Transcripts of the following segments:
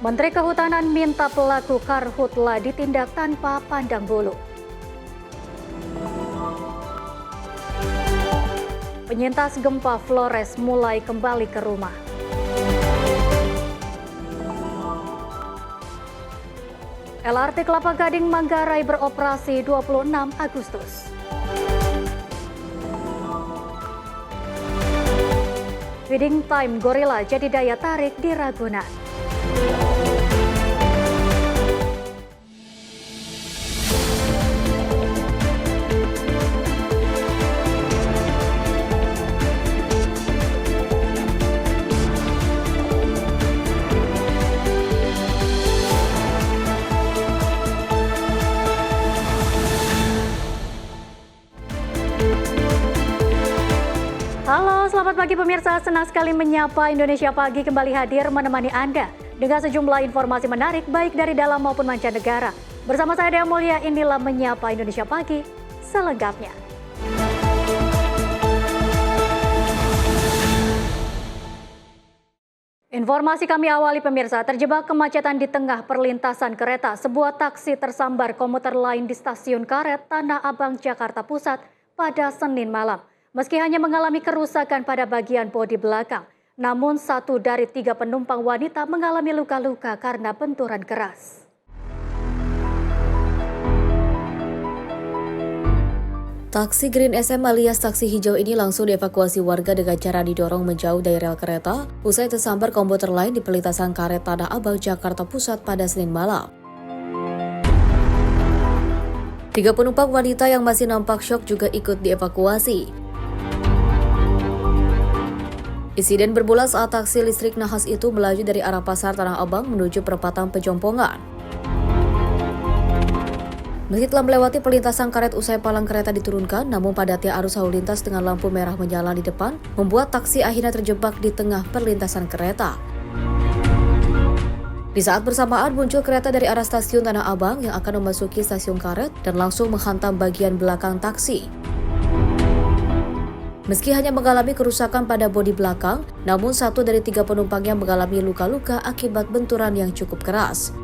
Menteri Kehutanan minta pelaku karhutla ditindak tanpa pandang bulu. Penyintas gempa Flores mulai kembali ke rumah. LRT Kelapa Gading Manggarai beroperasi 26 Agustus. Feeding time gorila jadi daya tarik di Ragunan. Halo, selamat pagi pemirsa. Senang sekali menyapa Indonesia Pagi kembali hadir menemani Anda dengan sejumlah informasi menarik baik dari dalam maupun mancanegara. Bersama saya Dea Mulia, inilah Menyapa Indonesia Pagi selengkapnya. Informasi kami awali pemirsa, terjebak kemacetan di tengah perlintasan kereta. Sebuah taksi tersambar komuter lain di stasiun Karet, Tanah Abang, Jakarta Pusat pada Senin malam. Meski hanya mengalami kerusakan pada bagian bodi belakang, namun 1 dari 3 penumpang wanita mengalami luka-luka karena benturan keras. Taksi Green SM alias taksi hijau ini langsung dievakuasi warga dengan cara didorong menjauh dari rel kereta usai tersambar komuter lain di perlintasan Karet Tanah Abang, Jakarta Pusat pada Senin malam. 3 penumpang wanita yang masih nampak syok juga ikut dievakuasi. Insiden bermula saat taksi listrik nahas itu melaju dari arah Pasar Tanah Abang menuju perempatan Pejompongan. Meski telah melewati perlintasan Karet usai palang kereta diturunkan, namun padatnya arus lalu lintas dengan lampu merah menyala di depan membuat taksi akhirnya terjebak di tengah perlintasan kereta. Di saat bersamaan muncul kereta dari arah stasiun Tanah Abang yang akan memasuki stasiun Karet dan langsung menghantam bagian belakang taksi. Meski hanya mengalami kerusakan pada bodi belakang, namun 1 dari 3 penumpangnya mengalami luka-luka akibat benturan yang cukup keras.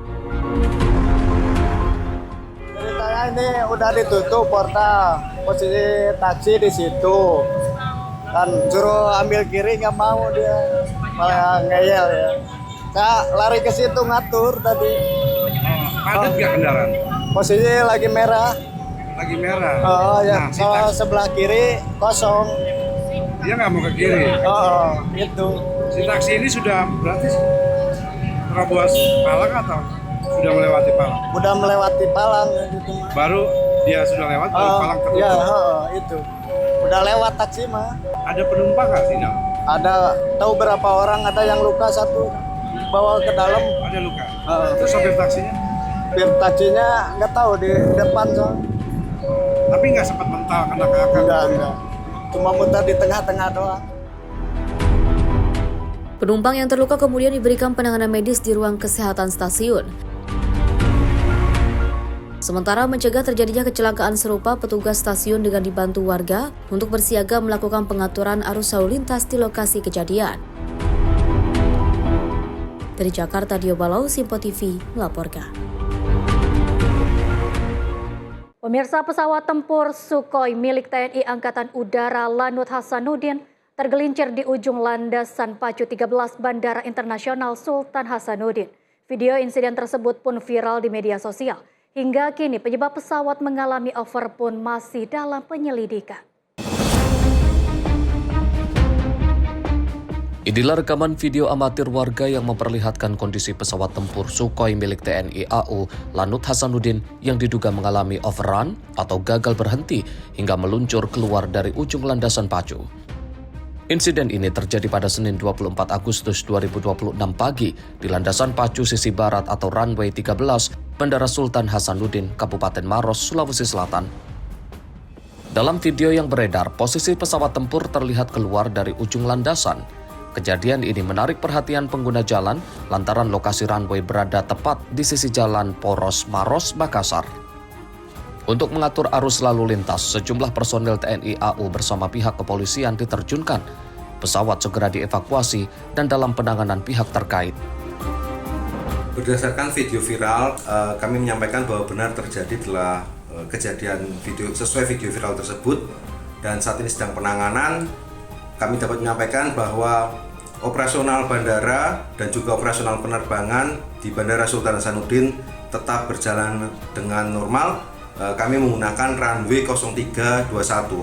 Ceritanya ini udah ditutup portal, posisi taksi di situ. Dan suruh ambil kiri nggak mau dia, malah ngeyel ya. Saya lari ke situ ngatur tadi. Padat nggak kendaraan? Posisi lagi merah. Lagi merah. Oh ya, Nah, si taksi, sebelah kiri kosong. dia nggak mau ke kiri. Oh, itu. Si taksi ini sudah berarti terobos palang atau sudah melewati palang? Udah melewati palang gitu mah. Baru dia sudah lewat, baru palang tertutup. Ya, itu. Udah lewat taksi mah. Ada penumpang nggak sih? Ada, tahu berapa orang, ada yang luka 1 bawa ke dalam. Ada luka. Terus sopir taksinya? Sopir taksinya nggak tahu di depan soalnya. Tapi nggak sempat mental kena kakak. Enggak. Cuma muter di tengah-tengah doang. Penumpang yang terluka kemudian diberikan penanganan medis di ruang kesehatan stasiun. Sementara mencegah terjadinya kecelakaan serupa, petugas stasiun dengan dibantu warga untuk bersiaga melakukan pengaturan arus lalu lintas di lokasi kejadian. Dari Jakarta, Dio Balau, Simpo TV melaporkan. Pemirsa, pesawat tempur Sukhoi milik TNI Angkatan Udara Lanut Hasanuddin tergelincir di ujung landasan pacu 13 Bandara Internasional Sultan Hasanuddin. Video insiden tersebut pun viral di media sosial. Hingga kini penyebab pesawat mengalami over pun masih dalam penyelidikan. Inilah rekaman video amatir warga yang memperlihatkan kondisi pesawat tempur Sukhoi milik TNI AU Lanut Hasanuddin yang diduga mengalami overrun atau gagal berhenti hingga meluncur keluar dari ujung landasan pacu. Insiden ini terjadi pada Senin 24 Agustus 2026 pagi di landasan pacu sisi barat atau runway 13 Bandara Sultan Hasanuddin, Kabupaten Maros, Sulawesi Selatan. Dalam video yang beredar, posisi pesawat tempur terlihat keluar dari ujung landasan. Kejadian ini menarik perhatian pengguna jalan lantaran lokasi runway berada tepat di sisi jalan Poros Maros, Makassar. Untuk mengatur arus lalu lintas, sejumlah personel TNI AU bersama pihak kepolisian diterjunkan. Pesawat segera dievakuasi dan dalam penanganan pihak terkait. Berdasarkan video viral, kami menyampaikan bahwa benar terjadi telah kejadian sesuai video viral tersebut, dan saat ini sedang penanganan. Kami dapat menyampaikan bahwa operasional bandara dan juga operasional penerbangan di Bandara Sultan Hasanuddin tetap berjalan dengan normal. Kami menggunakan runway 0321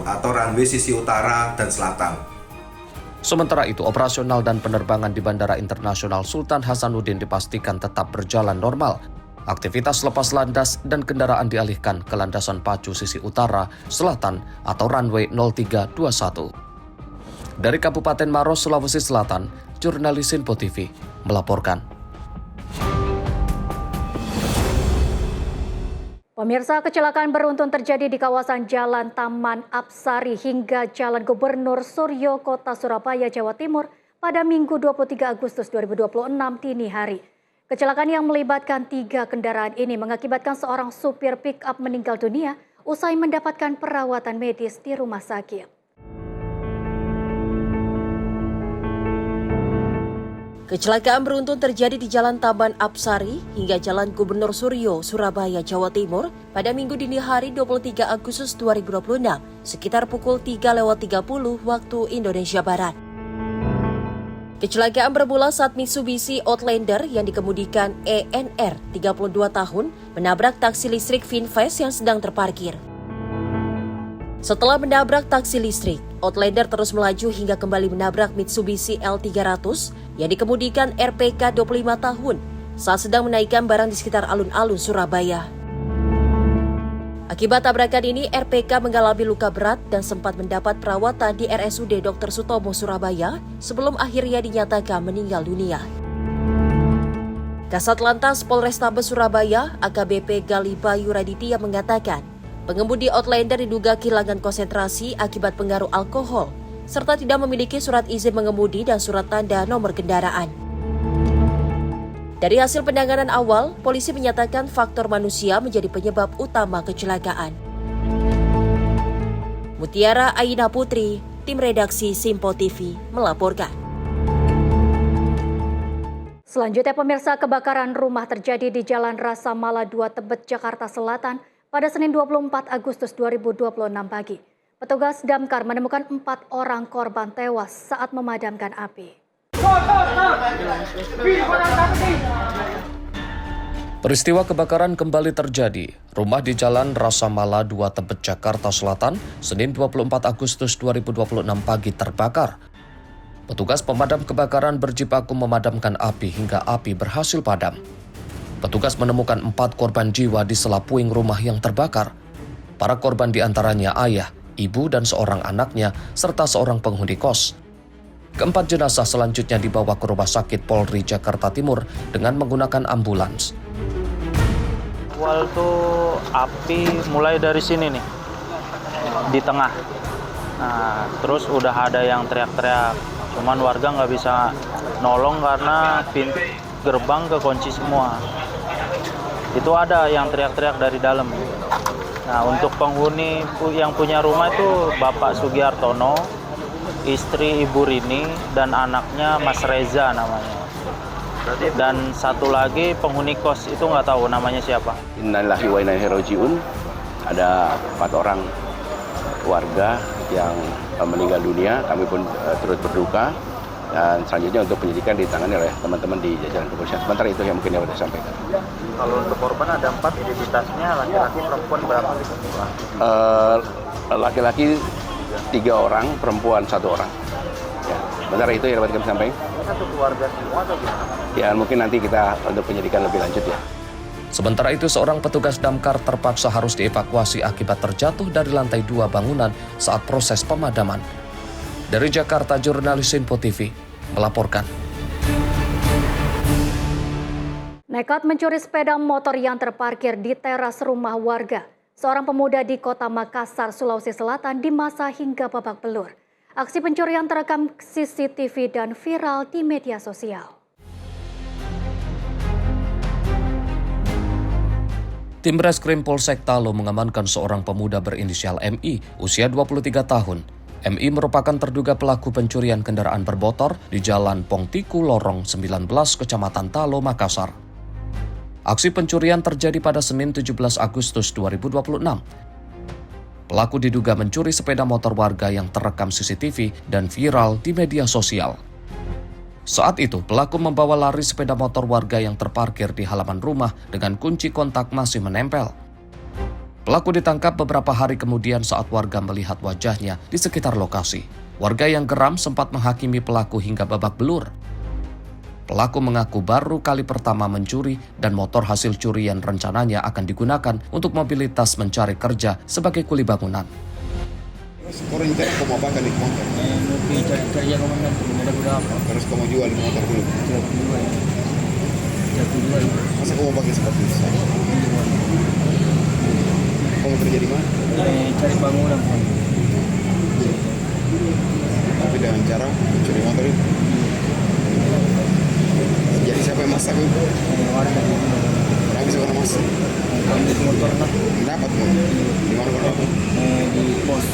atau runway sisi utara dan selatan. Sementara itu, operasional dan penerbangan di Bandara Internasional Sultan Hasanuddin dipastikan tetap berjalan normal. Aktivitas lepas landas dan kendaraan dialihkan ke landasan pacu sisi utara, selatan atau runway 0321. Dari Kabupaten Maros, Sulawesi Selatan, jurnalis Sinpo TV melaporkan. Pemirsa, kecelakaan beruntun terjadi di kawasan Jalan Taman Apsari hingga Jalan Gubernur Suryo, Kota Surabaya, Jawa Timur pada Minggu 23 Agustus 2026 dini hari. Kecelakaan yang melibatkan 3 kendaraan ini mengakibatkan seorang supir pick-up meninggal dunia usai mendapatkan perawatan medis di rumah sakit. Kecelakaan beruntun terjadi di Jalan Taman Apsari hingga Jalan Gubernur Suryo, Surabaya, Jawa Timur pada Minggu dini hari 23 Agustus 2026 sekitar pukul 3:30 waktu Indonesia Barat. Kecelakaan bermula saat Mitsubishi Outlander yang dikemudikan ENR 32 tahun menabrak taksi listrik Vinfast yang sedang terparkir. Setelah menabrak taksi listrik, Outlander terus melaju hingga kembali menabrak Mitsubishi L300 yang dikemudikan RPK 25 tahun saat sedang menaikkan barang di sekitar alun-alun Surabaya. Akibat tabrakan ini, RPK mengalami luka berat dan sempat mendapat perawatan di RSUD Dr. Sutomo Surabaya sebelum akhirnya dinyatakan meninggal dunia. Kasat Lantas Polrestabes Surabaya, AKBP Gali Bayu Raditya mengatakan, pengemudi Outlander diduga kehilangan konsentrasi akibat pengaruh alkohol, serta tidak memiliki surat izin mengemudi dan surat tanda nomor kendaraan. Dari hasil penanganan awal, polisi menyatakan faktor manusia menjadi penyebab utama kecelakaan. Mutiara Aina Putri, tim redaksi Sinpo TV, melaporkan. Selanjutnya, pemirsa, kebakaran rumah terjadi di Jalan Rasa Mala 2 Tebet, Jakarta Selatan pada Senin 24 Agustus 2026 pagi. Petugas damkar menemukan 4 orang korban tewas saat memadamkan api. Peristiwa kebakaran kembali terjadi. Rumah di Jalan Rasa Mala 2 Tebet, Jakarta Selatan, Senin 24 Agustus 2026 pagi terbakar. Petugas pemadam kebakaran berjibaku memadamkan api hingga api berhasil padam. Petugas menemukan 4 korban jiwa di sela puing rumah yang terbakar. Para korban diantaranya ayah, ibu, dan seorang anaknya, serta seorang penghuni kos. Keempat jenazah selanjutnya dibawa ke Rumah Sakit Polri Jakarta Timur dengan menggunakan ambulans. Awal tuh api mulai dari sini nih, di tengah. Nah, terus udah ada yang teriak-teriak. Cuman warga nggak bisa nolong karena pintu gerbang kekunci semua. Itu ada yang teriak-teriak dari dalam. Nah, untuk penghuni yang punya rumah itu Bapak Sugiartono, istri Ibu Rini, dan anaknya Mas Reza namanya. Dan satu lagi penghuni kos itu nggak tahu namanya siapa. Innalillahi wa inna ilaihi raji'un. Ada 4 orang warga yang meninggal dunia. Kami pun turut berduka. Dan selanjutnya untuk penyidikan ditangani oleh teman-teman di jajaran kepolisian. Sementara itu yang mungkin yang saya sampaikan. Kalau untuk korban ada 4 identitasnya, laki-laki perempuan berapa? Laki-laki 3 orang, perempuan 1 orang. Ya, sementara itu yang dapat kami sampaikan. Satu keluarga semua atau gimana? Ya, mungkin nanti kita untuk penyidikan lebih lanjut ya. Sementara itu, seorang petugas damkar terpaksa harus dievakuasi akibat terjatuh dari lantai 2 bangunan saat proses pemadaman. Dari Jakarta, jurnalis Sinpo TV melaporkan. Nekat mencuri sepeda motor yang terparkir di teras rumah warga. Seorang pemuda di Kota Makassar, Sulawesi Selatan dimasa hingga babak belur. Aksi pencurian terekam CCTV dan viral di media sosial. Tim Reskrim Polsek Talo mengamankan seorang pemuda berinisial MI, usia 23 tahun. MI merupakan terduga pelaku pencurian kendaraan bermotor di Jalan Pongtiku Lorong 19, Kecamatan Talo, Makassar. Aksi pencurian terjadi pada Senin 17 Agustus 2026. Pelaku diduga mencuri sepeda motor warga yang terekam CCTV dan viral di media sosial. Saat itu, pelaku membawa lari sepeda motor warga yang terparkir di halaman rumah dengan kunci kontak masih menempel. Pelaku ditangkap beberapa hari kemudian saat warga melihat wajahnya di sekitar lokasi. Warga yang geram sempat menghakimi pelaku hingga babak belur. Pelaku mengaku baru kali pertama mencuri dan motor hasil curian rencananya akan digunakan untuk mobilitas mencari kerja sebagai kuli bangunan. Terus kau rencana kau mau apa kali motor? Mau cari kerja komandan, mudah-mudah apa? Terus kau mau jual motor dulu? Jual. Masa kau mau pakai seperti itu? Kau mau kerja di mana? Cari bangunan. Tapi dengan cara mencuri motor itu. Jadi siapa yang masak itu? Warga. Orang bisa pernah masak. Ambil motor nak. Dapat mau? Di mana kau dapat? Di pos.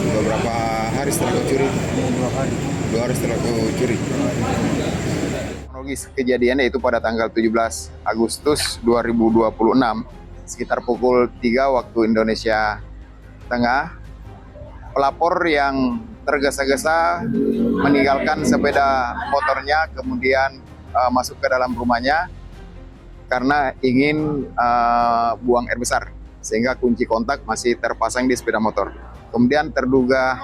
Beberapa hari setelah kau curi? 2 hari. 2 hari setelah kau curi. Kronologis kejadiannya itu pada tanggal 17 Agustus 2026 sekitar pukul 3 waktu Indonesia Tengah. Pelapor yang tergesa-gesa meninggalkan sepeda motornya kemudian masuk ke dalam rumahnya karena ingin buang air besar sehingga kunci kontak masih terpasang di sepeda motor. Kemudian terduga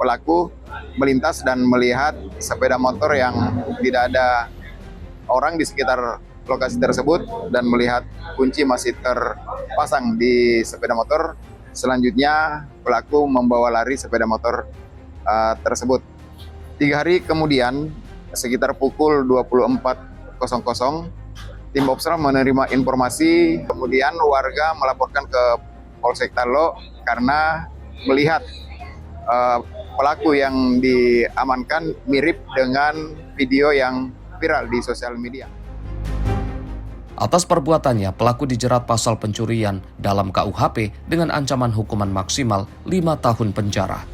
pelaku melintas dan melihat sepeda motor yang tidak ada orang di sekitar lokasi tersebut dan melihat kunci masih terpasang di sepeda motor. Selanjutnya pelaku membawa lari sepeda motor tersebut. 3 hari kemudian sekitar pukul 24.00 tim Bobsral menerima informasi, kemudian warga melaporkan ke Polsek Talo karena melihat pelaku yang diamankan mirip dengan video yang viral di sosial media. Atas perbuatannya, pelaku dijerat pasal pencurian dalam KUHP dengan ancaman hukuman maksimal 5 tahun penjara.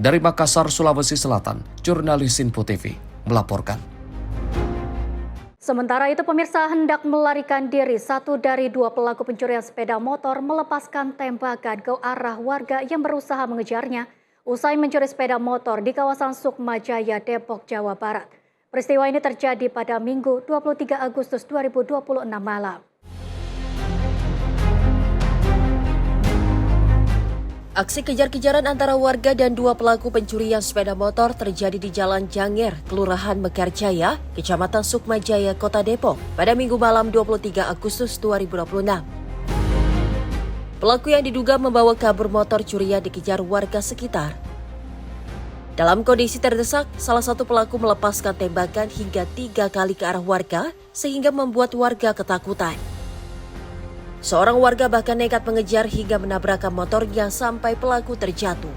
Dari Makassar, Sulawesi Selatan, jurnalis Sinpo TV melaporkan. Sementara itu, pemirsa, hendak melarikan diri, 1 dari 2 pelaku pencurian sepeda motor melepaskan tembakan ke arah warga yang berusaha mengejarnya usai mencuri sepeda motor di kawasan Sukmajaya, Depok, Jawa Barat. Peristiwa ini terjadi pada Minggu 23 Agustus 2026 malam. Aksi kejar-kejaran antara warga dan 2 pelaku pencurian sepeda motor terjadi di Jalan Janger, Kelurahan Mekarjaya, Kecamatan Sukmajaya, Kota Depok, pada Minggu malam 23 Agustus 2026. Pelaku yang diduga membawa kabur motor curian dikejar warga sekitar. Dalam kondisi terdesak, salah satu pelaku melepaskan tembakan hingga 3 kali ke arah warga, sehingga membuat warga ketakutan. Seorang warga bahkan nekat mengejar hingga menabrakkan motornya sampai pelaku terjatuh.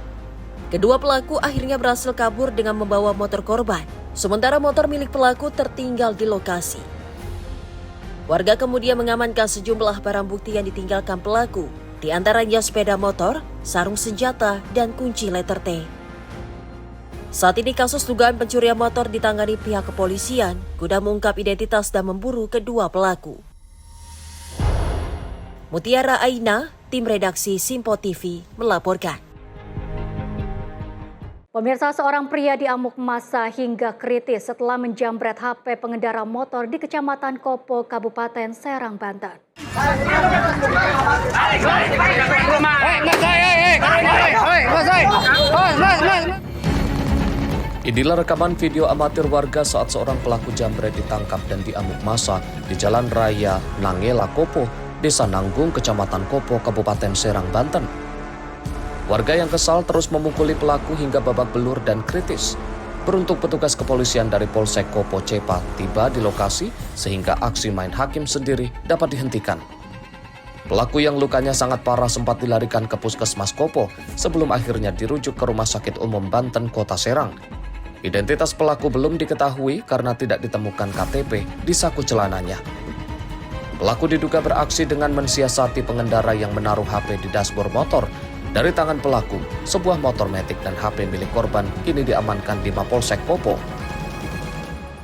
Kedua pelaku akhirnya berhasil kabur dengan membawa motor korban, sementara motor milik pelaku tertinggal di lokasi. Warga kemudian mengamankan sejumlah barang bukti yang ditinggalkan pelaku, di antaranya sepeda motor, sarung senjata, dan kunci letter T. Saat ini kasus dugaan pencurian motor ditangani pihak kepolisian guna mengungkap identitas dan memburu kedua pelaku. Mutiara Aina, tim redaksi Sinpo TV melaporkan. Pemirsa, seorang pria diamuk massa hingga kritis setelah menjamret HP pengendara motor di Kecamatan Kopo, Kabupaten Serang, Banten. Inilah rekaman video amatir warga saat seorang pelaku jambret ditangkap dan diamuk massa di Jalan Raya Nangela Kopo, Desa Nanggung, Kecamatan Kopo, Kabupaten Serang, Banten. Warga yang kesal terus memukuli pelaku hingga babak belur dan kritis. Beruntung petugas kepolisian dari Polsek Kopo Cepat tiba di lokasi sehingga aksi main hakim sendiri dapat dihentikan. Pelaku yang lukanya sangat parah sempat dilarikan ke Puskesmas Kopo sebelum akhirnya dirujuk ke Rumah Sakit Umum Banten, Kota Serang. Identitas pelaku belum diketahui karena tidak ditemukan KTP di saku celananya. Pelaku diduga beraksi dengan mensiasati pengendara yang menaruh HP di dashboard motor. Dari tangan pelaku, sebuah motor matic dan HP milik korban kini diamankan di Mapolsek Kopo.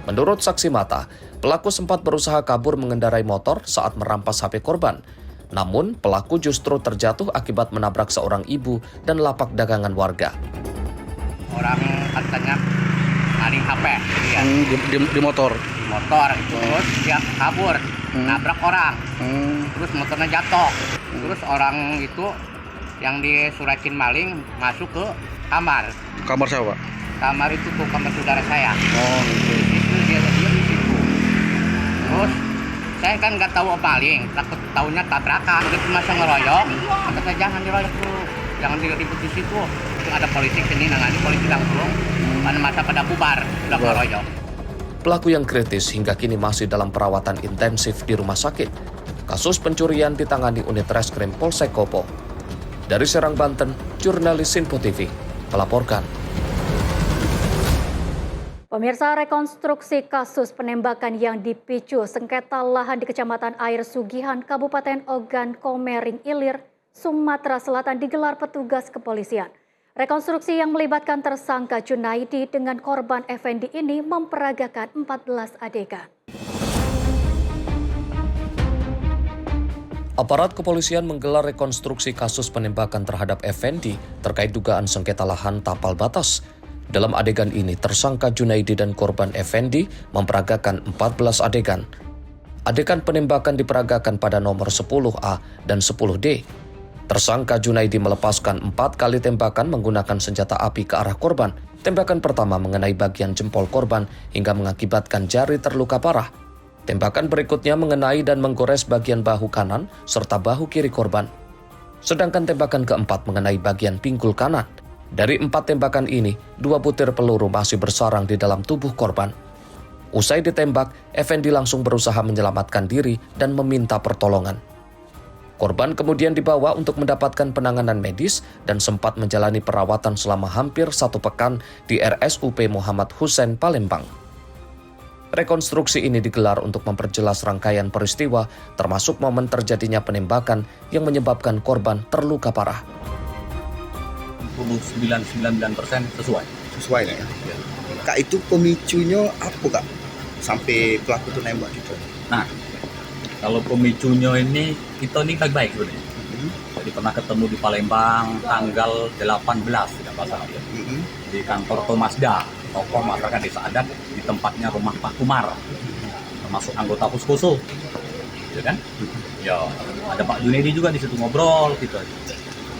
Menurut saksi mata, pelaku sempat berusaha kabur mengendarai motor saat merampas HP korban. Namun, pelaku justru terjatuh akibat menabrak seorang ibu dan lapak dagangan warga. Orang katanya maling HP ya. Di motor. Terus dia kabur, nabrak orang. Terus motornya jatuh. Terus orang itu yang disuratin maling masuk ke kamar. Kamar siapa? Kamar itu ke kamar saudara saya. Oh, gitu. Itu dia di situ. Terus saya kan nggak tahu maling, takut tahunya tabrakan. Begitu masa ngeroyok, kata saya jangan diroyok dulu, jangan diribut di situ. Itu ada polisi sini nangani, polisi langsung. Pada masa pada bubar, udah ngeroyok. Pelaku yang kritis hingga kini masih dalam perawatan intensif di rumah sakit. Kasus pencurian ditangani unit reskrim Polsek Kopo. Dari Serang, Banten, jurnalis Sinpo TV melaporkan. Pemirsa, rekonstruksi kasus penembakan yang dipicu sengketa lahan di Kecamatan Air Sugihan, Kabupaten Ogan Komering Ilir, Sumatera Selatan digelar petugas kepolisian. Rekonstruksi yang melibatkan tersangka Junaidi dengan korban Effendi ini memperagakan 14 adegan. Aparat kepolisian menggelar rekonstruksi kasus penembakan terhadap Effendi terkait dugaan sengketa lahan tapal batas. Dalam adegan ini, tersangka Junaidi dan korban Effendi memperagakan 14 adegan. Adegan penembakan diperagakan pada nomor 10A dan 10D. Tersangka Junaidi melepaskan 4 kali tembakan menggunakan senjata api ke arah korban. Tembakan pertama mengenai bagian jempol korban hingga mengakibatkan jari terluka parah. Tembakan berikutnya mengenai dan menggores bagian bahu kanan serta bahu kiri korban. Sedangkan tembakan keempat mengenai bagian pinggul kanan. Dari 4 tembakan ini, 2 butir peluru masih bersarang di dalam tubuh korban. Usai ditembak, Effendi langsung berusaha menyelamatkan diri dan meminta pertolongan. Korban kemudian dibawa untuk mendapatkan penanganan medis dan sempat menjalani perawatan selama hampir 1 pekan di RSUP Muhammad Hussein, Palembang. Rekonstruksi ini digelar untuk memperjelas rangkaian peristiwa, termasuk momen terjadinya penembakan yang menyebabkan korban terluka parah. 99% sesuai. Sesuai ya? Ya. Kak, itu pemicunya apa Kak? Sampai pelaku itu nembak gitu? Nah, kalau pemicunya ini, kita ini baik-baik sebenarnya. Jadi pernah ketemu di Palembang tanggal 18, tidak salah ya. Di kantor Tomasda, tokoh masyarakat desa adat di tempatnya rumah Pak Kumar, termasuk anggota Puskoso, ya kan? Ya, ada Pak Junaidi juga di situ ngobrol gitu.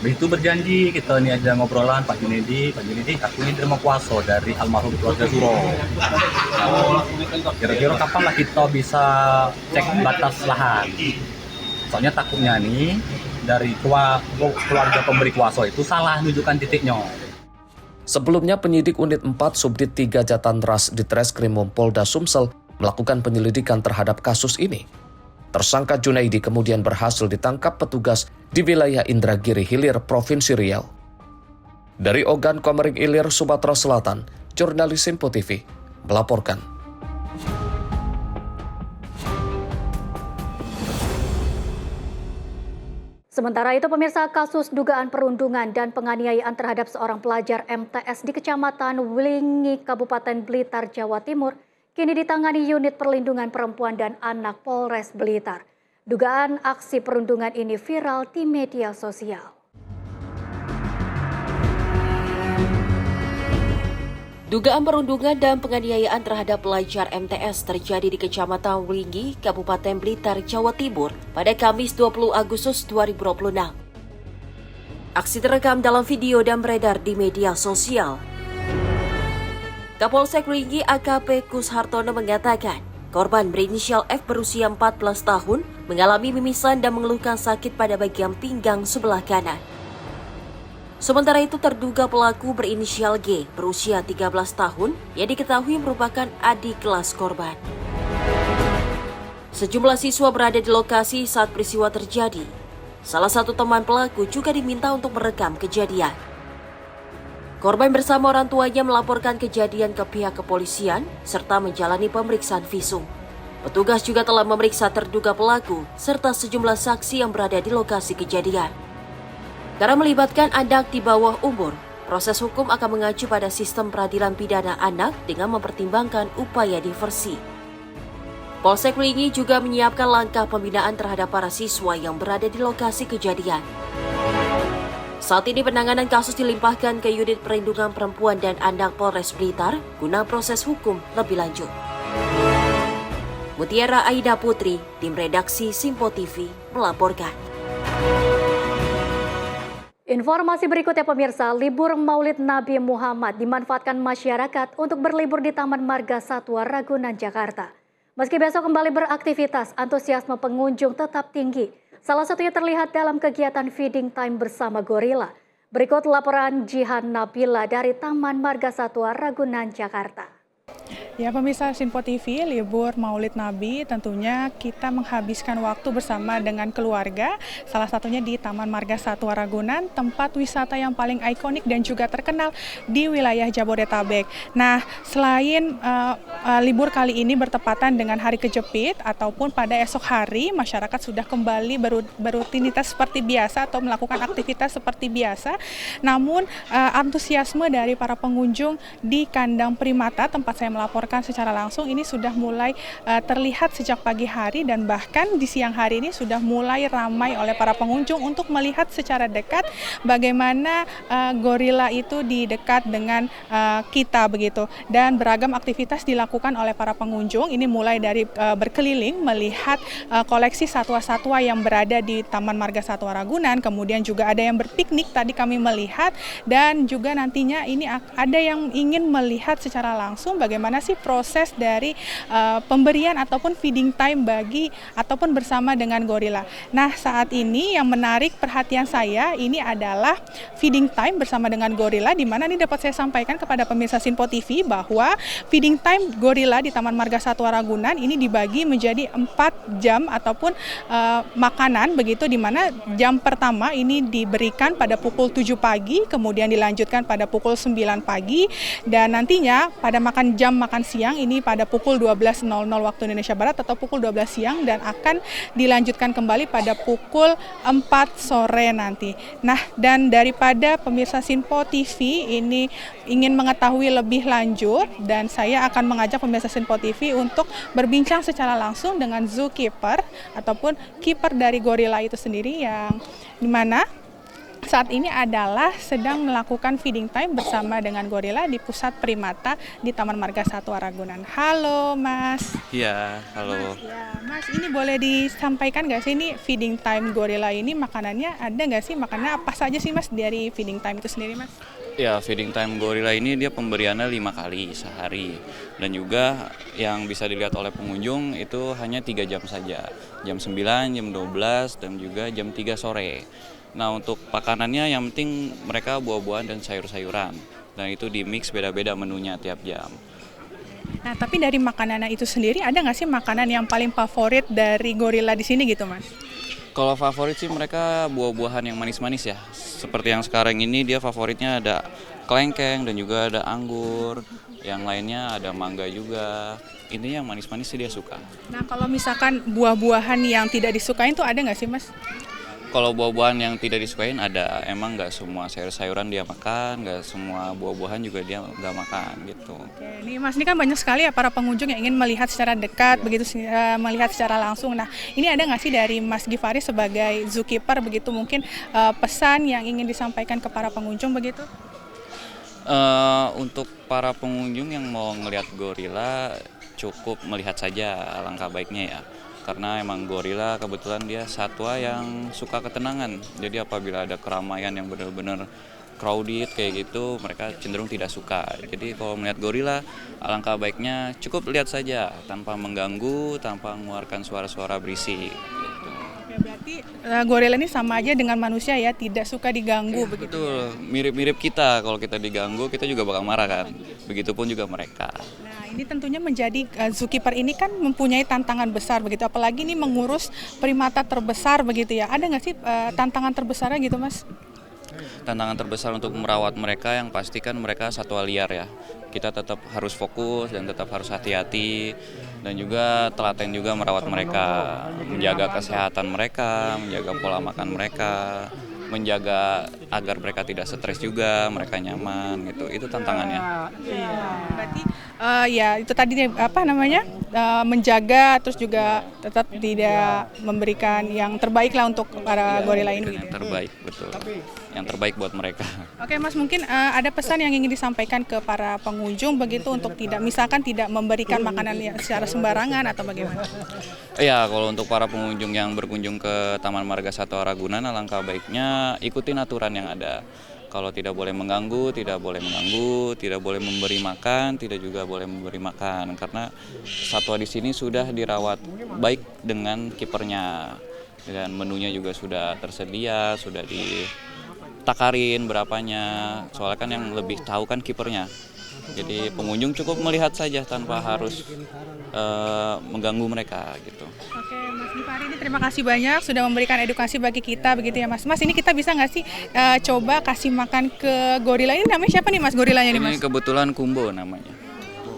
Begitu berjanji kita ini ada ngobrolan Pak Junaidi, aku ini terima kuasa dari almarhum keluarga Suro. Nah, kira-kira kapan lah kita bisa cek batas lahan? Soalnya takutnya nih dari keluarga pemberi kuasa itu salah menunjukkan titiknya. Sebelumnya, penyidik unit 4 Subdit 3 Jatanras Ditreskrimum Polda Sumsel melakukan penyelidikan terhadap kasus ini. Tersangka Junaidi kemudian berhasil ditangkap petugas di wilayah Indragiri Hilir, Provinsi Riau. Dari Ogan Komering Ilir, Sumatera Selatan, jurnalis Sinpo TV melaporkan. Sementara itu, pemirsa, kasus dugaan perundungan dan penganiayaan terhadap seorang pelajar MTS di Kecamatan Wlingi, Kabupaten Blitar, Jawa Timur, kini ditangani unit perlindungan perempuan dan anak Polres Blitar. Dugaan aksi perundungan ini viral di media sosial. Dugaan perundungan dan penganiayaan terhadap pelajar MTS terjadi di Kecamatan Wlingi, Kabupaten Blitar, Jawa Timur pada Kamis 20 Agustus 2026. Aksi terekam dalam video dan beredar di media sosial. Kapolsek Wlingi AKP Kus Hartono mengatakan, korban berinisial F berusia 14 tahun mengalami mimisan dan mengeluhkan sakit pada bagian pinggang sebelah kanan. Sementara itu, terduga pelaku berinisial G berusia 13 tahun yang diketahui merupakan adik kelas korban. Sejumlah siswa berada di lokasi saat peristiwa terjadi. Salah satu teman pelaku juga diminta untuk merekam kejadian. Korban bersama orang tuanya melaporkan kejadian ke pihak kepolisian serta menjalani pemeriksaan visum. Petugas juga telah memeriksa terduga pelaku serta sejumlah saksi yang berada di lokasi kejadian. Karena melibatkan anak di bawah umur, Proses hukum akan mengacu pada sistem peradilan pidana anak dengan mempertimbangkan upaya diversi. Polsek Wlingi juga menyiapkan langkah pembinaan terhadap para siswa yang berada di lokasi kejadian. Saat ini penanganan kasus dilimpahkan ke Unit Perlindungan Perempuan dan Anak Polres Blitar guna proses hukum lebih lanjut. Mutiara Aida Putri, tim redaksi Simpo TV, melaporkan. Informasi berikutnya pemirsa, libur Maulid Nabi Muhammad dimanfaatkan masyarakat untuk berlibur di Taman Marga Satwa Ragunan, Jakarta. Meski besok kembali beraktivitas, antusiasme pengunjung tetap tinggi. Salah satunya terlihat dalam kegiatan feeding time bersama gorila. Berikut laporan Jihan Nabila dari Taman Marga Satwa Ragunan, Jakarta. Ya pemirsa Simpo TV, libur Maulid Nabi tentunya kita menghabiskan waktu bersama dengan keluarga, salah satunya di Taman Marga Satwa Ragunan, tempat wisata yang paling ikonik dan juga terkenal di wilayah Jabodetabek. Nah, selain libur kali ini bertepatan dengan hari kejepit ataupun pada esok hari, masyarakat sudah kembali berrutinitas seperti biasa atau melakukan aktivitas seperti biasa. Namun antusiasme dari para pengunjung di kandang primata tempat saya melaporkan secara langsung ini sudah mulai terlihat sejak pagi hari, dan bahkan di siang hari ini sudah mulai ramai oleh para pengunjung untuk melihat secara dekat bagaimana gorila itu di dekat dengan kita begitu. Dan beragam aktivitas dilakukan oleh para pengunjung, ini mulai dari berkeliling melihat koleksi satwa-satwa yang berada di Taman Marga Satwa Ragunan, kemudian juga ada yang berpiknik tadi kami melihat, dan juga nantinya ini ada yang ingin melihat secara langsung bagaimana sih proses dari pemberian ataupun feeding time bagi ataupun bersama dengan gorila. Nah, saat ini yang menarik perhatian saya ini adalah feeding time bersama dengan gorila, di mana ini dapat saya sampaikan kepada pemirsa Simpo TV bahwa feeding time gorila di Taman Marga Satwa Ragunan ini dibagi menjadi 4 jam ataupun makanan begitu, di mana jam pertama ini diberikan pada pukul 7 pagi, kemudian dilanjutkan pada pukul 9 pagi, dan nantinya pada jam makan siang ini pada pukul 12.00 waktu Indonesia Barat atau pukul 12 siang, dan akan dilanjutkan kembali pada pukul 4 sore nanti. Nah, dan daripada pemirsa Simpo TV ini ingin mengetahui lebih lanjut, dan saya akan mengajak pemirsa Simpo TV untuk berbincang secara langsung dengan zookeeper ataupun kiper dari gorila itu sendiri, yang dimana saat ini adalah sedang melakukan feeding time bersama dengan gorila di pusat primata di Taman Marga Satwa Ragunan. Halo Mas. Iya, halo. Mas, ini boleh disampaikan nggak sih ini feeding time gorila ini makanannya ada nggak sih? Makanannya apa saja sih Mas dari feeding time itu sendiri Mas? Ya, feeding time gorila ini dia pemberiannya 5 kali sehari. Dan juga yang bisa dilihat oleh pengunjung itu hanya 3 jam saja. Jam 9, jam 12, dan juga jam 3 sore. Nah, untuk makanannya yang penting mereka buah-buahan dan sayur-sayuran. Dan itu di mix beda-beda menunya tiap jam. Nah, tapi dari makanan itu sendiri ada nggak sih makanan yang paling favorit dari gorila di sini gitu Mas? Kalau favorit sih mereka buah-buahan yang manis-manis ya. Seperti yang sekarang ini dia favoritnya ada kelengkeng dan juga ada anggur. Yang lainnya ada mangga juga. Ini yang manis-manis sih dia suka. Nah, kalau misalkan buah-buahan yang tidak disukain tuh ada nggak sih Mas? Kalau buah-buahan yang tidak disukain ada, emang nggak semua sayur-sayuran dia makan, nggak semua buah-buahan juga dia nggak makan gitu. Oke, ini Mas, ini kan banyak sekali ya para pengunjung yang ingin melihat secara dekat, begitu melihat secara langsung. Nah, ini ada nggak sih dari Mas Givari sebagai zookeeper begitu mungkin pesan yang ingin disampaikan ke para pengunjung begitu? Untuk para pengunjung yang mau ngelihat gorila cukup melihat saja, alangkah baiknya ya. Karena emang gorila kebetulan dia satwa yang suka ketenangan. Jadi apabila ada keramaian yang benar-benar crowded kayak gitu, mereka cenderung tidak suka. Jadi kalau melihat gorila, alangkah baiknya cukup lihat saja tanpa mengganggu, tanpa mengeluarkan suara-suara berisik. Ya, berarti gorila ini sama aja dengan manusia ya, tidak suka diganggu begitu. Betul, mirip-mirip kita. Kalau kita diganggu, kita juga bakal marah kan. Begitupun juga mereka. Ini tentunya menjadi zookeeper ini kan mempunyai tantangan besar begitu, apalagi ini mengurus primata terbesar begitu ya. Ada nggak sih tantangan terbesarnya gitu Mas? Tantangan terbesar untuk merawat mereka yang pasti kan mereka satwa liar ya. Kita tetap harus fokus dan tetap harus hati-hati, dan juga telaten juga merawat mereka, menjaga kesehatan mereka, menjaga pola makan mereka. menjaga agar mereka tidak stres juga, mereka nyaman gitu. Itu tantangannya. Berarti ya itu tadi menjaga terus juga tetap tidak memberikan yang terbaik lah untuk para gorila ini. Yang terbaik, betul. Yang terbaik buat mereka. Oke Mas, mungkin ada pesan yang ingin disampaikan ke para pengunjung begitu untuk tidak memberikan makanan secara sembarangan atau bagaimana? Iya, kalau untuk para pengunjung yang berkunjung ke Taman Marga Satwa Ragunan, alangkah baiknya ikutin aturan yang ada. Kalau tidak boleh mengganggu, tidak boleh memberi makan, tidak juga boleh memberi makan. Karena satwa di sini sudah dirawat baik dengan kipernya. Dan menunya juga sudah tersedia, sudah ditakarin berapanya. Soalnya kan yang lebih tahu kan kipernya. Jadi pengunjung cukup melihat saja tanpa harus mengganggu mereka gitu. Oke Mas Gifari, ini terima kasih banyak sudah memberikan edukasi bagi kita begitu ya Mas. Mas, ini kita bisa nggak sih coba kasih makan ke gorila ini? Namanya siapa nih Mas gorilanya nih Mas? Ini kebetulan Kumbo namanya.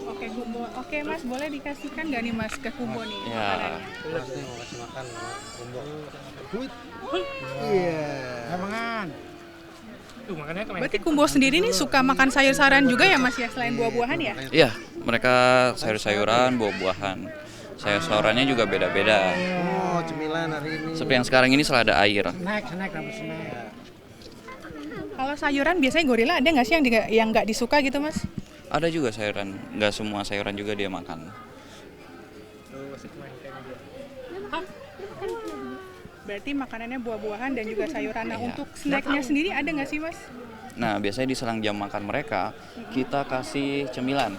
Oke Kumbo. Oke Mas, boleh dikasihkan nggak nih Mas ke Kumbo nih Ya. Makanannya? Mau kasih makan Kumbo. Iya. Makan. Berarti Kumbo sendiri nih suka makan sayur-sayuran juga ya Mas ya, selain buah-buahan ya? Iya, mereka sayur-sayuran, buah-buahan. Sayur-sayurannya juga beda-beda. Oh, cemilan hari ini. Seperti yang sekarang ini selada air. Snack. Kalau sayuran biasanya gorila ada nggak sih yang nggak disuka gitu Mas? Ada juga sayuran, nggak semua sayuran juga dia makan. Berarti makanannya buah-buahan dan juga sayuran. Nah, untuk snacknya sendiri ada nggak sih Mas? Nah, biasanya di selang jam makan mereka, kita kasih cemilan.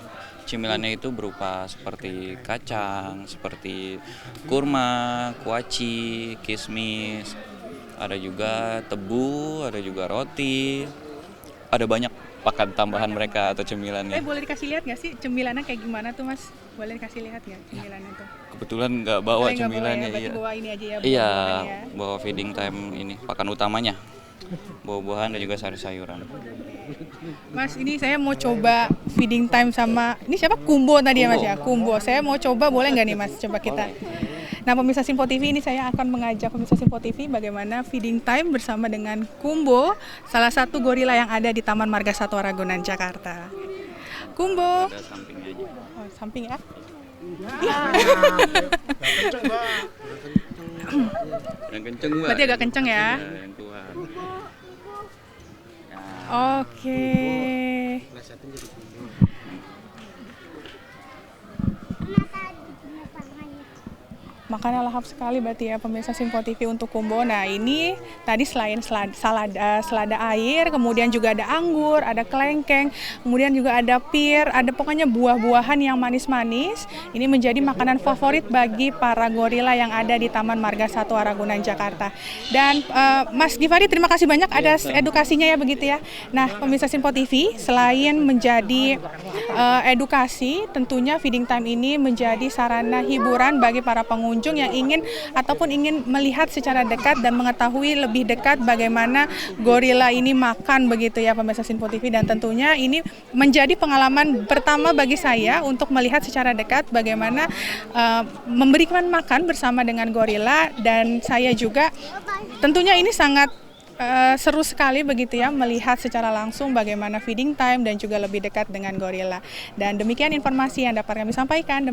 Cemilannya itu berupa seperti kacang, seperti kurma, kuaci, kismis, ada juga tebu, ada juga roti, ada banyak pakan tambahan mereka atau cemilannya. Boleh dikasih lihat nggak sih cemilannya kayak gimana tuh Mas? Boleh dikasih lihat nggak cemilannya tuh? Kebetulan nggak bawa cemilannya, ya, bawa ini aja ya. Iya, bawa feeding time ini, pakan utamanya. Buah-buahan dan juga sayur-sayuran. Mas, ini saya mau coba feeding time sama, ini siapa? Kumbo tadi ya Mas ya? Kumbo. Saya mau coba, boleh nggak nih Mas? Coba kita. Nah, pemirsa Simpo TV, ini saya akan mengajak pemirsa Simpo TV bagaimana feeding time bersama dengan Kumbo, salah satu gorila yang ada di Taman Marga Satwa Ragunan, Jakarta. Kumbo. Ada sampingnya aja. Oh, samping ya? Yang kenceng, Mbak. Berarti agak kenceng ya? Yang tua. Oke. Makannya lahap sekali berarti ya pemirsa Simpo TV untuk Kumbo. Nah, ini tadi selain selada air, kemudian juga ada anggur, ada kelengkeng, kemudian juga ada pir, ada pokoknya buah-buahan yang manis-manis. Ini menjadi makanan favorit bagi para gorila yang ada di Taman Marga Satwa Ragunan, Jakarta. Dan Mas Gifari, terima kasih banyak ada edukasinya ya begitu ya. Nah, pemirsa Simpo TV, selain menjadi edukasi, tentunya feeding time ini menjadi sarana hiburan bagi para pengunjung yang ingin melihat secara dekat dan mengetahui lebih dekat bagaimana gorila ini makan begitu ya pemirsa Simpo TV. Dan tentunya ini menjadi pengalaman pertama bagi saya untuk melihat secara dekat bagaimana memberikan makan bersama dengan gorila. Dan saya juga tentunya ini sangat seru sekali begitu ya melihat secara langsung bagaimana feeding time dan juga lebih dekat dengan gorila. Dan demikian informasi yang dapat kami sampaikan,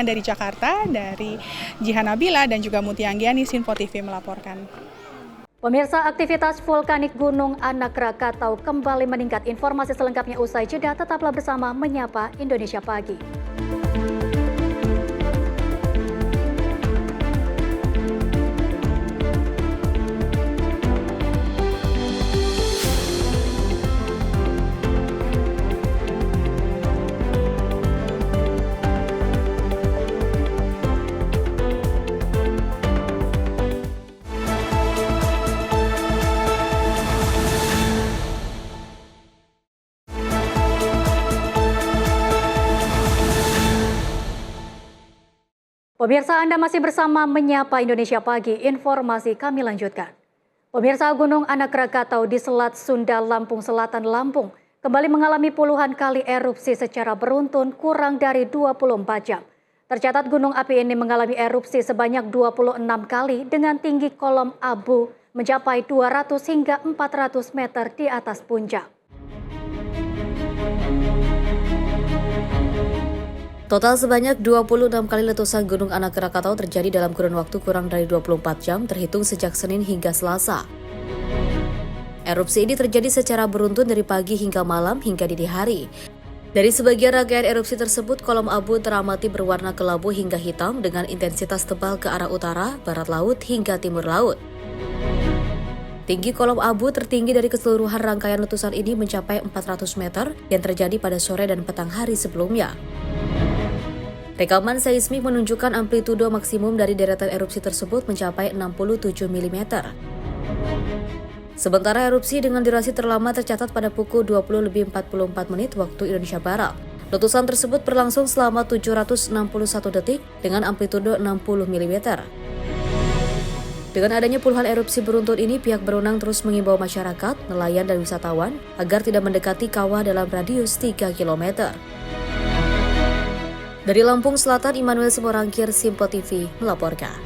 dari Jakarta, dari Jihan Nabila dan juga Mutia Anggiani, Simpo TV melaporkan. Pemirsa, aktivitas vulkanik Gunung Anak Krakatau kembali meningkat. Informasi selengkapnya usai jeda, tetaplah bersama Menyapa Indonesia Pagi. Pemirsa, Anda masih bersama Menyapa Indonesia Pagi. Informasi kami lanjutkan. Pemirsa, Gunung Anak Krakatau di Selat Sunda, Lampung Selatan, Lampung kembali mengalami puluhan kali erupsi secara beruntun kurang dari 24 jam. Tercatat gunung api ini mengalami erupsi sebanyak 26 kali dengan tinggi kolom abu mencapai 200 hingga 400 meter di atas puncak. Total sebanyak 26 kali letusan Gunung Anak Krakatau terjadi dalam kurun waktu kurang dari 24 jam terhitung sejak Senin hingga Selasa. Erupsi ini terjadi secara beruntun dari pagi hingga malam hingga dini hari. Dari sebagian rangkaian erupsi tersebut, kolom abu teramati berwarna kelabu hingga hitam dengan intensitas tebal ke arah utara, barat laut, hingga timur laut. Tinggi kolom abu tertinggi dari keseluruhan rangkaian letusan ini mencapai 400 meter yang terjadi pada sore dan petang hari sebelumnya. Rekaman seismik menunjukkan amplitudo maksimum dari deretan erupsi tersebut mencapai 67 mm. Sementara erupsi dengan durasi terlama tercatat pada pukul 20:44 waktu Indonesia Barat. Letusan tersebut berlangsung selama 761 detik dengan amplitudo 60 mm. Dengan adanya puluhan erupsi beruntun ini, pihak berwenang terus mengimbau masyarakat, nelayan, dan wisatawan agar tidak mendekati kawah dalam radius 3 km. Dari Lampung Selatan, Immanuel Simorangkir, Simpo TV melaporkan.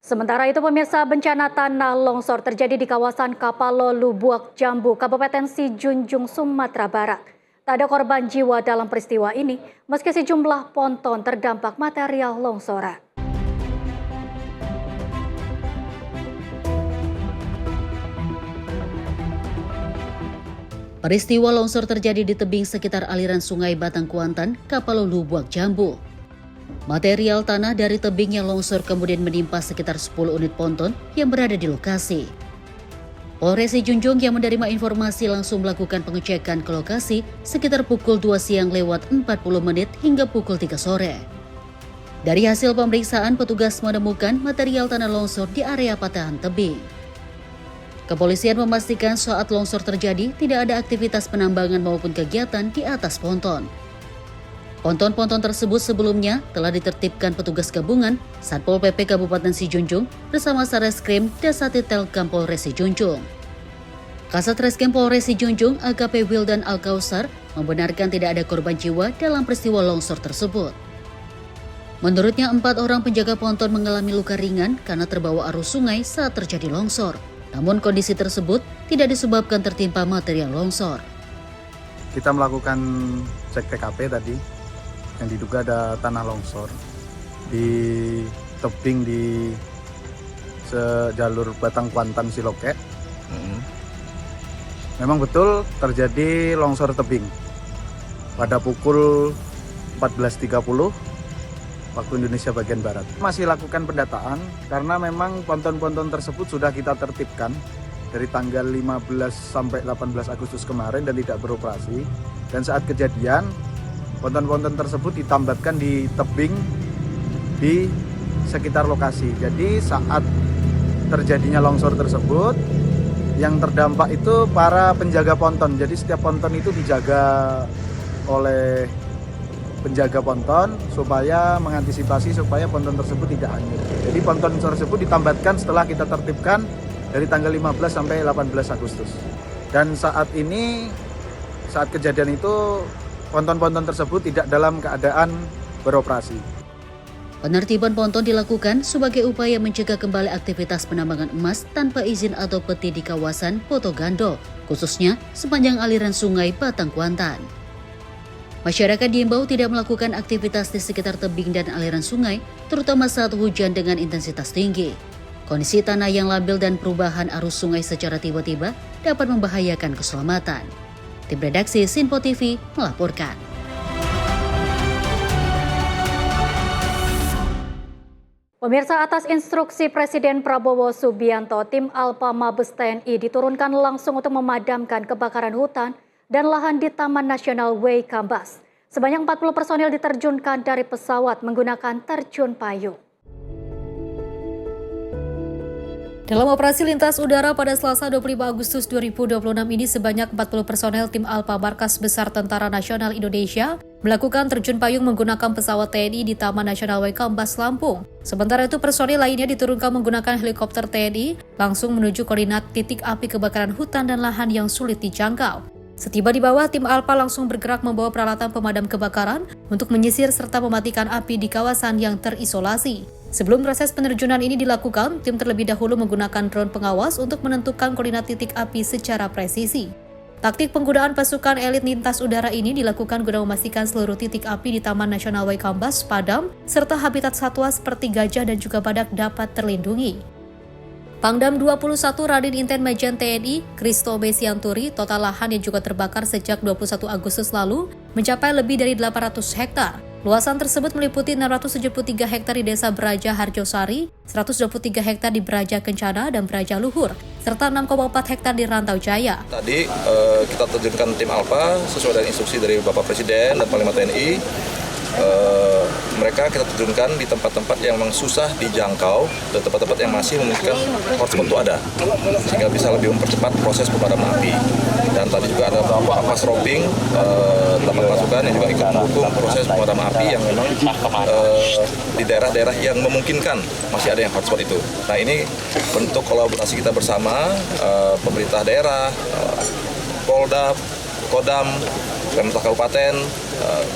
Sementara itu, pemirsa, bencana tanah longsor terjadi di kawasan Kapalo Lubuak Jambu, Kabupaten Sijunjung, Sumatera Barat. Tak ada korban jiwa dalam peristiwa ini, meski sejumlah ponton terdampak material longsoran. Peristiwa longsor terjadi di tebing sekitar aliran sungai Batang Kuantan, Kapalo Lubuak Jambu. Material tanah dari tebing yang longsor kemudian menimpa sekitar 10 unit ponton yang berada di lokasi. Polres Sijunjung yang menerima informasi langsung melakukan pengecekan ke lokasi sekitar pukul 2 siang lewat 40 menit hingga pukul 3 sore. Dari hasil pemeriksaan, petugas menemukan material tanah longsor di area patahan tebing. Kepolisian memastikan saat longsor terjadi tidak ada aktivitas penambangan maupun kegiatan di atas ponton. Ponton-ponton tersebut sebelumnya telah ditertibkan petugas gabungan Satpol PP Kabupaten Sijunjung bersama Sareskrim dan Satitel Polres Sijunjung. Kasat Reskrim Polres Sijunjung AKP Wildan Alkausar membenarkan tidak ada korban jiwa dalam peristiwa longsor tersebut. Menurutnya 4 orang penjaga ponton mengalami luka ringan karena terbawa arus sungai saat terjadi longsor. Namun kondisi tersebut tidak disebabkan tertimpa material longsor. Kita melakukan cek TKP tadi, yang diduga ada tanah longsor di tebing di jalur Batang Kuantan Siloke. Memang betul terjadi longsor tebing pada pukul 14.30 waktu Indonesia bagian Barat. Masih lakukan pendataan karena memang ponton-ponton tersebut sudah kita tertibkan dari tanggal 15 sampai 18 Agustus kemarin dan tidak beroperasi. Dan saat kejadian, ponton-ponton tersebut ditambatkan di tebing di sekitar lokasi. Jadi saat terjadinya longsor tersebut, yang terdampak itu para penjaga ponton. Jadi setiap ponton itu dijaga oleh penjaga ponton supaya mengantisipasi supaya ponton tersebut tidak hanyut. Jadi ponton tersebut ditambatkan setelah kita tertibkan dari tanggal 15 sampai 18 Agustus. Dan saat ini, saat kejadian itu, ponton-ponton tersebut tidak dalam keadaan beroperasi. Penertiban ponton dilakukan sebagai upaya mencegah kembali aktivitas penambangan emas tanpa izin atau peti di kawasan Potogando, khususnya sepanjang aliran sungai Batang Kuantan. Masyarakat diimbau tidak melakukan aktivitas di sekitar tebing dan aliran sungai, terutama saat hujan dengan intensitas tinggi. Kondisi tanah yang labil dan perubahan arus sungai secara tiba-tiba dapat membahayakan keselamatan. Tim redaksi Sinpo TV melaporkan. Pemirsa, atas instruksi Presiden Prabowo Subianto, tim Alpa Mabes TNI diturunkan langsung untuk memadamkan kebakaran hutan dan lahan di Taman Nasional Waikambas. Sebanyak 40 personil diterjunkan dari pesawat menggunakan terjun payung. Dalam operasi lintas udara pada Selasa 25 Agustus 2026 ini, sebanyak 40 personel tim Alpa Markas Besar Tentara Nasional Indonesia melakukan terjun payung menggunakan pesawat TNI di Taman Nasional Waikambas, Lampung. Sementara itu, personil lainnya diturunkan menggunakan helikopter TNI langsung menuju koordinat titik api kebakaran hutan dan lahan yang sulit dijangkau. Setiba di bawah, tim Alpa langsung bergerak membawa peralatan pemadam kebakaran untuk menyisir serta mematikan api di kawasan yang terisolasi. Sebelum proses penerjunan ini dilakukan, tim terlebih dahulu menggunakan drone pengawas untuk menentukan koordinat titik api secara presisi. Taktik penggunaan pasukan elit lintas udara ini dilakukan guna memastikan seluruh titik api di Taman Nasional Waikambas padam, serta habitat satwa seperti gajah dan juga badak dapat terlindungi. Pangdam 21 Radin Inten Majen TNI, Kristo Besianturi, total lahan yang juga terbakar sejak 21 Agustus lalu mencapai lebih dari 800 hektar. Luasan tersebut meliputi 673 hektar di Desa Braja Harjosari, 123 hektar di Braja Kencana dan Braja Luhur, serta 6,4 hektar di Rantau Jaya. Tadi kita terjunkan tim Alpa sesuai dengan instruksi dari Bapak Presiden dan Panglima TNI. Mereka kita terjunkan di tempat-tempat yang memang susah dijangkau dan tempat-tempat yang masih memungkinkan hotspot itu ada, sehingga bisa lebih mempercepat proses pemadaman api. Dan tadi juga ada beberapa roping 8 pasukan yang juga ikut mendukung proses pemadaman api yang memang di daerah-daerah yang memungkinkan masih ada yang hotspot itu. Nah, ini bentuk kolaborasi kita bersama pemerintah daerah, Polda, Kodam, Pemerintah Kabupaten,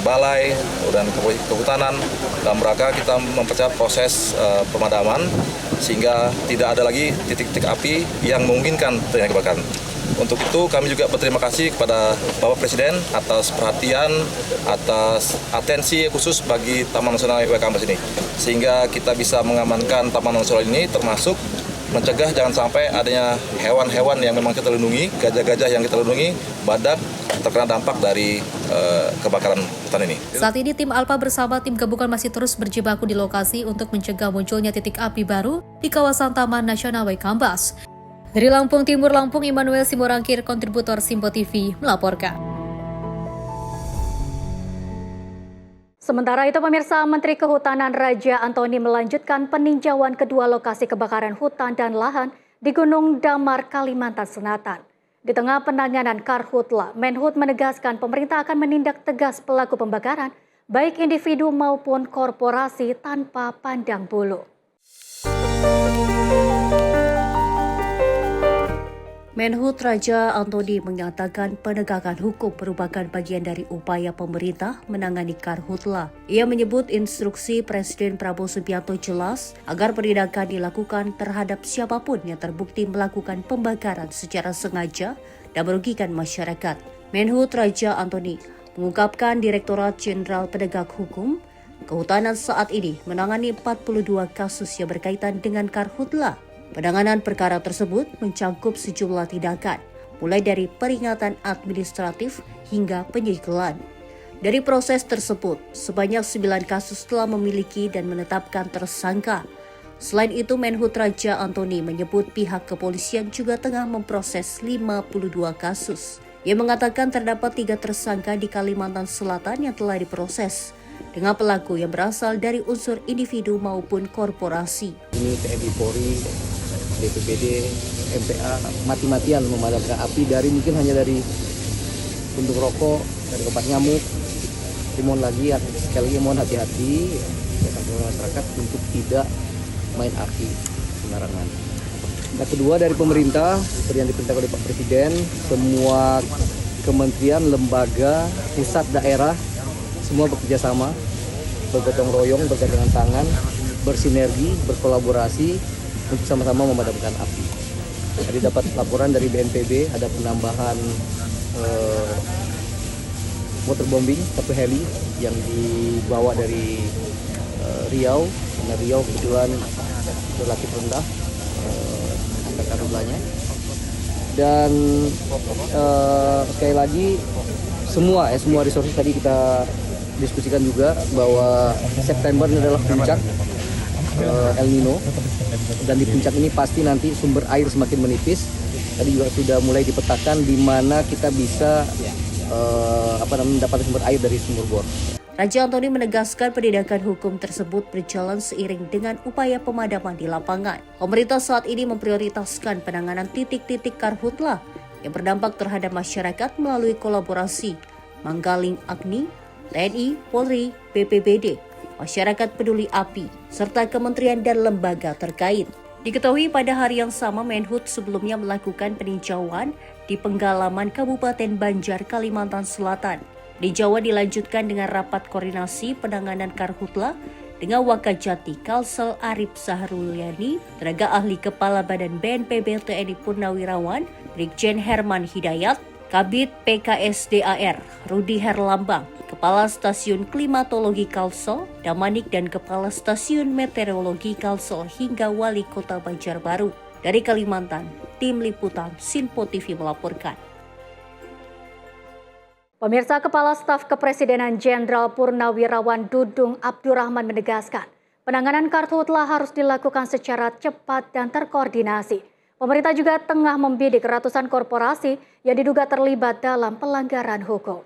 Balai, dan Kehutanan dalam rangka kita mempercepat proses pemadaman sehingga tidak ada lagi titik-titik api yang memungkinkan terjadi kebakaran. Untuk itu kami juga berterima kasih kepada Bapak Presiden atas perhatian, atas atensi khusus bagi Taman Nasional Waikambas ini, sehingga kita bisa mengamankan Taman Nasional ini, termasuk mencegah jangan sampai adanya hewan-hewan yang memang kita lindungi, gajah-gajah yang kita lindungi, badak terkena dampak dari kebakaran hutan ini. Saat ini tim Alpa bersama tim gabungan masih terus berjibaku di lokasi untuk mencegah munculnya titik api baru di kawasan Taman Nasional Waikambas. Dari Lampung Timur, Lampung, Immanuel Simorangkir, kontributor Simpo TV, melaporkan. Sementara itu, pemirsa, Menteri Kehutanan Raja Antoni melanjutkan peninjauan kedua lokasi kebakaran hutan dan lahan di Gunung Damar, Kalimantan Selatan. Di tengah penanganan Karhutla, Menhut menegaskan pemerintah akan menindak tegas pelaku pembakaran, baik individu maupun korporasi tanpa pandang bulu. Menhut Raja Antoni mengatakan penegakan hukum merupakan bagian dari upaya pemerintah menangani Karhutla. Ia menyebut instruksi Presiden Prabowo Subianto jelas agar penindakan dilakukan terhadap siapapun yang terbukti melakukan pembakaran secara sengaja dan merugikan masyarakat. Menhut Raja Antoni mengungkapkan Direktorat Jenderal Penegak Hukum Kehutanan saat ini menangani 42 kasus yang berkaitan dengan Karhutla. Penanganan perkara tersebut mencakup sejumlah tindakan, mulai dari peringatan administratif hingga penyegelan. Dari proses tersebut, sebanyak 9 kasus telah memiliki dan menetapkan tersangka. Selain itu, Menhut Raja Antoni menyebut pihak kepolisian juga tengah memproses 52 kasus. Ia mengatakan terdapat 3 tersangka di Kalimantan Selatan yang telah diproses, dengan pelaku yang berasal dari unsur individu maupun korporasi. Ini TNI Polri, BPBD, MPA mati-matian memadamkan api dari mungkin hanya dari puntung rokok, dari obat nyamuk. Mohon lagi, sekali lagi mohon hati-hati masyarakat untuk tidak main api sembarangan. Nah, kedua dari pemerintah, seperti yang diperintahkan oleh Pak Presiden, semua kementerian, lembaga, pusat, daerah, semua bekerja sama, bergotong royong, bergandengan tangan, bersinergi, berkolaborasi untuk sama-sama memadamkan api. Tadi dapat laporan dari BNPB ada penambahan waterbombing, satu heli yang dibawa dari Riau, karena Riau kebetulan relatif rendah angka karhutanya. Dan sekali lagi semua resources tadi kita diskusikan juga bahwa September ini adalah puncak El Nino, dan di puncak ini pasti nanti sumber air semakin menipis. Tadi juga sudah mulai dipetakan di mana kita bisa mendapat sumber air dari sumur bor. Raja Antoni menegaskan penindakan hukum tersebut berjalan seiring dengan upaya pemadaman di lapangan. Pemerintah saat ini memprioritaskan penanganan titik-titik Karhutla yang berdampak terhadap masyarakat melalui kolaborasi Manggaling Agni, TNI, Polri, BPBD, Masyarakat Peduli Api, serta kementerian dan lembaga terkait. Diketahui pada hari yang sama Menhut sebelumnya melakukan peninjauan di Penggalaman Kabupaten Banjar, Kalimantan Selatan. Di Jawa dilanjutkan dengan rapat koordinasi penanganan karhutla dengan Wakajati Kalsel Arif Sahruliani, tenaga ahli Kepala Badan BNPB TNI Purnawirawan, Brigjen Herman Hidayat, Kabid PKSDAR Rudi Herlambang, Kepala Stasiun Klimatologi Kalsel, Damanik, dan Kepala Stasiun Meteorologi Kalsel hingga Wali Kota Banjarbaru. Dari Kalimantan, Tim Liputan Sinpo TV melaporkan. Pemirsa, Kepala Staf Kepresidenan Jenderal Purnawirawan Dudung Abdurrahman menegaskan, penanganan karhutla harus dilakukan secara cepat dan terkoordinasi. Pemerintah juga tengah membidik ratusan korporasi yang diduga terlibat dalam pelanggaran hukum.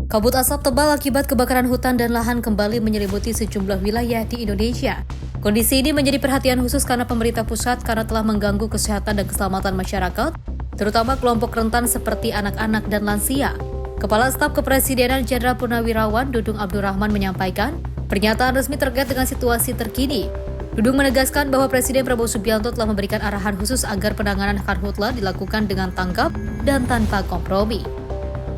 Kabut asap tebal akibat kebakaran hutan dan lahan kembali menyelimuti sejumlah wilayah di Indonesia. Kondisi ini menjadi perhatian khusus karena pemerintah pusat karena telah mengganggu kesehatan dan keselamatan masyarakat, terutama kelompok rentan seperti anak-anak dan lansia. Kepala Staf Kepresidenan Jenderal Purnawirawan Dudung Abdurrahman menyampaikan pernyataan resmi terkait dengan situasi terkini. Dudung menegaskan bahwa Presiden Prabowo Subianto telah memberikan arahan khusus agar penanganan karhutla dilakukan dengan tanggap dan tanpa kompromi.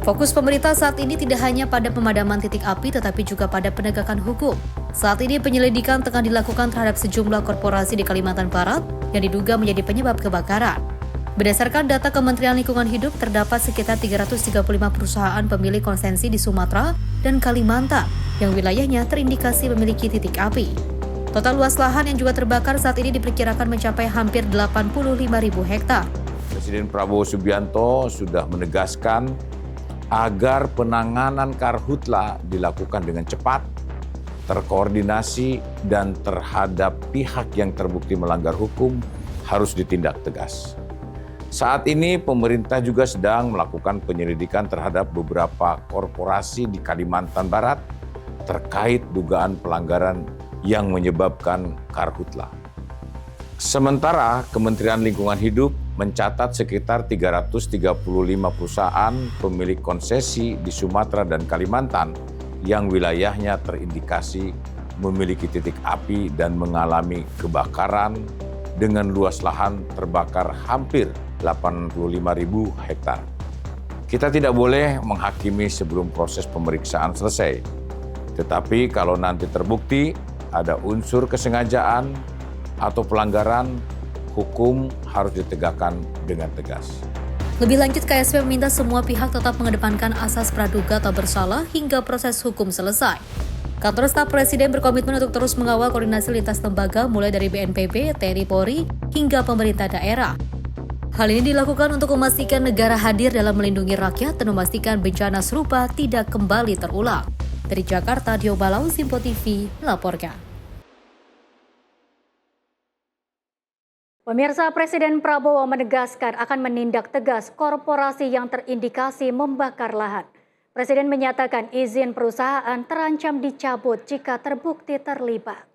Fokus pemerintah saat ini tidak hanya pada pemadaman titik api tetapi juga pada penegakan hukum. Saat ini penyelidikan tengah dilakukan terhadap sejumlah korporasi di Kalimantan Barat yang diduga menjadi penyebab kebakaran. Berdasarkan data Kementerian Lingkungan Hidup, terdapat sekitar 335 perusahaan pemilik konsensi di Sumatera dan Kalimantan yang wilayahnya terindikasi memiliki titik api. Total luas lahan yang juga terbakar saat ini diperkirakan mencapai hampir 85.000 hektar. Presiden Prabowo Subianto sudah menegaskan agar penanganan karhutla dilakukan dengan cepat, terkoordinasi, dan terhadap pihak yang terbukti melanggar hukum harus ditindak tegas. Saat ini pemerintah juga sedang melakukan penyelidikan terhadap beberapa korporasi di Kalimantan Barat terkait dugaan pelanggaran yang menyebabkan karhutla. Sementara Kementerian Lingkungan Hidup mencatat sekitar 335 perusahaan pemilik konsesi di Sumatera dan Kalimantan yang wilayahnya terindikasi memiliki titik api dan mengalami kebakaran dengan luas lahan terbakar hampir 85.000 hektar. Kita tidak boleh menghakimi sebelum proses pemeriksaan selesai. Tetapi kalau nanti terbukti ada unsur kesengajaan atau pelanggaran, hukum harus ditegakkan dengan tegas. Lebih lanjut, KSP meminta semua pihak tetap mengedepankan asas praduga tak bersalah hingga proses hukum selesai. Kantor Staf Presiden berkomitmen untuk terus mengawal koordinasi lintas lembaga mulai dari BNPB, TNI Polri, hingga pemerintah daerah. Hal ini dilakukan untuk memastikan negara hadir dalam melindungi rakyat dan memastikan bencana serupa tidak kembali terulang. Dari Jakarta, Dio Balau, Sinpo TV melaporkan. Pemirsa, Presiden Prabowo menegaskan akan menindak tegas korporasi yang terindikasi membakar lahan. Presiden menyatakan izin perusahaan terancam dicabut jika terbukti terlibat.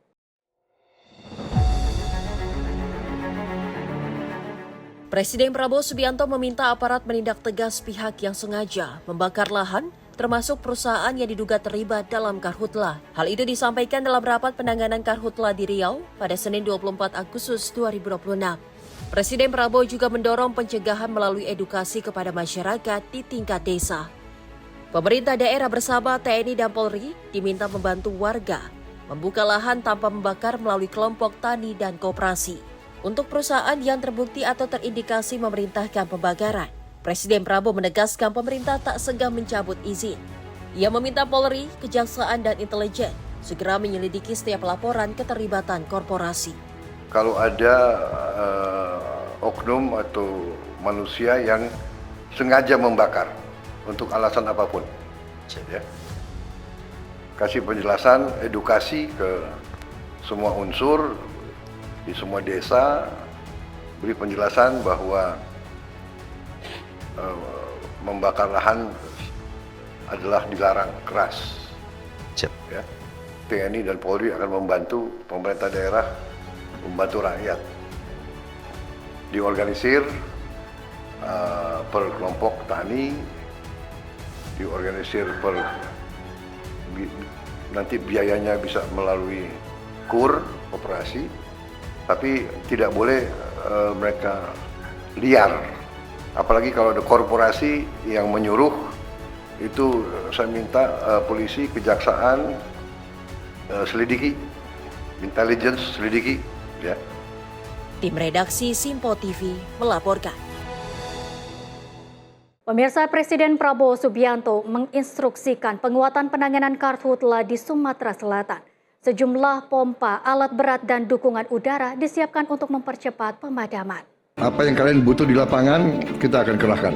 Presiden Prabowo Subianto meminta aparat menindak tegas pihak yang sengaja membakar lahan, termasuk perusahaan yang diduga terlibat dalam karhutla. Hal itu disampaikan dalam rapat penanganan karhutla di Riau pada Senin 24 Agustus 2026. Presiden Prabowo juga mendorong pencegahan melalui edukasi kepada masyarakat di tingkat desa. Pemerintah daerah bersama TNI dan Polri diminta membantu warga membuka lahan tanpa membakar melalui kelompok tani dan koperasi. Untuk perusahaan yang terbukti atau terindikasi memerintahkan pembakaran, Presiden Prabowo menegaskan pemerintah tak segan mencabut izin. Ia meminta Polri, Kejaksaan, dan Intelijen segera menyelidiki setiap laporan keterlibatan korporasi. Kalau ada oknum atau manusia yang sengaja membakar untuk alasan apapun, ya, kasih penjelasan, edukasi ke semua unsur di semua desa, beri penjelasan bahwa membakar lahan adalah dilarang keras. Ya. TNI dan Polri akan membantu pemerintah daerah, membantu rakyat. Diorganisir per kelompok tani, diorganisir per nanti biayanya bisa melalui KUR, koperasi, Tapi tidak boleh mereka liar. Apalagi kalau ada korporasi yang menyuruh, itu saya minta polisi, kejaksaan selidiki, intelligence selidiki, ya. Tim redaksi Simpo TV melaporkan. Pemirsa, Presiden Prabowo Subianto menginstruksikan penguatan penanganan karhutla di Sumatera Selatan. Sejumlah pompa, alat berat, dan dukungan udara disiapkan untuk mempercepat pemadaman. Apa yang kalian butuh di lapangan, kita akan kerahkan.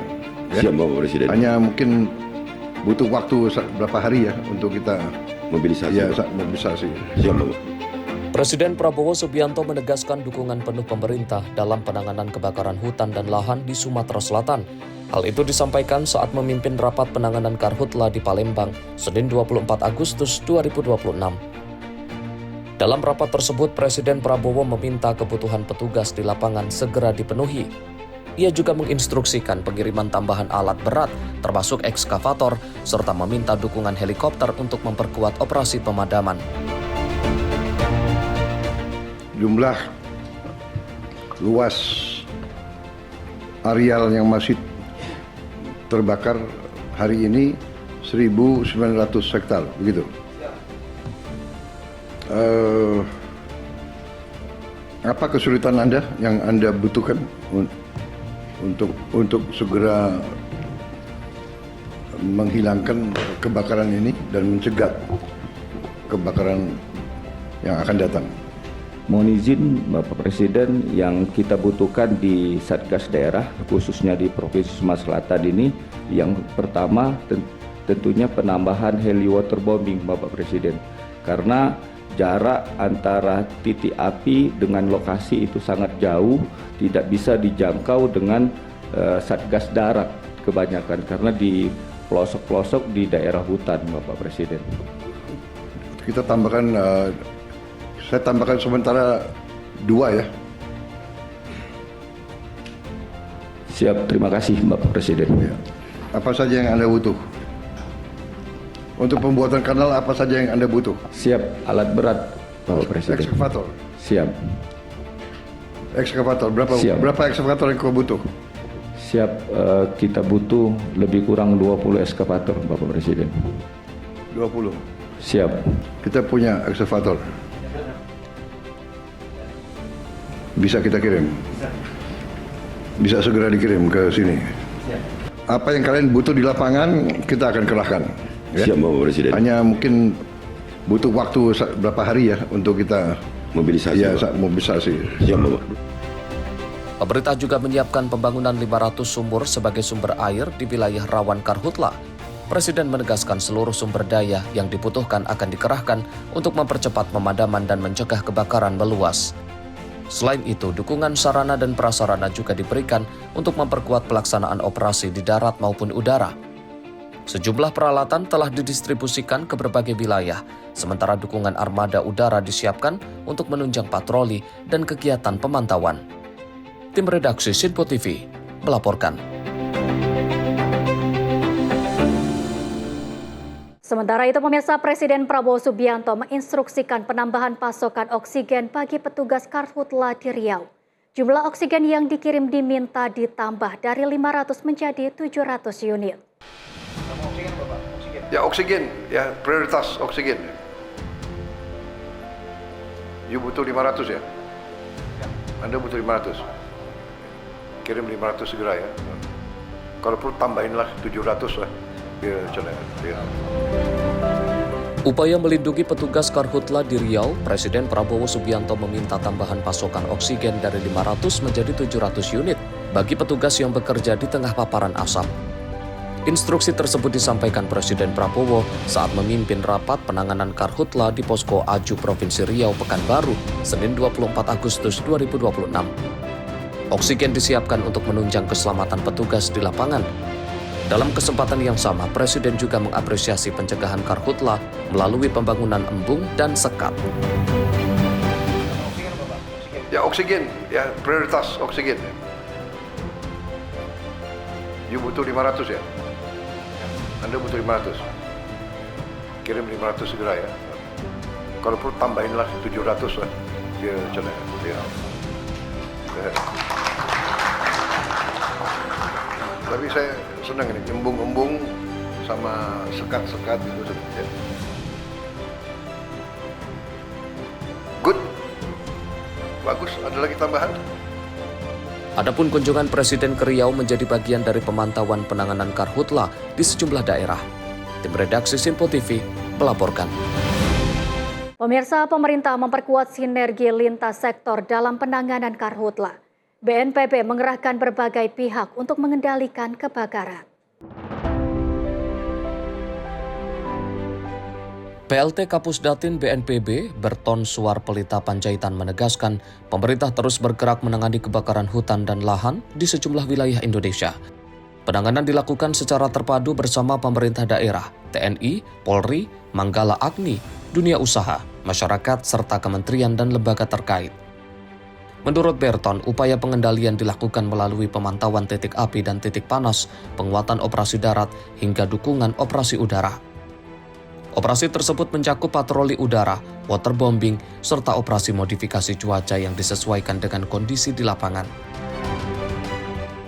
Ya? Siap, Bapak Presiden. Hanya mungkin butuh waktu berapa hari ya untuk kita Mobilisasi. Ya, mobilisasi. Siap, Bapak. Presiden Prabowo Subianto menegaskan dukungan penuh pemerintah dalam penanganan kebakaran hutan dan lahan di Sumatera Selatan. Hal itu disampaikan saat memimpin rapat penanganan karhutla di Palembang, Senin 24 Agustus 2026. Dalam rapat tersebut, Presiden Prabowo meminta kebutuhan petugas di lapangan segera dipenuhi. Ia juga menginstruksikan pengiriman tambahan alat berat, termasuk ekskavator, serta meminta dukungan helikopter untuk memperkuat operasi pemadaman. Jumlah luas areal yang masih terbakar hari ini 1.900 hektar, begitu. Apa kesulitan Anda yang Anda butuhkan untuk segera menghilangkan kebakaran ini dan mencegah kebakaran yang akan datang? Mohon izin Bapak Presiden, yang kita butuhkan di Satgas daerah, khususnya di Provinsi Sumatera Selatan ini, yang pertama tentunya penambahan heli waterbombing Bapak Presiden. Karena jarak antara titik api dengan lokasi itu sangat jauh, tidak bisa dijangkau dengan Satgas darat kebanyakan, karena di pelosok-pelosok di daerah hutan Bapak Presiden. Kita tambahkan, saya tambahkan sementara 2 ya. Siap, terima kasih Bapak Presiden. Ya. Apa saja yang Anda butuh? Untuk pembuatan kanal apa saja yang Anda butuh? Siap, alat berat Bapak Presiden. Ekskavator. Siap. Ekskavator, berapa ekskavator yang kau butuh? Siap, kita butuh lebih kurang 20 ekskavator Bapak Presiden. 20? Siap. Kita punya ekskavator. Bisa kita kirim? Bisa segera dikirim ke sini. Apa yang kalian butuh di lapangan, kita akan kerahkan. Ya? Siap, Bapak Presiden. Hanya mungkin butuh waktu berapa hari ya untuk kita mobilisasi. Ya, mobilisasi. Siap, Bapak. Pemerintah juga menyiapkan pembangunan 500 sumur sebagai sumber air di wilayah rawan karhutla. Presiden menegaskan seluruh sumber daya yang dibutuhkan akan dikerahkan untuk mempercepat pemadaman dan mencegah kebakaran meluas. Selain itu, dukungan sarana dan prasarana juga diberikan untuk memperkuat pelaksanaan operasi di darat maupun udara. Sejumlah peralatan telah didistribusikan ke berbagai wilayah, sementara dukungan armada udara disiapkan untuk menunjang patroli dan kegiatan pemantauan. Tim redaksi Simpo TV melaporkan. Sementara itu, pemirsa, Presiden Prabowo Subianto menginstruksikan penambahan pasokan oksigen bagi petugas karhutla di Riau. Jumlah oksigen yang dikirim diminta ditambah dari 500 menjadi 700 unit. Ya, oksigen, ya prioritas oksigen. You butuh 500 ya? Anda butuh 500. Kirim 500 segera ya. Kalau perlu tambahinlah 700 lah. Biar jalan. Upaya melindungi petugas karhutla di Riau, Presiden Prabowo Subianto meminta tambahan pasokan oksigen dari 500 menjadi 700 unit bagi petugas yang bekerja di tengah paparan asap. Instruksi tersebut disampaikan Presiden Prabowo saat memimpin rapat penanganan karhutla di Posko Aju Provinsi Riau Pekanbaru, Senin 24 Agustus 2026. Oksigen disiapkan untuk menunjang keselamatan petugas di lapangan. Dalam kesempatan yang sama, Presiden juga mengapresiasi pencegahan karhutla melalui pembangunan embung dan sekat. Ya, oksigen, ya prioritas oksigen. You butuh 500 ya? Anda butuh 500. Kirim 500 segera ya. Kalau perlu tambahinlah 700 lah. Dia macam mana? Dia. Tapi saya senang ini, embung-embung sama sekat-sekat itu. Ya. Good. Bagus, ada lagi tambahan? Adapun kunjungan Presiden ke Riau menjadi bagian dari pemantauan penanganan karhutla di sejumlah daerah. Tim redaksi Sinpo TV melaporkan. Pemirsa, pemerintah memperkuat sinergi lintas sektor dalam penanganan karhutla. BNPB mengerahkan berbagai pihak untuk mengendalikan kebakaran. PLT Kapusdatin BNPB, Berton Suar Pelita Panjaitan menegaskan, pemerintah terus bergerak menangani kebakaran hutan dan lahan di sejumlah wilayah Indonesia. Penanganan dilakukan secara terpadu bersama pemerintah daerah, TNI, Polri, Manggala Agni, dunia usaha, masyarakat, serta kementerian dan lembaga terkait. Menurut Berton, upaya pengendalian dilakukan melalui pemantauan titik api dan titik panas, penguatan operasi darat, hingga dukungan operasi udara. Operasi tersebut mencakup patroli udara, waterbombing, serta operasi modifikasi cuaca yang disesuaikan dengan kondisi di lapangan.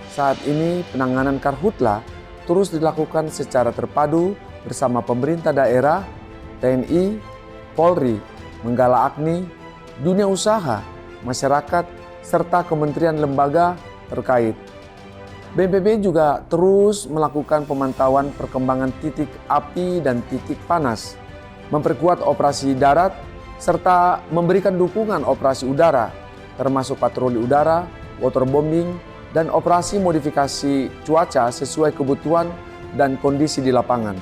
Saat ini penanganan karhutla terus dilakukan secara terpadu bersama pemerintah daerah, TNI, Polri, Manggala Agni, dunia usaha, masyarakat, serta kementerian lembaga terkait. BNPB juga terus melakukan pemantauan perkembangan titik api dan titik panas, memperkuat operasi darat, serta memberikan dukungan operasi udara, termasuk patroli udara, waterbombing, dan operasi modifikasi cuaca sesuai kebutuhan dan kondisi di lapangan.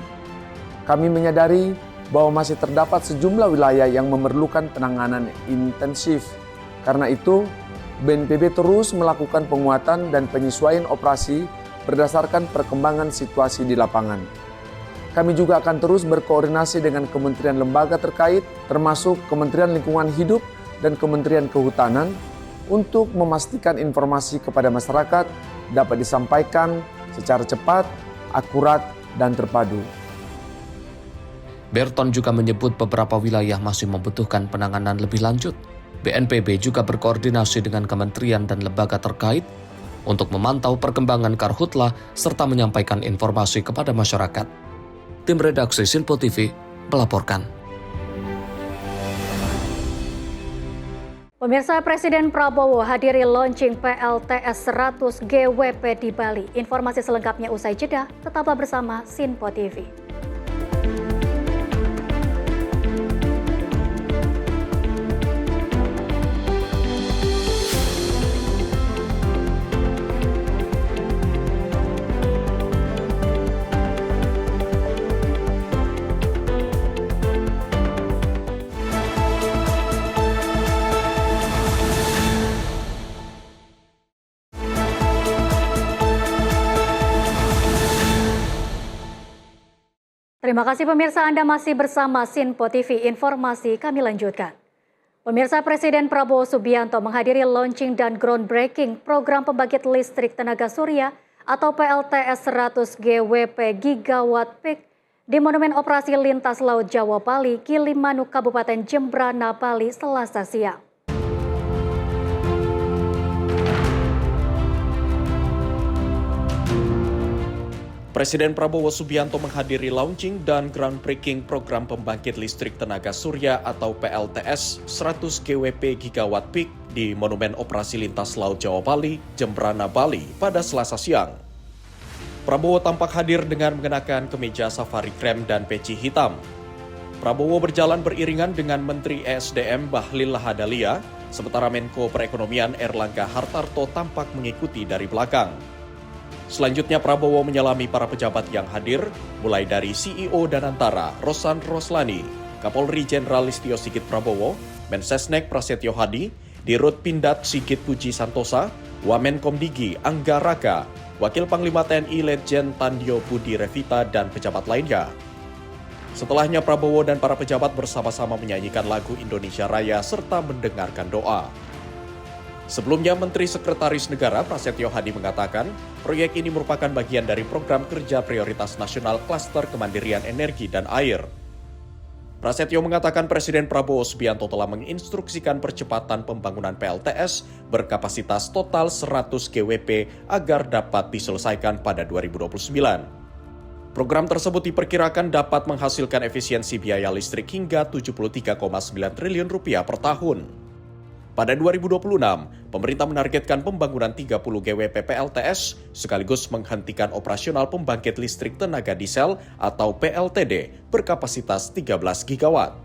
Kami menyadari bahwa masih terdapat sejumlah wilayah yang memerlukan penanganan intensif. Karena itu, BNPB terus melakukan penguatan dan penyesuaian operasi berdasarkan perkembangan situasi di lapangan. Kami juga akan terus berkoordinasi dengan kementerian lembaga terkait, termasuk Kementerian Lingkungan Hidup dan Kementerian Kehutanan, untuk memastikan informasi kepada masyarakat dapat disampaikan secara cepat, akurat, dan terpadu. Berton juga menyebut beberapa wilayah masih membutuhkan penanganan lebih lanjut. BNPB juga berkoordinasi dengan kementerian dan lembaga terkait untuk memantau perkembangan karhutla serta menyampaikan informasi kepada masyarakat. Tim redaksi Sinpo TV melaporkan. Pemirsa, Presiden Prabowo hadiri launching PLTS 100 GWP di Bali. Informasi selengkapnya usai jeda, tetaplah bersama Sinpo TV. Terima kasih pemirsa, Anda masih bersama Sinpo TV. Informasi kami lanjutkan. Pemirsa, Presiden Prabowo Subianto menghadiri launching dan groundbreaking program pembangkit listrik tenaga surya atau PLTS 100 GWP Gigawatt Peak di Monumen Operasi Lintas Laut Jawa Bali, Gilimanuk, Kabupaten Jembrana, Bali, Selasa siang. Presiden Prabowo Subianto menghadiri launching dan groundbreaking program pembangkit listrik tenaga surya atau PLTS 100 GWP Gigawatt Peak di Monumen Operasi Lintas Laut Jawa Bali, Jembrana, Bali pada Selasa siang. Prabowo tampak hadir dengan mengenakan kemeja safari krem dan peci hitam. Prabowo berjalan beriringan dengan Menteri ESDM Bahlil Lahadalia, sementara Menko Perekonomian Erlangga Hartarto tampak mengikuti dari belakang. Selanjutnya Prabowo menyalami para pejabat yang hadir, mulai dari CEO Danantara Rosan Roslani, Kapolri Jenderal Listio Sigit Prabowo, Mensesnek Prasetyo Hadi, Dirut Pindad Sigit Puji Santosa, Wamenkomdigi Angga Raka, Wakil Panglima TNI Letjen Tandio Budi Revita, dan pejabat lainnya. Setelahnya Prabowo dan para pejabat bersama-sama menyanyikan lagu Indonesia Raya serta mendengarkan doa. Sebelumnya, Menteri Sekretaris Negara Prasetyo Hadi mengatakan, proyek ini merupakan bagian dari program kerja prioritas nasional klaster kemandirian energi dan air. Prasetyo mengatakan Presiden Prabowo Subianto telah menginstruksikan percepatan pembangunan PLTS berkapasitas total 100 GWP agar dapat diselesaikan pada 2029. Program tersebut diperkirakan dapat menghasilkan efisiensi biaya listrik hingga 73,9 triliun rupiah per tahun. Pada 2026, pemerintah menargetkan pembangunan 30 GWP PLTS sekaligus menghentikan operasional pembangkit listrik tenaga diesel atau PLTD berkapasitas 13 gigawatt.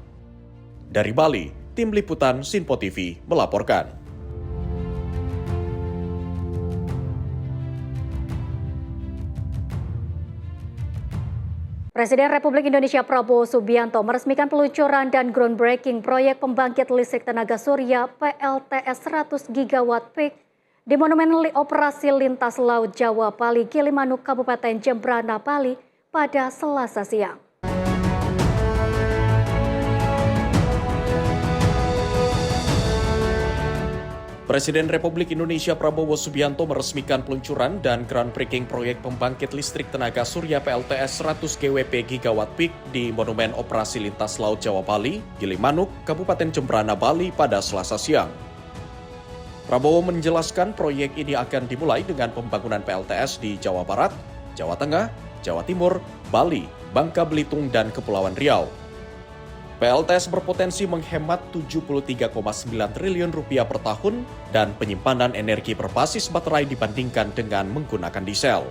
Dari Bali, Tim Liputan Sinpo TV melaporkan. Presiden Republik Indonesia Prabowo Subianto meresmikan peluncuran dan groundbreaking proyek pembangkit listrik tenaga surya PLTS 100 gigawatt peak di Monumen Operasi Lintas Laut Jawa Bali, Gilimanuk, Kabupaten Jembrana, Bali pada Selasa siang. Presiden Republik Indonesia Prabowo Subianto meresmikan peluncuran dan groundbreaking proyek pembangkit listrik tenaga surya PLTS 100 GWP gigawatt peak di Monumen Operasi Lintas Laut Jawa Bali, Gilimanuk, Kabupaten Jembrana, Bali pada Selasa siang. Prabowo menjelaskan proyek ini akan dimulai dengan pembangunan PLTS di Jawa Barat, Jawa Tengah, Jawa Timur, Bali, Bangka Belitung, dan Kepulauan Riau. PLTS berpotensi menghemat 73,9 triliun rupiah per tahun dan penyimpanan energi berbasis baterai dibandingkan dengan menggunakan diesel.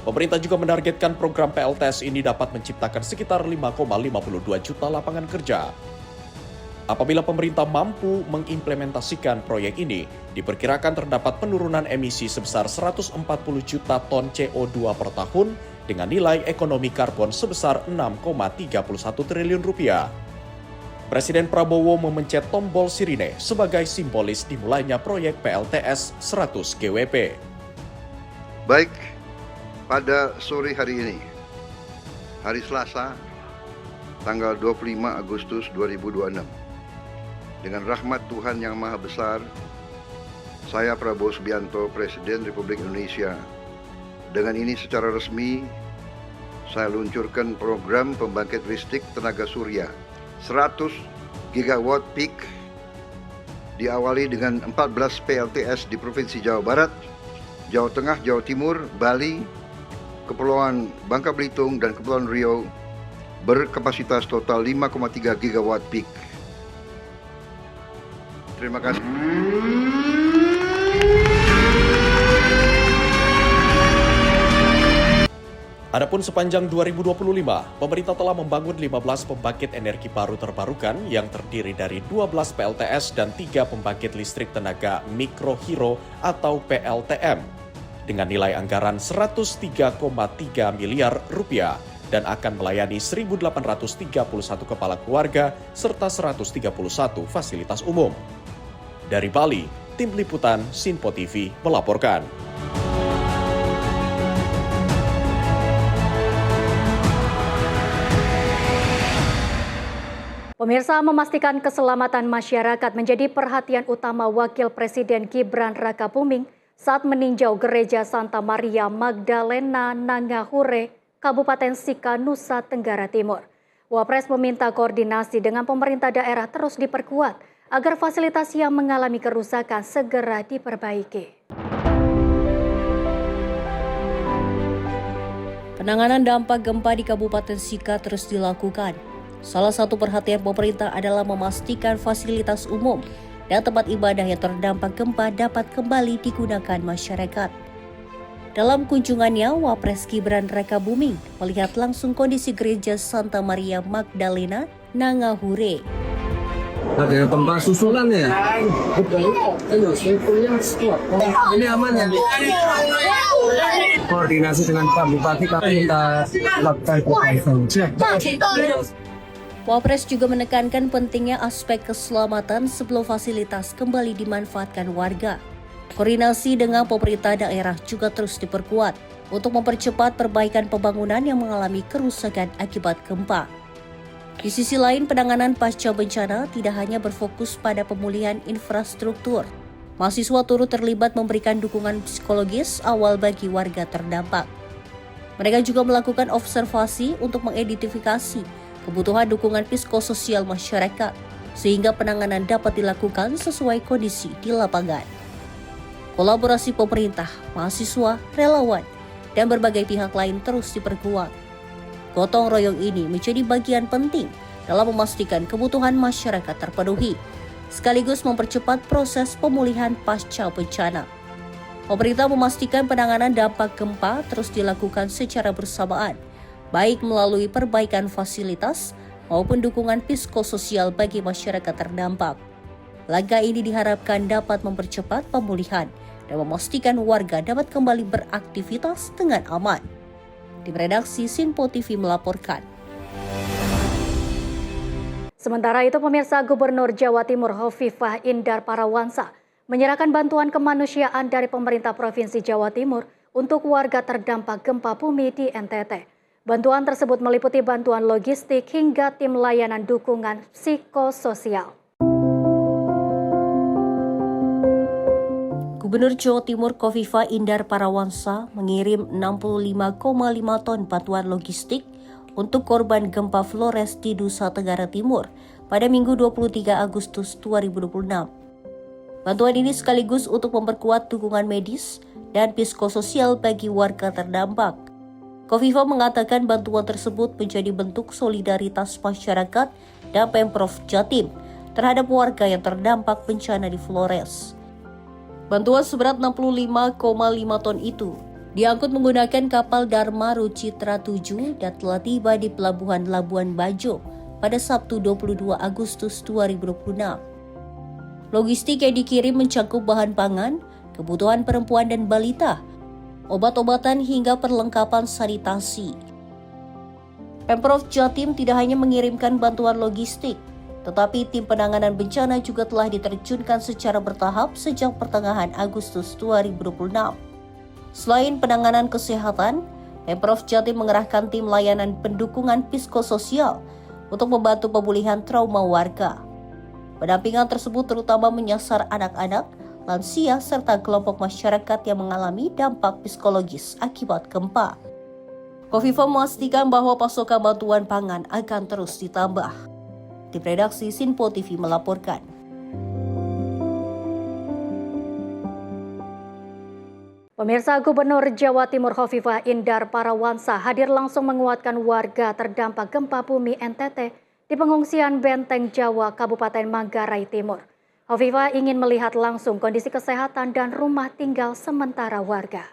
Pemerintah juga menargetkan program PLTS ini dapat menciptakan sekitar 5,52 juta lapangan kerja. Apabila pemerintah mampu mengimplementasikan proyek ini, diperkirakan terdapat penurunan emisi sebesar 140 juta ton CO2 per tahun dengan nilai ekonomi karbon sebesar 6,31 triliun rupiah. Presiden Prabowo memencet tombol sirine sebagai simbolis dimulainya proyek PLTS 100 GWP. Baik, pada sore hari ini, hari Selasa, tanggal 25 Agustus 2026, dengan rahmat Tuhan Yang Maha Besar, saya Prabowo Subianto, Presiden Republik Indonesia, dengan ini secara resmi, saya luncurkan program pembangkit listrik tenaga surya 100 gigawatt peak, diawali dengan 14 PLTS di Provinsi Jawa Barat, Jawa Tengah, Jawa Timur, Bali, Kepulauan Bangka Belitung, dan Kepulauan Riau berkapasitas total 5,3 gigawatt peak. Terima kasih. Adapun sepanjang 2025, pemerintah telah membangun 15 pembangkit energi baru terbarukan yang terdiri dari 12 PLTS dan 3 pembangkit listrik tenaga mikrohidro atau PLTM dengan nilai anggaran 103,3 miliar rupiah dan akan melayani 1.831 kepala keluarga serta 131 fasilitas umum. Dari Bali, Tim Liputan Sinpo TV melaporkan. Pemirsa, memastikan keselamatan masyarakat menjadi perhatian utama Wakil Presiden Gibran Rakabuming saat meninjau Gereja Santa Maria Magdalena Nangahure, Kabupaten Sika, Nusa Tenggara Timur. Wapres meminta koordinasi dengan pemerintah daerah terus diperkuat agar fasilitas yang mengalami kerusakan segera diperbaiki. Penanganan dampak gempa di Kabupaten Sika terus dilakukan. Salah satu perhatian pemerintah adalah memastikan fasilitas umum dan tempat ibadah yang terdampak gempa dapat kembali digunakan masyarakat. Dalam kunjungannya, Wapres Gibran Rakabuming melihat langsung kondisi Gereja Santa Maria Magdalena Nangahure. Ada gempa susulan ya? Ini aman ya? Koordinasi dengan Pak Bupati kita lakukan Wapres juga menekankan pentingnya aspek keselamatan sebelum fasilitas kembali dimanfaatkan warga. Koordinasi dengan pemerintah daerah juga terus diperkuat untuk mempercepat perbaikan pembangunan yang mengalami kerusakan akibat gempa. Di sisi lain, penanganan pasca bencana tidak hanya berfokus pada pemulihan infrastruktur. Mahasiswa turut terlibat memberikan dukungan psikologis awal bagi warga terdampak. Mereka juga melakukan observasi untuk mengidentifikasi kebutuhan dukungan psikososial masyarakat, sehingga penanganan dapat dilakukan sesuai kondisi di lapangan. Kolaborasi pemerintah, mahasiswa, relawan, dan berbagai pihak lain terus diperkuat. Gotong royong ini menjadi bagian penting dalam memastikan kebutuhan masyarakat terpenuhi, sekaligus mempercepat proses pemulihan pasca bencana. Pemerintah memastikan penanganan dampak gempa terus dilakukan secara bersamaan, baik melalui perbaikan fasilitas maupun dukungan psikososial bagi masyarakat terdampak. Langkah ini diharapkan dapat mempercepat pemulihan dan memastikan warga dapat kembali beraktivitas dengan aman. Tim redaksi Sinpo TV melaporkan. Sementara itu, pemirsa, Gubernur Jawa Timur Hovifah Indar Parawansa menyerahkan bantuan kemanusiaan dari pemerintah Provinsi Jawa Timur untuk warga terdampak gempa bumi di NTT. Bantuan tersebut meliputi bantuan logistik hingga tim layanan dukungan psikososial. Gubernur Jawa Timur Hovifah Indar Parawansa mengirim 65,5 ton bantuan logistik untuk korban gempa Flores di Nusa Tenggara Timur pada Minggu 23 Agustus 2026. Bantuan ini sekaligus untuk memperkuat dukungan medis dan psikososial bagi warga terdampak. Hovifah mengatakan bantuan tersebut menjadi bentuk solidaritas masyarakat dan Pemprov Jatim terhadap warga yang terdampak bencana di Flores. Bantuan seberat 65,5 ton itu diangkut menggunakan kapal Dharma Rucitra 7 dan telah tiba di Pelabuhan Labuan Bajo pada Sabtu 22 Agustus 2026. Logistik yang dikirim mencakup bahan pangan, kebutuhan perempuan dan balita, obat-obatan hingga perlengkapan sanitasi. Pemprov Jatim tidak hanya mengirimkan bantuan logistik, tetapi tim penanganan bencana juga telah diterjunkan secara bertahap sejak pertengahan Agustus 2026. Selain penanganan kesehatan, Pemprov Jatim mengerahkan tim layanan pendukungan psikososial untuk membantu pemulihan trauma warga. Pendampingan tersebut terutama menyasar anak-anak, lansia, serta kelompok masyarakat yang mengalami dampak psikologis akibat gempa. Hovifah memastikan bahwa pasokan bantuan pangan akan terus ditambah. Tim redaksi Sinpo TV melaporkan. Pemirsa, Gubernur Jawa Timur Hovifah Indar Parawansa hadir langsung menguatkan warga terdampak gempa bumi NTT di pengungsian Benteng Jawa, Kabupaten Manggarai Timur. Hovifah ingin melihat langsung kondisi kesehatan dan rumah tinggal sementara warga.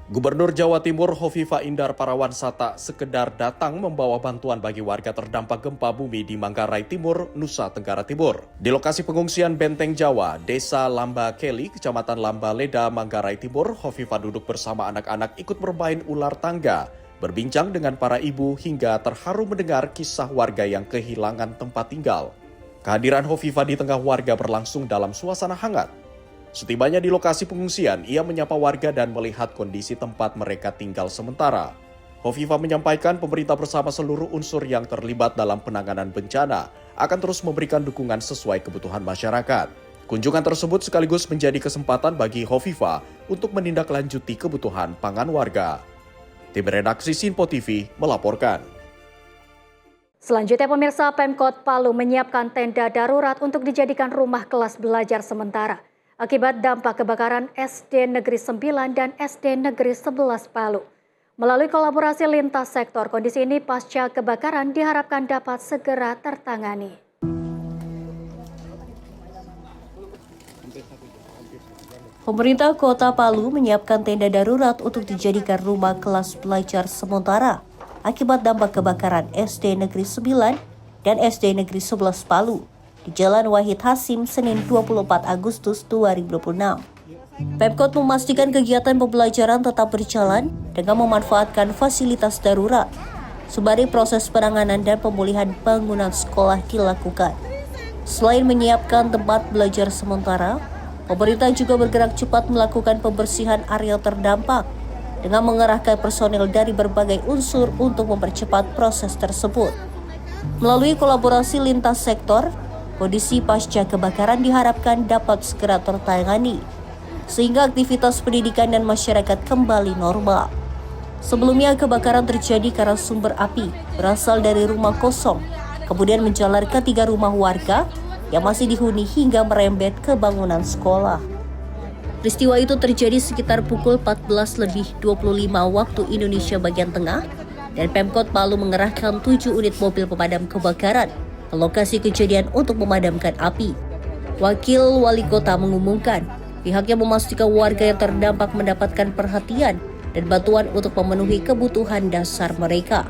Gubernur Jawa Timur Hovifah Indar Parawansa tak sekedar datang membawa bantuan bagi warga terdampak gempa bumi di Manggarai Timur, Nusa Tenggara Timur. Di lokasi pengungsian Benteng Jawa, Desa Lamba Keli, Kecamatan Lamba Leda, Manggarai Timur, Hovifah duduk bersama anak-anak ikut bermain ular tangga, berbincang dengan para ibu hingga terharu mendengar kisah warga yang kehilangan tempat tinggal. Kehadiran Hovifah di tengah warga berlangsung dalam suasana hangat. Setibanya di lokasi pengungsian, ia menyapa warga dan melihat kondisi tempat mereka tinggal sementara. Hovifah menyampaikan pemerintah bersama seluruh unsur yang terlibat dalam penanganan bencana akan terus memberikan dukungan sesuai kebutuhan masyarakat. Kunjungan tersebut sekaligus menjadi kesempatan bagi Hovifah untuk menindaklanjuti kebutuhan pangan warga. Tim redaksi Sinpo TV melaporkan. Selanjutnya, pemirsa, Pemkot Palu menyiapkan tenda darurat untuk dijadikan rumah kelas belajar sementara akibat dampak kebakaran SD Negeri 9 dan SD Negeri 11 Palu. Melalui kolaborasi lintas sektor, kondisi ini pasca kebakaran diharapkan dapat segera tertangani. Pemerintah Kota Palu menyiapkan tenda darurat untuk dijadikan rumah kelas belajar sementara akibat dampak kebakaran SD Negeri 9 dan SD Negeri 11 Palu di Jalan Wahid Hasim, Senin 24 Agustus 2026. Pemkot memastikan kegiatan pembelajaran tetap berjalan dengan memanfaatkan fasilitas darurat, sembari proses penanganan dan pemulihan bangunan sekolah dilakukan. Selain menyiapkan tempat belajar sementara, pemerintah juga bergerak cepat melakukan pembersihan area terdampak dengan mengerahkan personel dari berbagai unsur untuk mempercepat proses tersebut. Melalui kolaborasi lintas sektor, kondisi pasca kebakaran diharapkan dapat segera tertangani, sehingga aktivitas pendidikan dan masyarakat kembali normal. Sebelumnya kebakaran terjadi karena sumber api berasal dari rumah kosong, kemudian menjalar ke 3 rumah warga yang masih dihuni hingga merembet ke bangunan sekolah. Peristiwa itu terjadi sekitar pukul 14.25 waktu Indonesia bagian tengah, dan Pemkot Palu mengerahkan 7 unit mobil pemadam kebakaran ke lokasi kejadian untuk memadamkan api. Wakil Wali Kota mengumumkan, pihaknya memastikan warga yang terdampak mendapatkan perhatian dan bantuan untuk memenuhi kebutuhan dasar mereka.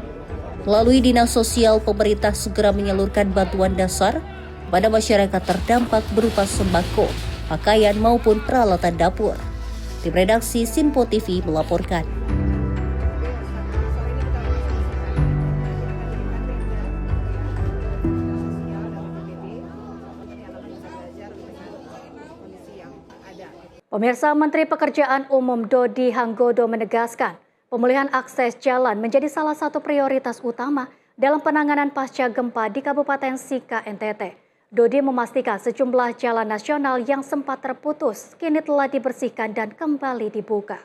Melalui Dinas Sosial, pemerintah segera menyalurkan bantuan dasar kepada masyarakat terdampak berupa sembako, pakaian maupun peralatan dapur. Tim redaksi Simpo TV melaporkan. Pemirsa, Menteri Pekerjaan Umum Dodi Hanggodo menegaskan pemulihan akses jalan menjadi salah satu prioritas utama dalam penanganan pasca gempa di Kabupaten Sika, NTT. Dodi memastikan sejumlah jalan nasional yang sempat terputus kini telah dibersihkan dan kembali dibuka.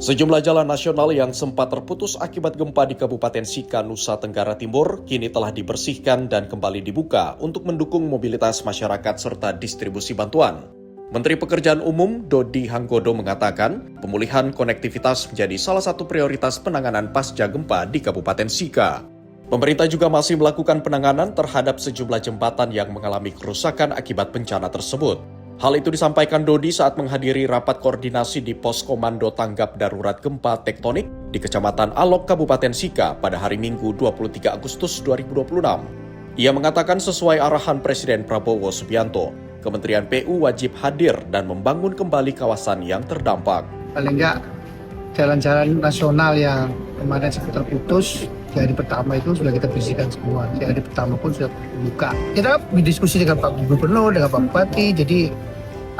Sejumlah jalan nasional yang sempat terputus akibat gempa di Kabupaten Sika, Nusa Tenggara Timur kini telah dibersihkan dan kembali dibuka untuk mendukung mobilitas masyarakat serta distribusi bantuan. Menteri Pekerjaan Umum Dodi Hanggodo mengatakan pemulihan konektivitas menjadi salah satu prioritas penanganan pasca gempa di Kabupaten Sika. Pemerintah juga masih melakukan penanganan terhadap sejumlah jembatan yang mengalami kerusakan akibat bencana tersebut. Hal itu disampaikan Dodi saat menghadiri rapat koordinasi di Pos Komando Tanggap Darurat Gempa Tektonik di Kecamatan Alok, Kabupaten Sika pada hari Minggu 23 Agustus 2026. Ia mengatakan sesuai arahan Presiden Prabowo Subianto, Kementerian PU wajib hadir dan membangun kembali kawasan yang terdampak. Paling enggak jalan-jalan nasional yang kemarin sempat terputus, di hari pertama itu sudah kita bersihkan semua. Di hari pertama pun sudah dibuka. Kita berdiskusi dengan Pak Gubernur, dengan Pak Bupati, jadi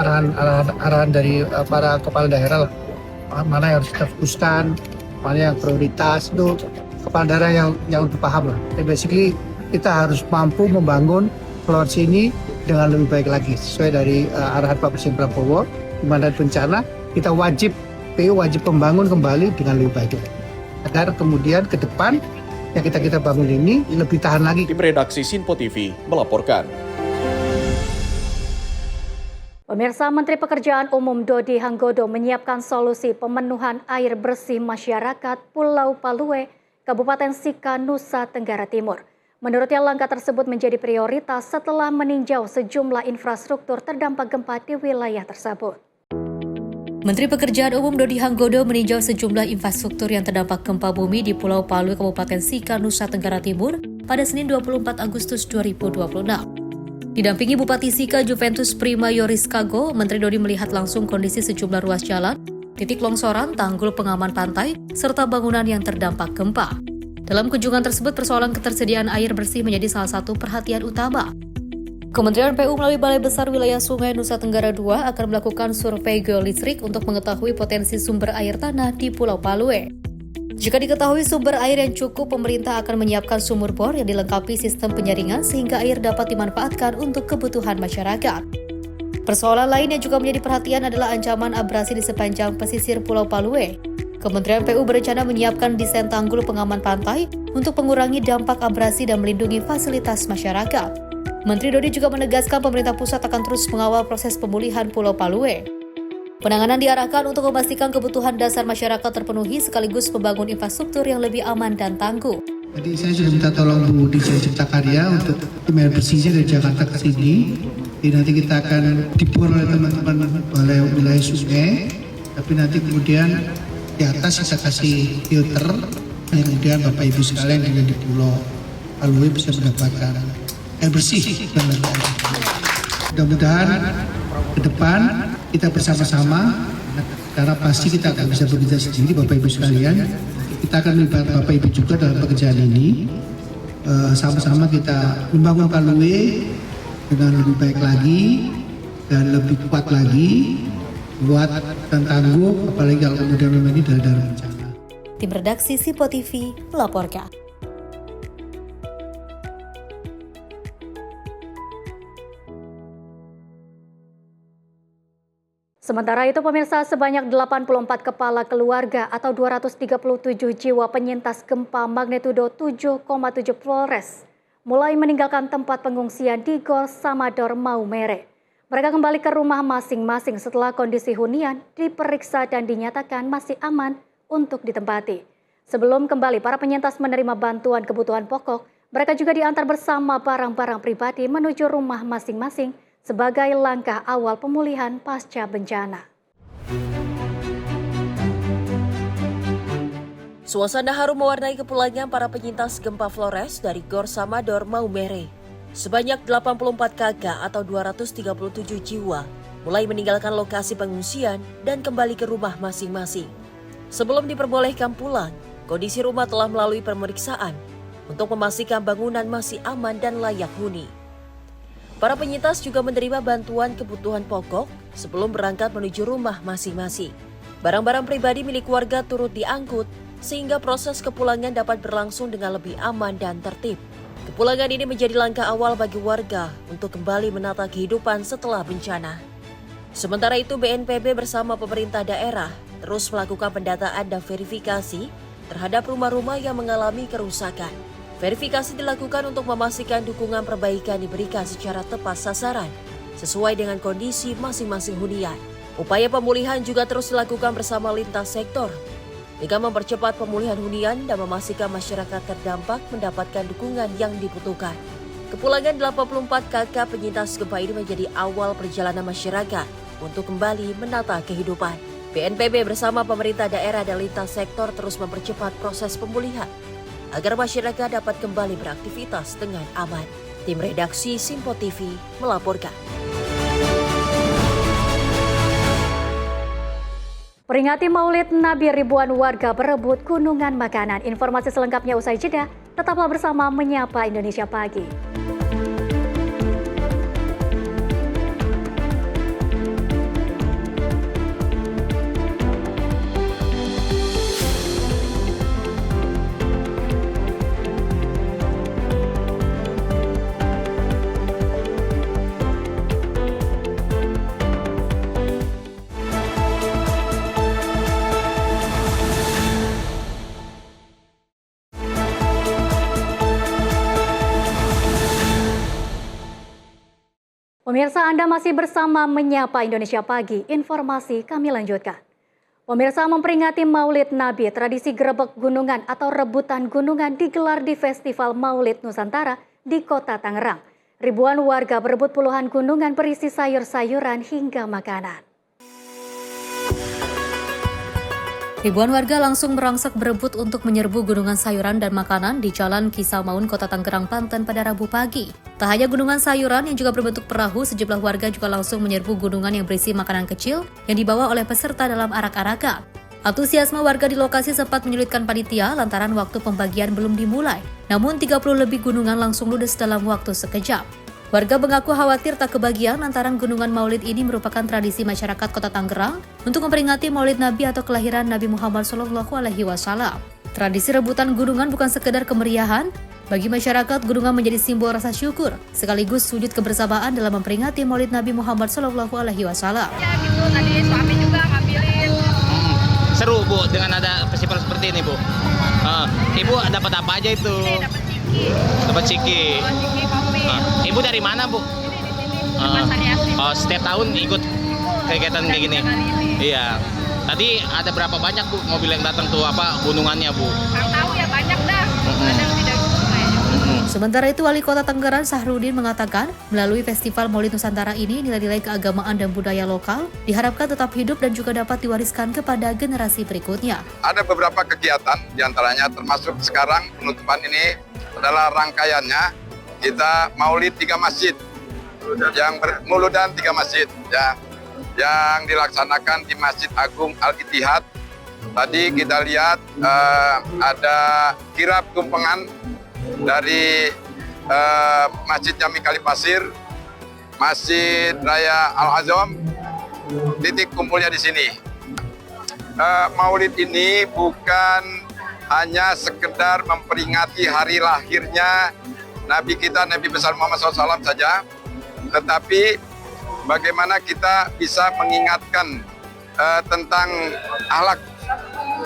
arahan dari para kepala daerah lah, mana yang harus kita fokuskan, mana yang prioritas, itu kepala daerah yang lebih paham lah. Jadi basically kita harus mampu membangun Sulawesi ini dengan lebih baik lagi sesuai dari arahan Pak Presiden Prabowo, di mana bencana kita PU wajib membangun kembali dengan lebih baik lagi, agar kemudian ke depan yang kita bangun ini lebih tahan lagi. Tim redaksi Simpo TV melaporkan. Pemirsa, Menteri Pekerjaan Umum Dodi Hanggodo menyiapkan solusi pemenuhan air bersih masyarakat Pulau Palue, Kabupaten Sika, Nusa Tenggara Timur. Menurutnya langkah tersebut menjadi prioritas setelah meninjau sejumlah infrastruktur terdampak gempa di wilayah tersebut. Menteri Pekerjaan Umum Dodi Hanggodo meninjau sejumlah infrastruktur yang terdampak gempa bumi di Pulau Palue, Kabupaten Sika, Nusa Tenggara Timur pada Senin 24 Agustus 2026. Didampingi Bupati Sika Juventus Prima Yoris Kago, Menteri Dodi melihat langsung kondisi sejumlah ruas jalan, titik longsoran, tanggul pengaman pantai, serta bangunan yang terdampak gempa. Dalam kunjungan tersebut, persoalan ketersediaan air bersih menjadi salah satu perhatian utama. Kementerian PU melalui Balai Besar Wilayah Sungai Nusa Tenggara II akan melakukan survei geolistrik untuk mengetahui potensi sumber air tanah di Pulau Palue. Jika diketahui sumber air yang cukup, pemerintah akan menyiapkan sumur bor yang dilengkapi sistem penyaringan sehingga air dapat dimanfaatkan untuk kebutuhan masyarakat. Persoalan lain yang juga menjadi perhatian adalah ancaman abrasi di sepanjang pesisir Pulau Palue. Kementerian PU berencana menyiapkan desain tanggul pengaman pantai untuk mengurangi dampak abrasi dan melindungi fasilitas masyarakat. Menteri Dodi juga menegaskan pemerintah pusat akan terus mengawal proses pemulihan Pulau Palue. Penanganan diarahkan untuk memastikan kebutuhan dasar masyarakat terpenuhi sekaligus membangun infrastruktur yang lebih aman dan tangguh. Jadi saya sudah minta tolong Bu Dirjen Cipta Karya untuk tim air bersihnya dari Jakarta ke sini. Jadi nanti kita akan dibor oleh teman-teman oleh wilayah sungai, tapi nanti kemudian di atas kita kasih filter, dan kemudian Bapak Ibu sekalian yang ada di Pulau Palue bisa mendapatkan air bersih. Mudah-mudahan ke depan kita bersama-sama, karena pasti kita akan bisa bekerja sendiri Bapak Ibu sekalian. Kita akan melibatkan Bapak Ibu juga dalam pekerjaan ini. Sama-sama kita membangun Palue dengan lebih baik lagi dan lebih kuat lagi, kuat dan tangguh, apalagi kalau kemudian memang ini daerah bencana. Tim redaksi Simpo TV melaporkan. Sementara itu pemirsa, sebanyak 84 kepala keluarga atau 237 jiwa penyintas gempa magnitudo 7,7 Flores mulai meninggalkan tempat pengungsian di Gor Samador, Maumere. Mereka kembali ke rumah masing-masing setelah kondisi hunian diperiksa dan dinyatakan masih aman untuk ditempati. Sebelum kembali, para penyintas menerima bantuan kebutuhan pokok. Mereka juga diantar bersama barang-barang pribadi menuju rumah masing-masing sebagai langkah awal pemulihan pasca bencana. Suasana harum mewarnai kepulangan para penyintas gempa Flores dari Gor Samador, Maumere. Sebanyak 84 kakak atau 237 jiwa mulai meninggalkan lokasi pengungsian dan kembali ke rumah masing-masing. Sebelum diperbolehkan pulang, kondisi rumah telah melalui pemeriksaan untuk memastikan bangunan masih aman dan layak huni. Para penyintas juga menerima bantuan kebutuhan pokok sebelum berangkat menuju rumah masing-masing. Barang-barang pribadi milik warga turut diangkut sehingga proses kepulangan dapat berlangsung dengan lebih aman dan tertib. Kepulangan ini menjadi langkah awal bagi warga untuk kembali menata kehidupan setelah bencana. Sementara itu BNPB bersama pemerintah daerah terus melakukan pendataan dan verifikasi terhadap rumah-rumah yang mengalami kerusakan. Verifikasi dilakukan untuk memastikan dukungan perbaikan diberikan secara tepat sasaran, sesuai dengan kondisi masing-masing hunian. Upaya pemulihan juga terus dilakukan bersama lintas sektor, dengan mempercepat pemulihan hunian dan memastikan masyarakat terdampak mendapatkan dukungan yang dibutuhkan. Kepulangan 84 kakak penyintas gempa ini menjadi awal perjalanan masyarakat untuk kembali menata kehidupan. BNPB bersama pemerintah daerah dan lintas sektor terus mempercepat proses pemulihan agar masyarakat dapat kembali beraktivitas dengan aman. Tim redaksi Simpo TV melaporkan. Peringati Maulid Nabi, ribuan warga berebut gunungan makanan. Informasi selengkapnya usai jeda. Tetaplah bersama Menyapa Indonesia Pagi. Pemirsa, Anda masih bersama Menyapa Indonesia Pagi. Informasi kami lanjutkan. Pemirsa, memperingati Maulid Nabi, tradisi gerebek gunungan atau rebutan gunungan digelar di Festival Maulid Nusantara di Kota Tangerang. Ribuan warga berebut puluhan gunungan berisi sayur-sayuran hingga makanan. Ribuan warga langsung merangsek berebut untuk menyerbu gunungan sayuran dan makanan di Jalan Kisamaun, Kota Tangerang, Banten pada Rabu pagi. Tak hanya gunungan sayuran yang juga berbentuk perahu, sejumlah warga juga langsung menyerbu gunungan yang berisi makanan kecil yang dibawa oleh peserta dalam arak-arakan. Antusiasme warga di lokasi sempat menyulitkan panitia lantaran waktu pembagian belum dimulai. Namun 30 lebih gunungan langsung ludes dalam waktu sekejap. Warga mengaku khawatir tak kebagian lantaran gunungan Maulid ini merupakan tradisi masyarakat Kota Tangerang untuk memperingati Maulid Nabi atau kelahiran Nabi Muhammad SAW. Tradisi rebutan gunungan bukan sekedar kemeriahan, bagi masyarakat gunungan menjadi simbol rasa syukur sekaligus sujud kebersamaan dalam memperingati Maulid Nabi Muhammad SAW. Ya gitu, tadi suami juga ngambilin. Seru Bu dengan ada festival seperti ini Bu. Ibu dapat apa aja itu? Dapat ciki. Ibu dari mana Bu? Setiap tahun ikut kegiatan kayak gini. Iya. Tadi ada berapa banyak Bu mobil yang datang tuh gunungannya Bu? Tahu ya banyak dah. Sementara itu, Wali Kota Tangerang Sahrudin mengatakan, melalui Festival Maulid Nusantara ini, nilai-nilai keagamaan dan budaya lokal diharapkan tetap hidup dan juga dapat diwariskan kepada generasi berikutnya. Ada beberapa kegiatan, diantaranya termasuk sekarang penutupan ini adalah rangkaiannya kita Maulid 3 masjid, yang bermuludan 3 masjid, ya, yang dilaksanakan di Masjid Agung Al-Ittihad. Tadi kita lihat ada kirab tumpengan dari Masjid Jami Kalipasir, Masjid Raya Al-Azam, titik kumpulnya di sini. Maulid ini bukan hanya sekedar memperingati hari lahirnya Nabi kita, Nabi besar Muhammad SAW saja, tetapi bagaimana kita bisa mengingatkan tentang akhlak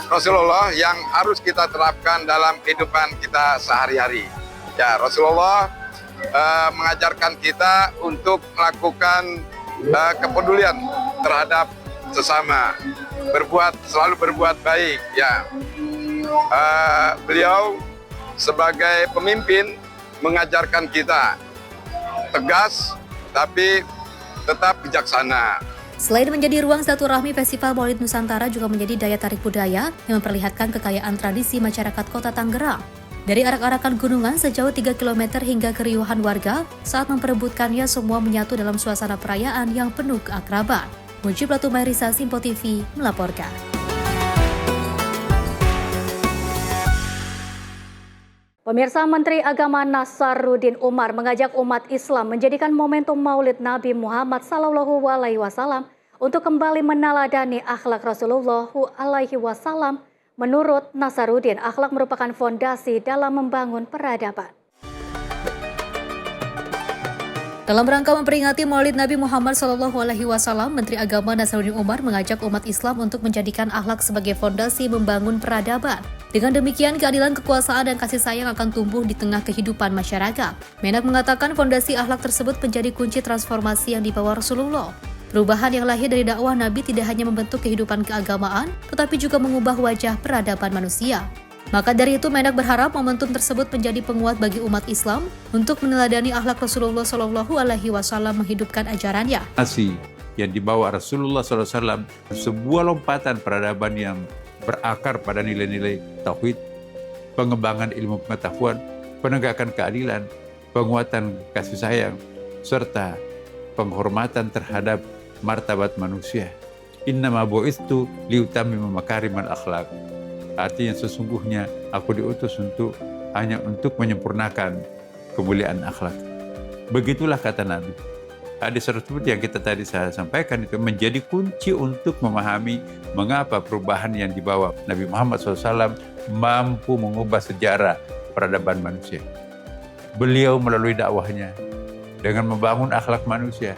Rasulullah yang harus kita terapkan dalam kehidupan kita sehari-hari. Ya, Rasulullah mengajarkan kita untuk melakukan kepedulian terhadap sesama, selalu berbuat baik. Ya, beliau sebagai pemimpin mengajarkan kita tegas tapi tetap bijaksana. Selain menjadi ruang silaturahmi, Festival Maulid Nusantara juga menjadi daya tarik budaya yang memperlihatkan kekayaan tradisi masyarakat Kota Tangerang. Dari arak-arakan gunungan sejauh 3 km hingga keriuhan warga saat memperebutkannya, semua menyatu dalam suasana perayaan yang penuh keakraban. Mujib Latumairisa, Simpo TV melaporkan. Pemirsa, Menteri Agama Nasaruddin Umar mengajak umat Islam menjadikan momentum Maulid Nabi Muhammad SAW untuk kembali meneladani akhlak Rasulullah SAW. Menurut Nasaruddin, akhlak merupakan fondasi dalam membangun peradaban. Dalam rangka memperingati Maulid Nabi Muhammad SAW, Menteri Agama Nasaruddin Umar mengajak umat Islam untuk menjadikan akhlak sebagai fondasi membangun peradaban. Dengan demikian, keadilan, kekuasaan, dan kasih sayang akan tumbuh di tengah kehidupan masyarakat. Menak mengatakan fondasi akhlak tersebut menjadi kunci transformasi yang dibawa Rasulullah. Perubahan yang lahir dari dakwah Nabi tidak hanya membentuk kehidupan keagamaan, tetapi juga mengubah wajah peradaban manusia. Maka dari itu, Menak berharap momentum tersebut menjadi penguat bagi umat Islam untuk meneladani akhlak Rasulullah SAW menghidupkan ajarannya. Nasi yang dibawa Rasulullah SAW, sebuah lompatan peradaban yang berakar pada nilai-nilai tauhid, pengembangan ilmu pengetahuan, penegakan keadilan, penguatan kasih sayang, serta penghormatan terhadap martabat manusia. Innama bu'itsu liutammima makarimal akhlak. Artinya sesungguhnya aku diutus hanya untuk menyempurnakan kemuliaan akhlak. Begitulah kata Nabi. Hadis tersebut yang kita tadi saya sampaikan itu menjadi kunci untuk memahami mengapa perubahan yang dibawa Nabi Muhammad SAW mampu mengubah sejarah peradaban manusia. Beliau melalui dakwahnya dengan membangun akhlak manusia.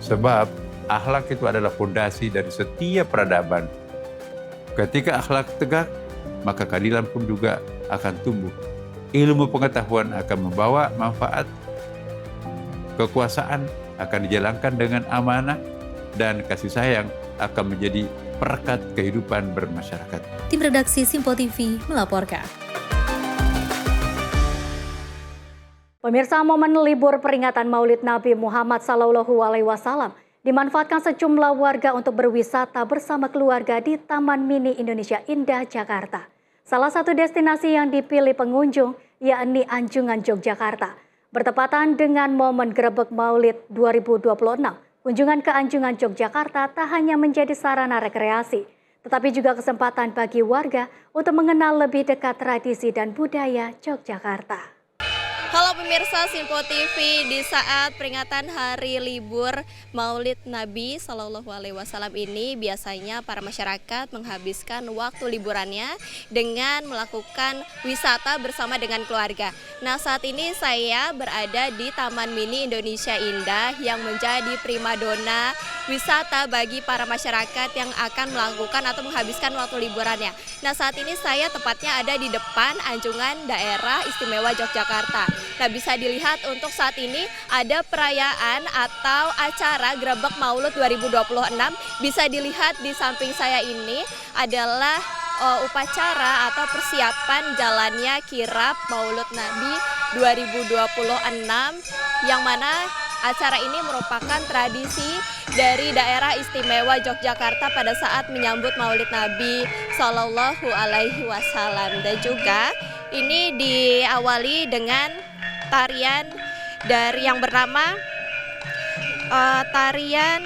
Sebab akhlak itu adalah fondasi dari setiap peradaban. Ketika akhlak tegak, maka keadilan pun juga akan tumbuh. Ilmu pengetahuan akan membawa manfaat, kekuasaan akan dijalankan dengan amanah, dan kasih sayang akan menjadi perekat kehidupan bermasyarakat. Tim redaksi Simpo TV melaporkan. Pemirsa, momen libur peringatan Maulid Nabi Muhammad SAW dimanfaatkan sejumlah warga untuk berwisata bersama keluarga di Taman Mini Indonesia Indah, Jakarta. Salah satu destinasi yang dipilih pengunjung yakni Anjungan, Yogyakarta. Bertepatan dengan momen Grebek Maulid 2026, kunjungan ke Anjungan, Yogyakarta tak hanya menjadi sarana rekreasi, tetapi juga kesempatan bagi warga untuk mengenal lebih dekat tradisi dan budaya Yogyakarta. Halo pemirsa Simpo TV, di saat peringatan hari libur Maulid Nabi SAW ini biasanya para masyarakat menghabiskan waktu liburannya dengan melakukan wisata bersama dengan keluarga. Nah, saat ini saya berada di Taman Mini Indonesia Indah yang menjadi primadona wisata bagi para masyarakat yang akan melakukan atau menghabiskan waktu liburannya. Nah, saat ini saya tepatnya ada di depan Anjungan Daerah Istimewa Yogyakarta. Nah, bisa dilihat untuk saat ini ada perayaan atau acara Grebek Maulid 2026. Bisa dilihat di samping saya ini adalah upacara atau persiapan jalannya kirap Maulid Nabi 2026, yang mana acara ini merupakan tradisi dari daerah istimewa Yogyakarta pada saat menyambut Maulid Nabi Sallallahu Alaihi Wasallam. Dan juga ini diawali dengan tarian dari yang bernama tarian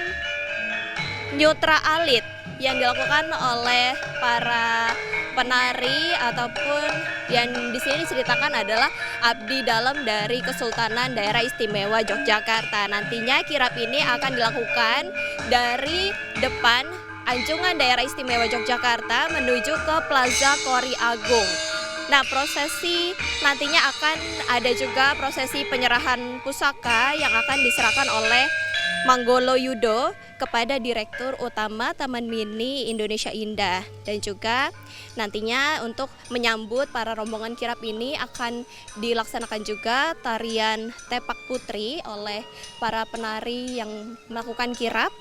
Nyutra Alit yang dilakukan oleh para penari ataupun yang di sini diceritakan adalah abdi dalam dari Kesultanan Daerah Istimewa Yogyakarta. Nantinya kirap ini akan dilakukan dari depan Anjungan Daerah Istimewa Yogyakarta menuju ke Plaza Kori Agung. Nah, prosesi nantinya akan ada juga prosesi penyerahan pusaka yang akan diserahkan oleh Manggolo Yudo kepada Direktur Utama Taman Mini Indonesia Indah. Dan juga nantinya untuk menyambut para rombongan kirap ini akan dilaksanakan juga tarian Tepak Putri oleh para penari yang melakukan kirap.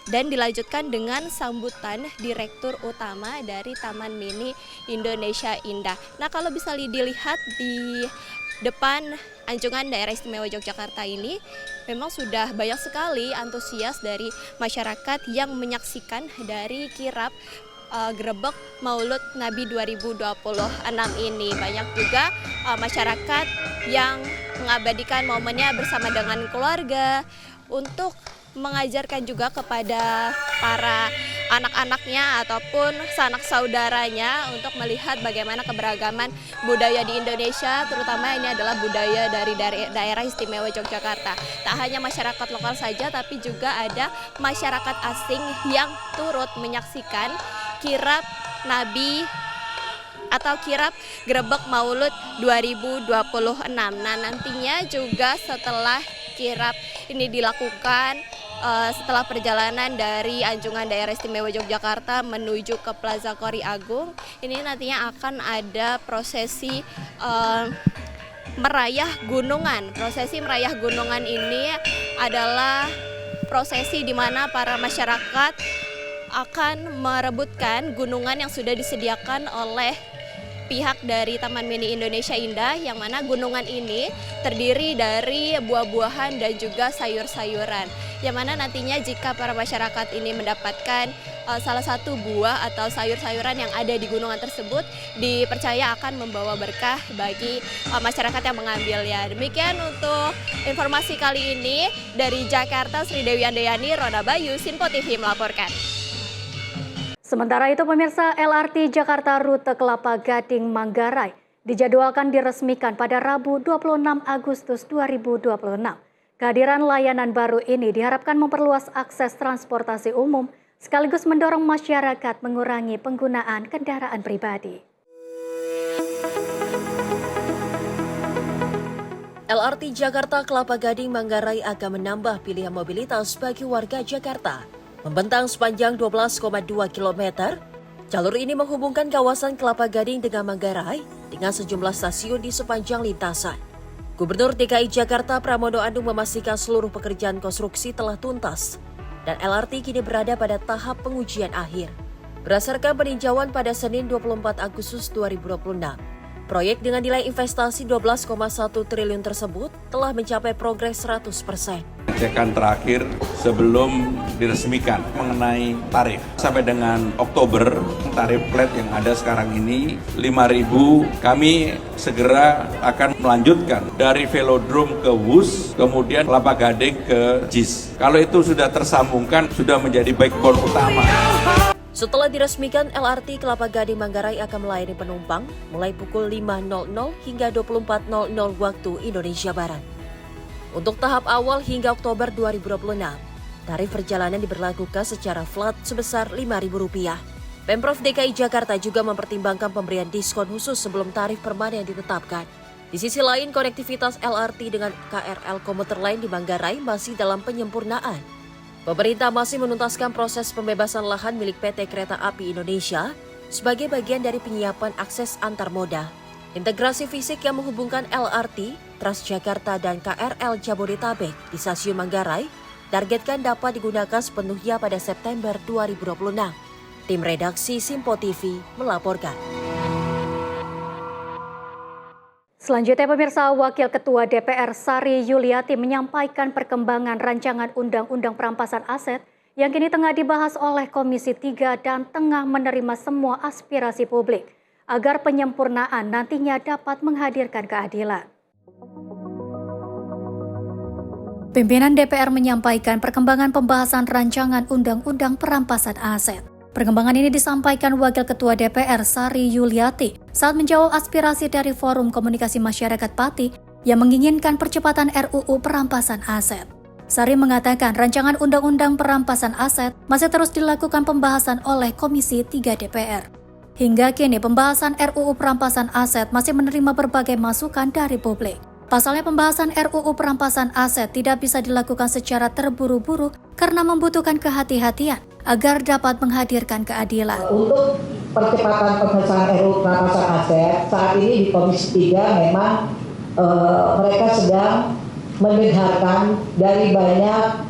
Dan dilanjutkan dengan sambutan Direktur Utama dari Taman Mini Indonesia Indah. Nah, kalau bisa dilihat di depan Anjungan Daerah Istimewa Yogyakarta ini, memang sudah banyak sekali antusias dari masyarakat yang menyaksikan dari kirap Grebek Maulud Nabi 2026 ini. Banyak juga masyarakat yang mengabadikan momennya bersama dengan keluarga untuk mengajarkan juga kepada para anak-anaknya ataupun sanak saudaranya untuk melihat bagaimana keberagaman budaya di Indonesia, terutama ini adalah budaya dari daerah istimewa Yogyakarta. Tak hanya masyarakat lokal saja, tapi juga ada masyarakat asing yang turut menyaksikan kirap Nabi atau kirap Grebek Maulud 2026. Nah, nantinya juga setelah kirap ini dilakukan, setelah perjalanan dari Anjungan Daerah Istimewa Yogyakarta menuju ke Plaza Kori Agung, ini nantinya akan ada prosesi merayah gunungan. Prosesi merayah gunungan ini adalah prosesi di mana para masyarakat akan merebutkan gunungan yang sudah disediakan oleh pihak dari Taman Mini Indonesia Indah, yang mana gunungan ini terdiri dari buah-buahan dan juga sayur-sayuran, yang mana nantinya jika para masyarakat ini mendapatkan salah satu buah atau sayur-sayuran yang ada di gunungan tersebut, dipercaya akan membawa berkah bagi masyarakat yang mengambilnya. Demikian untuk informasi kali ini dari Jakarta, Sri Dewi Andayani, Rona Bayu, Sinpo TV melaporkan. Sementara itu pemirsa, LRT Jakarta rute Kelapa Gading Manggarai dijadwalkan diresmikan pada Rabu 26 Agustus 2026. Kehadiran layanan baru ini diharapkan memperluas akses transportasi umum sekaligus mendorong masyarakat mengurangi penggunaan kendaraan pribadi. LRT Jakarta Kelapa Gading Manggarai akan menambah pilihan mobilitas bagi warga Jakarta. Membentang sepanjang 12,2 km, jalur ini menghubungkan kawasan Kelapa Gading dengan Manggarai dengan sejumlah stasiun di sepanjang lintasan. Gubernur DKI Jakarta Pramono Anung memastikan seluruh pekerjaan konstruksi telah tuntas dan LRT kini berada pada tahap pengujian akhir. Berdasarkan peninjauan pada Senin 24 Agustus 2026, proyek dengan nilai investasi 12,1 triliun tersebut telah mencapai progres 100%. Pengecekan terakhir sebelum diresmikan mengenai tarif. Sampai dengan Oktober, tarif flat yang ada sekarang ini 5.000. Kami segera akan melanjutkan dari Velodrome ke Wus, kemudian Kelapa Gading ke JIS. Kalau itu sudah tersambungkan, sudah menjadi backbone utama. Setelah diresmikan, LRT Kelapa Gading Manggarai akan melayani penumpang mulai pukul 5.00 hingga 24.00 waktu Indonesia Barat. Untuk tahap awal hingga Oktober 2026, tarif perjalanan diberlakukan secara flat sebesar Rp5.000. Pemprov DKI Jakarta juga mempertimbangkan pemberian diskon khusus sebelum tarif permanen ditetapkan. Di sisi lain, konektivitas LRT dengan KRL komuter lain di Manggarai masih dalam penyempurnaan. Pemerintah masih menuntaskan proses pembebasan lahan milik PT Kereta Api Indonesia sebagai bagian dari penyiapan akses antar moda. Integrasi fisik yang menghubungkan LRT, Transjakarta dan KRL Jabodetabek di Stasiun Manggarai targetkan dapat digunakan sepenuhnya pada September 2026. Tim redaksi Simpo TV melaporkan. Selanjutnya pemirsa, Wakil Ketua DPR Sari Yuliati menyampaikan perkembangan rancangan Undang-Undang Perampasan Aset yang kini tengah dibahas oleh Komisi 3 dan tengah menerima semua aspirasi publik agar penyempurnaan nantinya dapat menghadirkan keadilan. Pimpinan DPR menyampaikan perkembangan pembahasan rancangan Undang-Undang Perampasan Aset. Perkembangan ini disampaikan Wakil Ketua DPR Sari Yuliati saat menjawab aspirasi dari Forum Komunikasi Masyarakat Pati yang menginginkan percepatan RUU Perampasan Aset. Sari mengatakan rancangan Undang-Undang Perampasan Aset masih terus dilakukan pembahasan oleh Komisi 3 DPR. Hingga kini pembahasan RUU Perampasan Aset masih menerima berbagai masukan dari publik. Pasalnya pembahasan RUU perampasan aset tidak bisa dilakukan secara terburu-buru karena membutuhkan kehati-hatian agar dapat menghadirkan keadilan. Untuk percepatan pembahasan RUU perampasan aset, saat ini di Komisi 3 memang mereka sedang mendengarkan dari banyak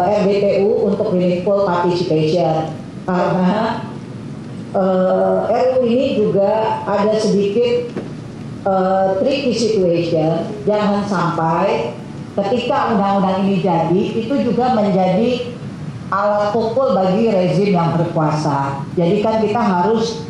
RDPU untuk meaningful participation. Karena RUU ini juga ada sedikit tricky situation, jangan sampai ketika undang-undang ini jadi, itu juga menjadi alat pukul bagi rezim yang berkuasa. Jadi kan kita harus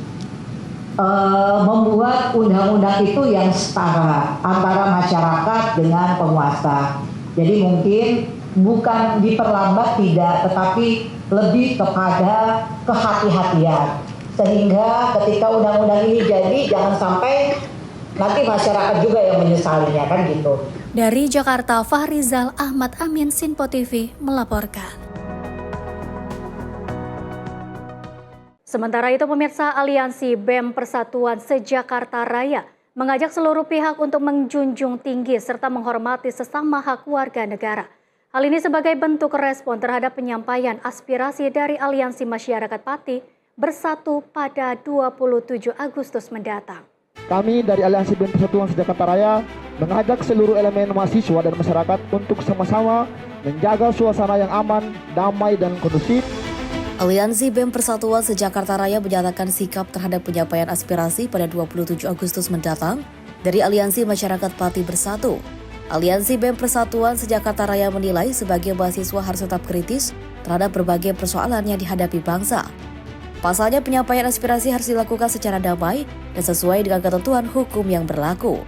membuat undang-undang itu yang setara antara masyarakat dengan penguasa. Jadi mungkin bukan diperlambat tidak, tetapi lebih kepada kehati-hatian. Sehingga ketika undang-undang ini jadi, jangan sampai nanti masyarakat juga yang menyesalinya, kan gitu. Dari Jakarta, Fahrizal Ahmad Amin, Sinpo TV melaporkan. Sementara itu, pemirsa, Aliansi BEM Persatuan Se-Jakarta Raya mengajak seluruh pihak untuk menjunjung tinggi serta menghormati sesama hak warga negara. Hal ini sebagai bentuk respon terhadap penyampaian aspirasi dari Aliansi Masyarakat Pati Bersatu pada 27 Agustus mendatang. Kami dari Aliansi BEM Persatuan Se-Jakarta Raya mengajak seluruh elemen mahasiswa dan masyarakat untuk sama-sama menjaga suasana yang aman, damai, dan kondusif. Aliansi BEM Persatuan Se-Jakarta Raya menyatakan sikap terhadap penyampaian aspirasi pada 27 Agustus mendatang dari Aliansi Masyarakat Pati Bersatu. Aliansi BEM Persatuan Se-Jakarta Raya menilai sebagai mahasiswa harus tetap kritis terhadap berbagai persoalan yang dihadapi bangsa. Pasalnya penyampaian aspirasi harus dilakukan secara damai dan sesuai dengan ketentuan hukum yang berlaku.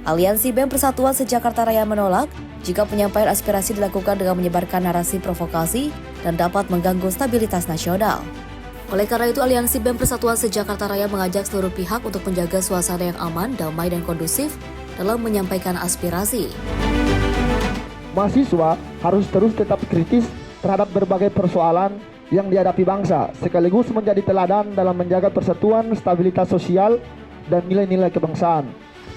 Aliansi BEM Persatuan Se-Jakarta Raya menolak jika penyampaian aspirasi dilakukan dengan menyebarkan narasi provokasi dan dapat mengganggu stabilitas nasional. Oleh karena itu, Aliansi BEM Persatuan Se-Jakarta Raya mengajak seluruh pihak untuk menjaga suasana yang aman, damai, dan kondusif dalam menyampaikan aspirasi. Mahasiswa harus terus tetap kritis terhadap berbagai persoalan yang dihadapi bangsa, sekaligus menjadi teladan dalam menjaga persatuan, stabilitas sosial, dan nilai-nilai kebangsaan.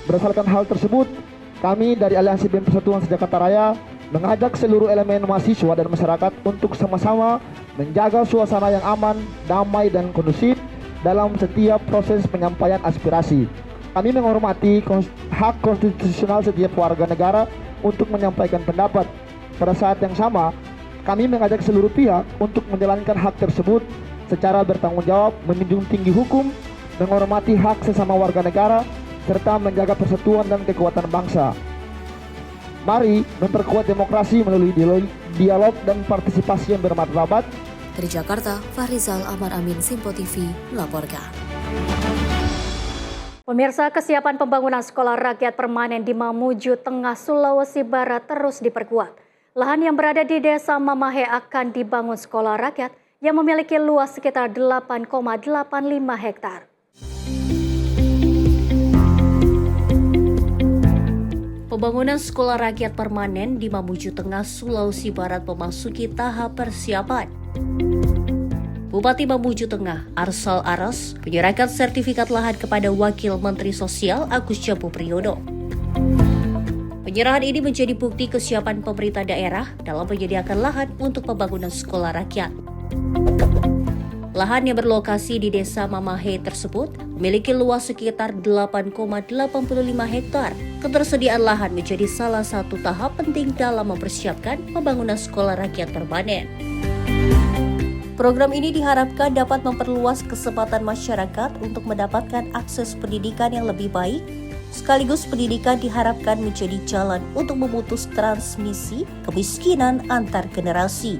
Berdasarkan hal tersebut, kami dari Aliansi BEM Persatuan Se-Jakarta Raya mengajak seluruh elemen mahasiswa dan masyarakat untuk sama-sama menjaga suasana yang aman, damai, dan kondusif dalam setiap proses penyampaian aspirasi. Kami menghormati hak konstitusional setiap warga negara untuk menyampaikan pendapat. Pada saat yang sama, kami mengajak seluruh pihak untuk menjalankan hak tersebut secara bertanggung jawab, menjunjung tinggi hukum, menghormati hak sesama warga negara, serta menjaga persatuan dan kekuatan bangsa. Mari memperkuat demokrasi melalui dialog dan partisipasi yang bermartabat. Dari Jakarta, Fahrizal Ahmad Amin, Sinpo TV melaporkan. Pemirsa, kesiapan pembangunan sekolah rakyat permanen di Mamuju, Tengah Sulawesi Barat terus diperkuat. Lahan yang berada di Desa Mamahe akan dibangun sekolah rakyat yang memiliki luas sekitar 8,85 hektar. Pembangunan sekolah rakyat permanen di Mamuju Tengah, Sulawesi Barat memasuki tahap persiapan. Bupati Mamuju Tengah, Arsal Aras, menyerahkan sertifikat lahan kepada Wakil Menteri Sosial Agus Jambu Priyono. Penyerahan ini menjadi bukti kesiapan pemerintah daerah dalam menyediakan lahan untuk pembangunan sekolah rakyat. Lahan yang berlokasi di Desa Mamahe tersebut memiliki luas sekitar 8,85 hektar. Ketersediaan lahan menjadi salah satu tahap penting dalam mempersiapkan pembangunan sekolah rakyat permanen. Program ini diharapkan dapat memperluas kesempatan masyarakat untuk mendapatkan akses pendidikan yang lebih baik. Sekaligus pendidikan diharapkan menjadi jalan untuk memutus transmisi kemiskinan antar generasi.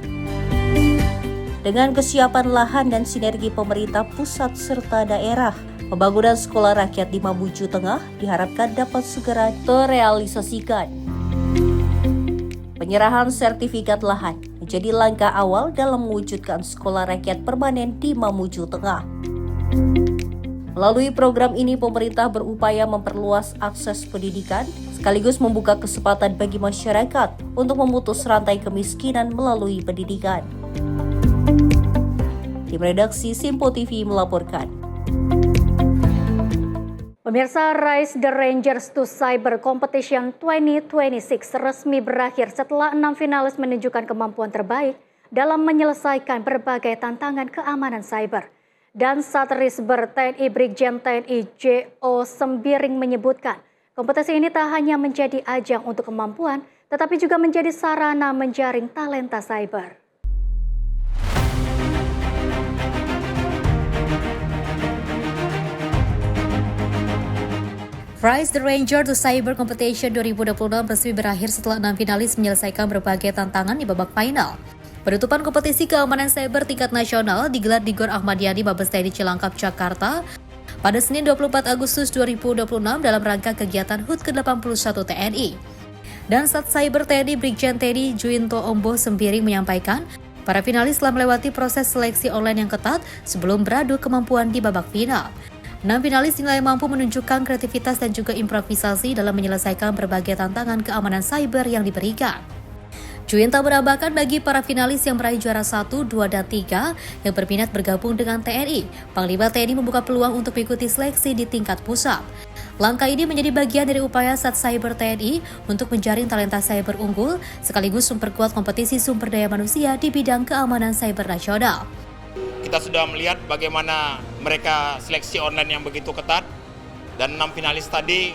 Dengan kesiapan lahan dan sinergi pemerintah pusat serta daerah, pembangunan sekolah rakyat di Mamuju Tengah diharapkan dapat segera terrealisasikan. Penyerahan sertifikat lahan menjadi langkah awal dalam mewujudkan sekolah rakyat permanen di Mamuju Tengah. Melalui program ini, pemerintah berupaya memperluas akses pendidikan, sekaligus membuka kesempatan bagi masyarakat untuk memutus rantai kemiskinan melalui pendidikan. Tim redaksi Sinpo TV melaporkan. Pemirsa, Rise the Rangers to Cyber Competition 2026 resmi berakhir setelah 6 finalis menunjukkan kemampuan terbaik dalam menyelesaikan berbagai tantangan keamanan cyber. Dan Satrisber TNI Brigjen TNI J.O. Sembiring menyebutkan, kompetisi ini tak hanya menjadi ajang untuk kemampuan, tetapi juga menjadi sarana menjaring talenta cyber. Rise the Ranger to Cyber Competition 2026 resmi berakhir setelah 6 finalis menyelesaikan berbagai tantangan di babak final. Penutupan kompetisi keamanan cyber tingkat nasional digelar di Gor Ahmad Yani Mabes TNI Cilangkap, Jakarta pada Senin 24 Agustus 2026 dalam rangka kegiatan HUT ke-81 TNI. Dan Sat Cyber TNI Brigjen TNI Juinto Omboh Sembiring menyampaikan, para finalis telah melewati proses seleksi online yang ketat sebelum beradu kemampuan di babak final. 6 finalis dinilai mampu menunjukkan kreativitas dan juga improvisasi dalam menyelesaikan berbagai tantangan keamanan cyber yang diberikan. Juinto menambahkan bagi para finalis yang meraih juara 1, 2, dan 3 yang berminat bergabung dengan TNI, Panglima TNI membuka peluang untuk mengikuti seleksi di tingkat pusat. Langkah ini menjadi bagian dari upaya Sat Cyber TNI untuk menjaring talenta cyber unggul sekaligus memperkuat kompetisi sumber daya manusia di bidang keamanan cyber nasional. Kita sudah melihat bagaimana mereka seleksi online yang begitu ketat dan 6 finalis tadi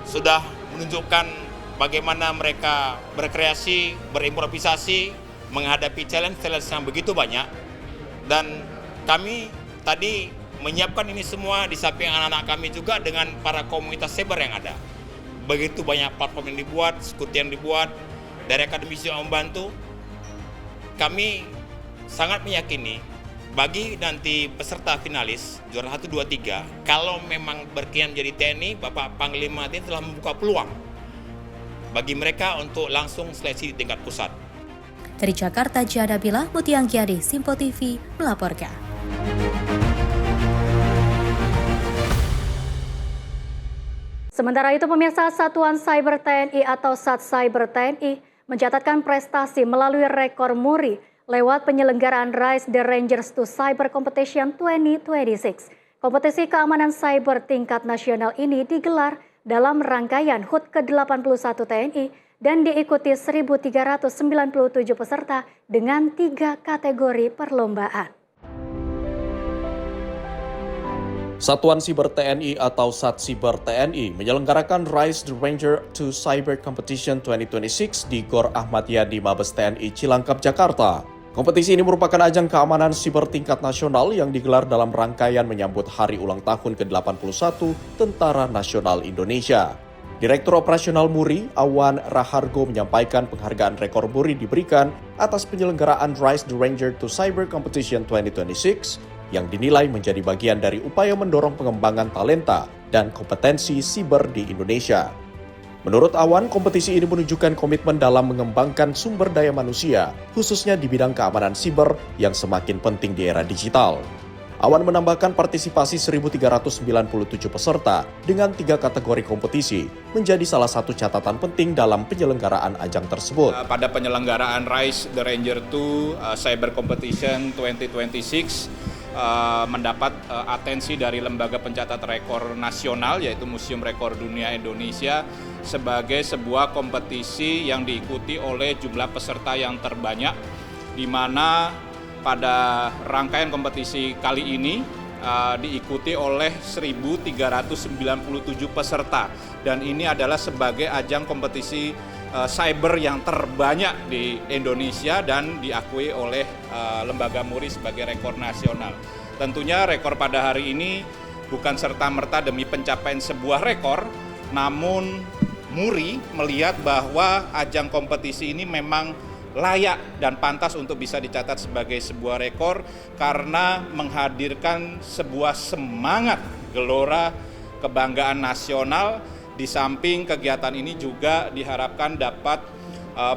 sudah menunjukkan bagaimana mereka berkreasi, berimprovisasi, menghadapi challenge yang begitu banyak. Dan kami tadi menyiapkan ini semua di samping anak-anak kami juga dengan para komunitas cyber yang ada. Begitu banyak platform yang dibuat, sekutu yang dibuat, dari akademisi yang membantu. Kami sangat meyakini bagi nanti peserta finalis juara 1, 2, 3, kalau memang berkenan jadi TNI, Bapak Panglima TNI telah membuka peluang bagi mereka untuk langsung seleksi di tingkat pusat. Dari Jakarta, Jada Bila, Mutia Anggiadi, Simpo TV melaporkan. Sementara itu, pemirsa, Satuan Cyber TNI atau Sat Cyber TNI mencatatkan prestasi melalui rekor muri lewat penyelenggaraan Rise the Rangers to Cyber Competition 2026. Kompetisi keamanan cyber tingkat nasional ini digelar dalam rangkaian HUT ke-81 TNI dan diikuti 1.397 peserta dengan 3 kategori perlombaan. Satuan Siber TNI atau Sat Siber TNI menyelenggarakan Rise the Ranger to Cyber Competition 2026 di Gor Ahmad Yani Mabes TNI Cilangkap, Jakarta. Kompetisi ini merupakan ajang keamanan siber tingkat nasional yang digelar dalam rangkaian menyambut hari ulang tahun ke-81 Tentara Nasional Indonesia. Direktur Operasional MURI, Awan Rahargo, menyampaikan penghargaan rekor MURI diberikan atas penyelenggaraan Rise the Ranger to Cyber Competition 2026 yang dinilai menjadi bagian dari upaya mendorong pengembangan talenta dan kompetensi siber di Indonesia. Menurut Awan, kompetisi ini menunjukkan komitmen dalam mengembangkan sumber daya manusia, khususnya di bidang keamanan siber yang semakin penting di era digital. Awan menambahkan partisipasi 1.397 peserta dengan 3 kategori kompetisi menjadi salah satu catatan penting dalam penyelenggaraan ajang tersebut. Pada penyelenggaraan Rise the Ranger 2 Cyber Competition 2026, mendapat atensi dari Lembaga Pencatat Rekor Nasional yaitu Museum Rekor Dunia Indonesia sebagai sebuah kompetisi yang diikuti oleh jumlah peserta yang terbanyak, di mana pada rangkaian kompetisi kali ini diikuti oleh 1.397 peserta, dan ini adalah sebagai ajang kompetisi cyber yang terbanyak di Indonesia dan diakui oleh lembaga MURI sebagai rekor nasional. Tentunya rekor pada hari ini bukan serta-merta demi pencapaian sebuah rekor, namun MURI melihat bahwa ajang kompetisi ini memang layak dan pantas untuk bisa dicatat sebagai sebuah rekor karena menghadirkan sebuah semangat gelora kebanggaan nasional. Di samping kegiatan ini juga diharapkan dapat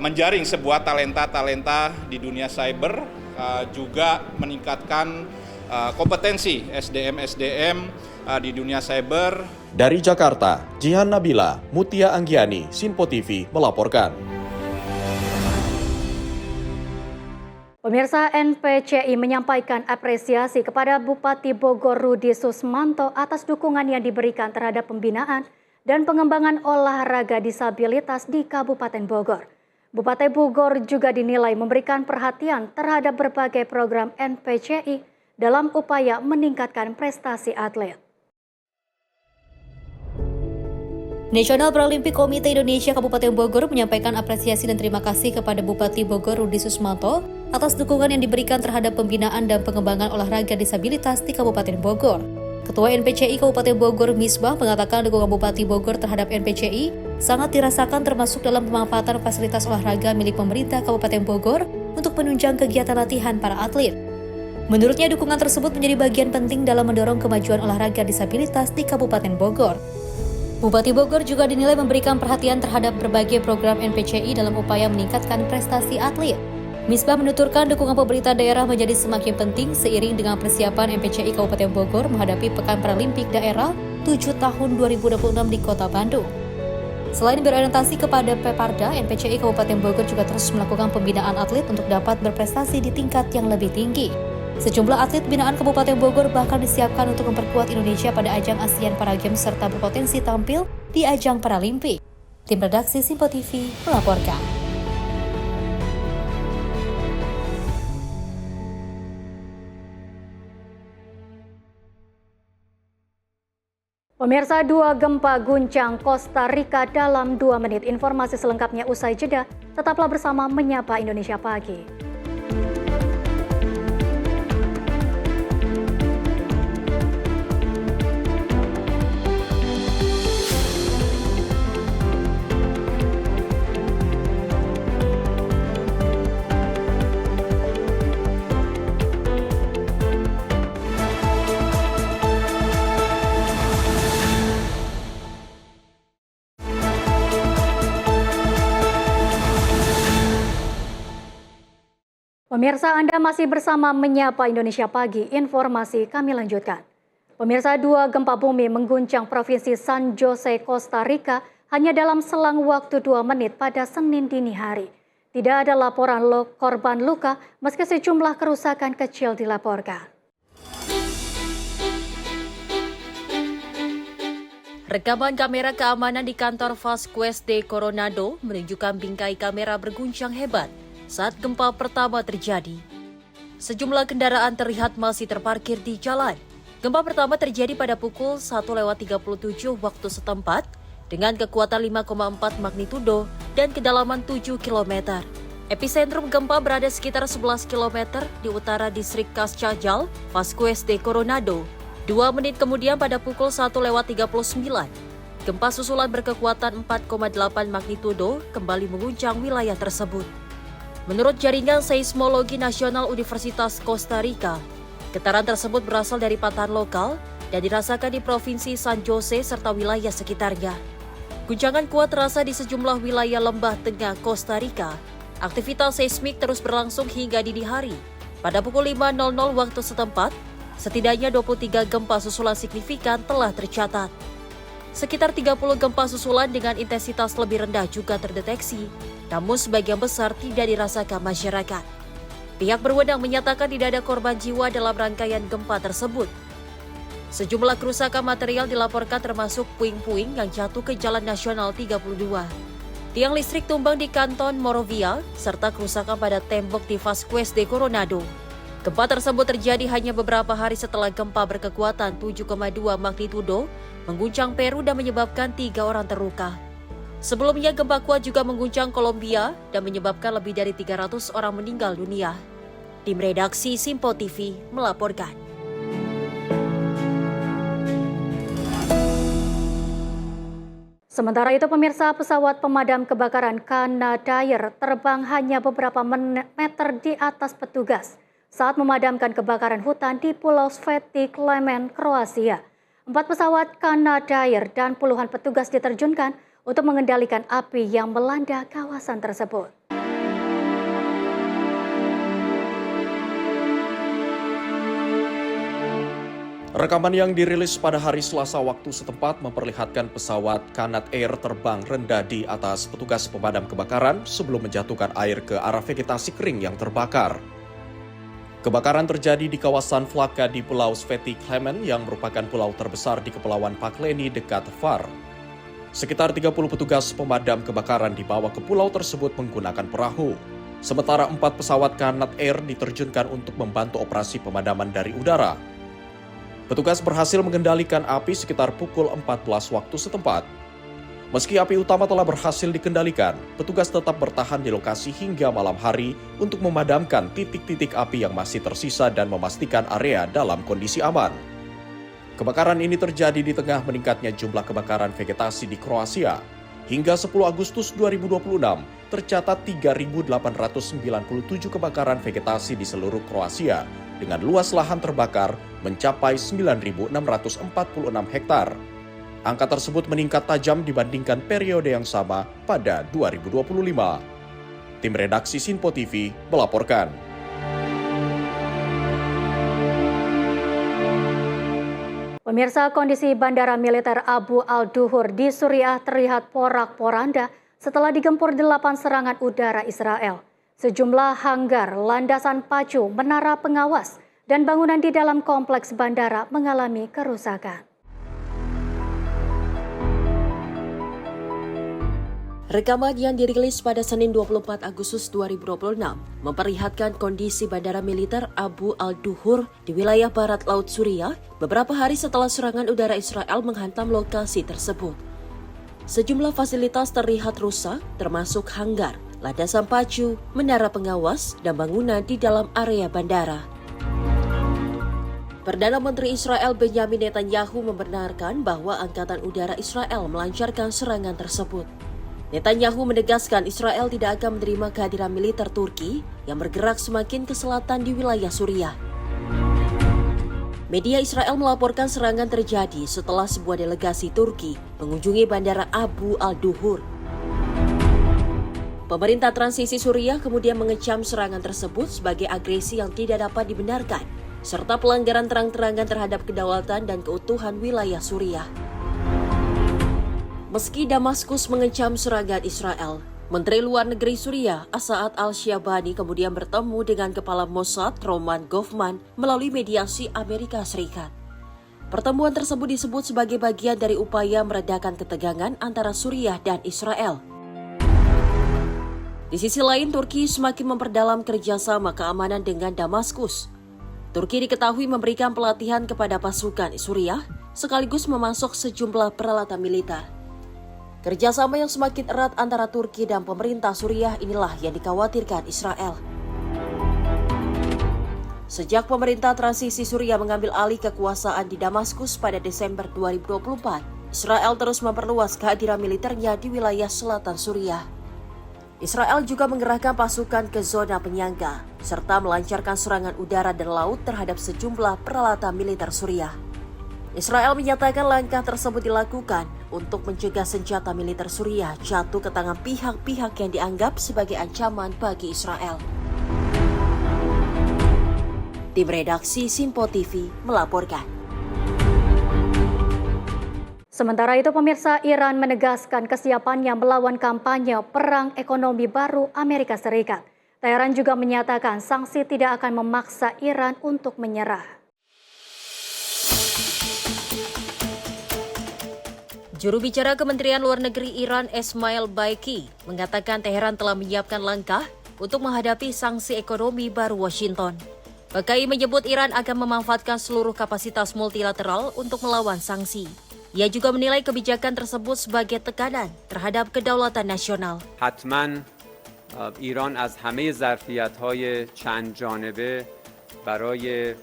menjaring sebuah talenta-talenta di dunia cyber, juga meningkatkan kompetensi SDM-SDM di dunia cyber. Dari Jakarta, Jihan Nabila, Mutia Anggiani, Simpo TV melaporkan. Pemirsa, NPCI menyampaikan apresiasi kepada Bupati Bogor Rudi Susmanto atas dukungan yang diberikan terhadap pembinaan dan pengembangan olahraga disabilitas di Kabupaten Bogor. Bupati Bogor juga dinilai memberikan perhatian terhadap berbagai program NPCI dalam upaya meningkatkan prestasi atlet. National Paralympic Committee Indonesia Kabupaten Bogor menyampaikan apresiasi dan terima kasih kepada Bupati Bogor Rudi Susmanto atas dukungan yang diberikan terhadap pembinaan dan pengembangan olahraga disabilitas di Kabupaten Bogor. Ketua NPCI Kabupaten Bogor Misbah mengatakan dukungan Bupati Bogor terhadap NPCI sangat dirasakan termasuk dalam pemanfaatan fasilitas olahraga milik pemerintah Kabupaten Bogor untuk menunjang kegiatan latihan para atlet. Menurutnya dukungan tersebut menjadi bagian penting dalam mendorong kemajuan olahraga disabilitas di Kabupaten Bogor. Bupati Bogor juga dinilai memberikan perhatian terhadap berbagai program NPCI dalam upaya meningkatkan prestasi atlet. Misbah menuturkan dukungan pemerintah daerah menjadi semakin penting seiring dengan persiapan NPCI Kabupaten Bogor menghadapi Pekan Paralimpik Daerah 7 tahun 2026 di Kota Bandung. Selain berorientasi kepada Peparda, NPCI Kabupaten Bogor juga terus melakukan pembinaan atlet untuk dapat berprestasi di tingkat yang lebih tinggi. Sejumlah atlet binaan Kabupaten Bogor bahkan disiapkan untuk memperkuat Indonesia pada ajang ASEAN Para Games serta berpotensi tampil di ajang Paralimpik. Tim redaksi Simpo TV melaporkan. Pemirsa, 2 gempa guncang Costa Rica dalam 2 menit. Informasi selengkapnya usai jeda. Tetaplah bersama Menyapa Indonesia Pagi. Pemirsa, Anda masih bersama Menyapa Indonesia Pagi. Informasi kami lanjutkan. Pemirsa, 2 gempa bumi mengguncang Provinsi San Jose, Costa Rica hanya dalam selang waktu 2 menit pada Senin dini hari. Tidak ada laporan korban luka meski sejumlah kerusakan kecil dilaporkan. Rekaman kamera keamanan di kantor Vasquez de Coronado menunjukkan bingkai kamera berguncang hebat saat gempa pertama terjadi. Sejumlah kendaraan terlihat masih terparkir di jalan. Gempa pertama terjadi pada pukul 1:37 waktu setempat dengan kekuatan 5,4 magnitudo dan kedalaman 7 km. Epicentrum gempa berada sekitar 11 km di utara distrik Cascajal, Vasquez de Coronado. 2 menit kemudian pada pukul 1:39, gempa susulan berkekuatan 4,8 magnitudo kembali mengguncang wilayah tersebut. Menurut Jaringan Seismologi Nasional Universitas Costa Rica, getaran tersebut berasal dari patahan lokal dan dirasakan di Provinsi San Jose serta wilayah sekitarnya. Guncangan kuat terasa di sejumlah wilayah lembah tengah Costa Rica. Aktivitas seismik terus berlangsung hingga dini hari. Pada pukul 5.00 waktu setempat, setidaknya 23 gempa susulan signifikan telah tercatat. Sekitar 30 gempa susulan dengan intensitas lebih rendah juga terdeteksi, namun sebagian besar tidak dirasakan masyarakat. Pihak berwenang menyatakan tidak ada korban jiwa dalam rangkaian gempa tersebut. Sejumlah kerusakan material dilaporkan termasuk puing-puing yang jatuh ke Jalan Nasional 32. Tiang listrik tumbang di Kanton Morovia, serta kerusakan pada tembok di Vasquez de Coronado. Gempa tersebut terjadi hanya beberapa hari setelah gempa berkekuatan 7,2 magnitudo mengguncang Peru dan menyebabkan 3 orang terluka. Sebelumnya gempa kuat juga mengguncang Kolombia dan menyebabkan lebih dari 300 orang meninggal dunia. Tim redaksi Simpo TV melaporkan. Sementara itu, pemirsa, pesawat pemadam kebakaran Canadair terbang hanya beberapa meter di atas petugas saat memadamkan kebakaran hutan di Pulau Sveti Klemen, Kroasia. 4 pesawat Canadair dan puluhan petugas diterjunkan untuk mengendalikan api yang melanda kawasan tersebut. Rekaman yang dirilis pada hari Selasa waktu setempat memperlihatkan pesawat Canadair terbang rendah di atas petugas pemadam kebakaran sebelum menjatuhkan air ke arah vegetasi kering yang terbakar. Kebakaran terjadi di kawasan Flaka di Pulau Sveti Klemen yang merupakan pulau terbesar di Kepulauan Pakleni dekat Var. Sekitar 30 petugas pemadam kebakaran dibawa ke pulau tersebut menggunakan perahu. Sementara 4 pesawat Kanat Air diterjunkan untuk membantu operasi pemadaman dari udara. Petugas berhasil mengendalikan api sekitar pukul 14 waktu setempat. Meski api utama telah berhasil dikendalikan, petugas tetap bertahan di lokasi hingga malam hari untuk memadamkan titik-titik api yang masih tersisa dan memastikan area dalam kondisi aman. Kebakaran ini terjadi di tengah meningkatnya jumlah kebakaran vegetasi di Kroasia. Hingga 10 Agustus 2026, tercatat 3.897 kebakaran vegetasi di seluruh Kroasia dengan luas lahan terbakar mencapai 9.646 hektar. Angka tersebut meningkat tajam dibandingkan periode yang sama pada 2025. Tim redaksi Sinpo TV melaporkan. Pemirsa, kondisi Bandara Militer Abu al-Duhur di Suriah terlihat porak-poranda setelah digempur 8 serangan udara Israel. Sejumlah hanggar, landasan pacu, menara pengawas, dan bangunan di dalam kompleks bandara mengalami kerusakan. Rekaman yang dirilis pada Senin 24 Agustus 2026 memperlihatkan kondisi Bandara Militer Abu al-Duhur di wilayah barat Laut Suriah beberapa hari setelah serangan udara Israel menghantam lokasi tersebut. Sejumlah fasilitas terlihat rusak, termasuk hanggar, landasan pacu, menara pengawas, dan bangunan di dalam area bandara. Perdana Menteri Israel Benjamin Netanyahu membenarkan bahwa Angkatan Udara Israel melancarkan serangan tersebut. Netanyahu menegaskan Israel tidak akan menerima kehadiran militer Turki yang bergerak semakin ke selatan di wilayah Suriah. Media Israel melaporkan serangan terjadi setelah sebuah delegasi Turki mengunjungi Bandara Abu al-Duhur. Pemerintah transisi Suriah kemudian mengecam serangan tersebut sebagai agresi yang tidak dapat dibenarkan, serta pelanggaran terang-terangan terhadap kedaulatan dan keutuhan wilayah Suriah. Meski Damaskus mengecam serangan Israel, Menteri Luar Negeri Suriah Asa'ad al-Syabani kemudian bertemu dengan Kepala Mossad Roman Goffman melalui mediasi Amerika Serikat. Pertemuan tersebut disebut sebagai bagian dari upaya meredakan ketegangan antara Suriah dan Israel. Di sisi lain, Turki semakin memperdalam kerjasama keamanan dengan Damaskus. Turki diketahui memberikan pelatihan kepada pasukan Suriah sekaligus memasok sejumlah peralatan militer. Kerjasama yang semakin erat antara Turki dan pemerintah Suriah inilah yang dikhawatirkan Israel. Sejak pemerintah transisi Suriah mengambil alih kekuasaan di Damaskus pada Desember 2024, Israel terus memperluas kehadiran militernya di wilayah selatan Suriah. Israel juga mengerahkan pasukan ke zona penyangga, serta melancarkan serangan udara dan laut terhadap sejumlah peralatan militer Suriah. Israel menyatakan langkah tersebut dilakukan untuk mencegah senjata militer Suriah jatuh ke tangan pihak-pihak yang dianggap sebagai ancaman bagi Israel. Tim redaksi Sinpo TV melaporkan. Sementara itu, pemirsa, Iran menegaskan kesiapannya melawan kampanye perang ekonomi baru Amerika Serikat. Teheran juga menyatakan sanksi tidak akan memaksa Iran untuk menyerah. Juru bicara Kementerian Luar Negeri Iran Esmail Baiki mengatakan Teheran telah menyiapkan langkah untuk menghadapi sanksi ekonomi baru Washington. Bakai menyebut Iran akan memanfaatkan seluruh kapasitas multilateral untuk melawan sanksi. Ia juga menilai kebijakan tersebut sebagai tekanan terhadap kedaulatan nasional. حتما ایران از همه ظرفیت‌های چند جانبه برای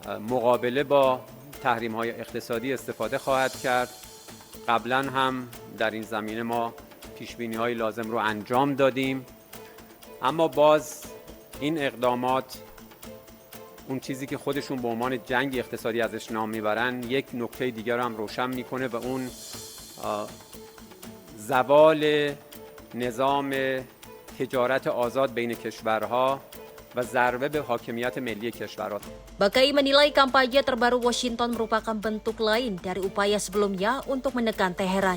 مقابله با تحریم‌های اقتصادی استفاده خواهد کرد. قبلا هم در این زمینه ما پیشبینی‌های لازم رو انجام دادیم. اما باز این اقدامات اون چیزی که خودشون به عنوان جنگ اقتصادی ازش نام میبرن یک نکته دیگر رو هم روشن میکنه و اون زوال نظام تجارت آزاد بین کشورها و ضربه به حاکمیت ملی کشورها. Bakai menilai kampanye terbaru Washington merupakan bentuk lain dari upaya sebelumnya untuk menekan Teheran.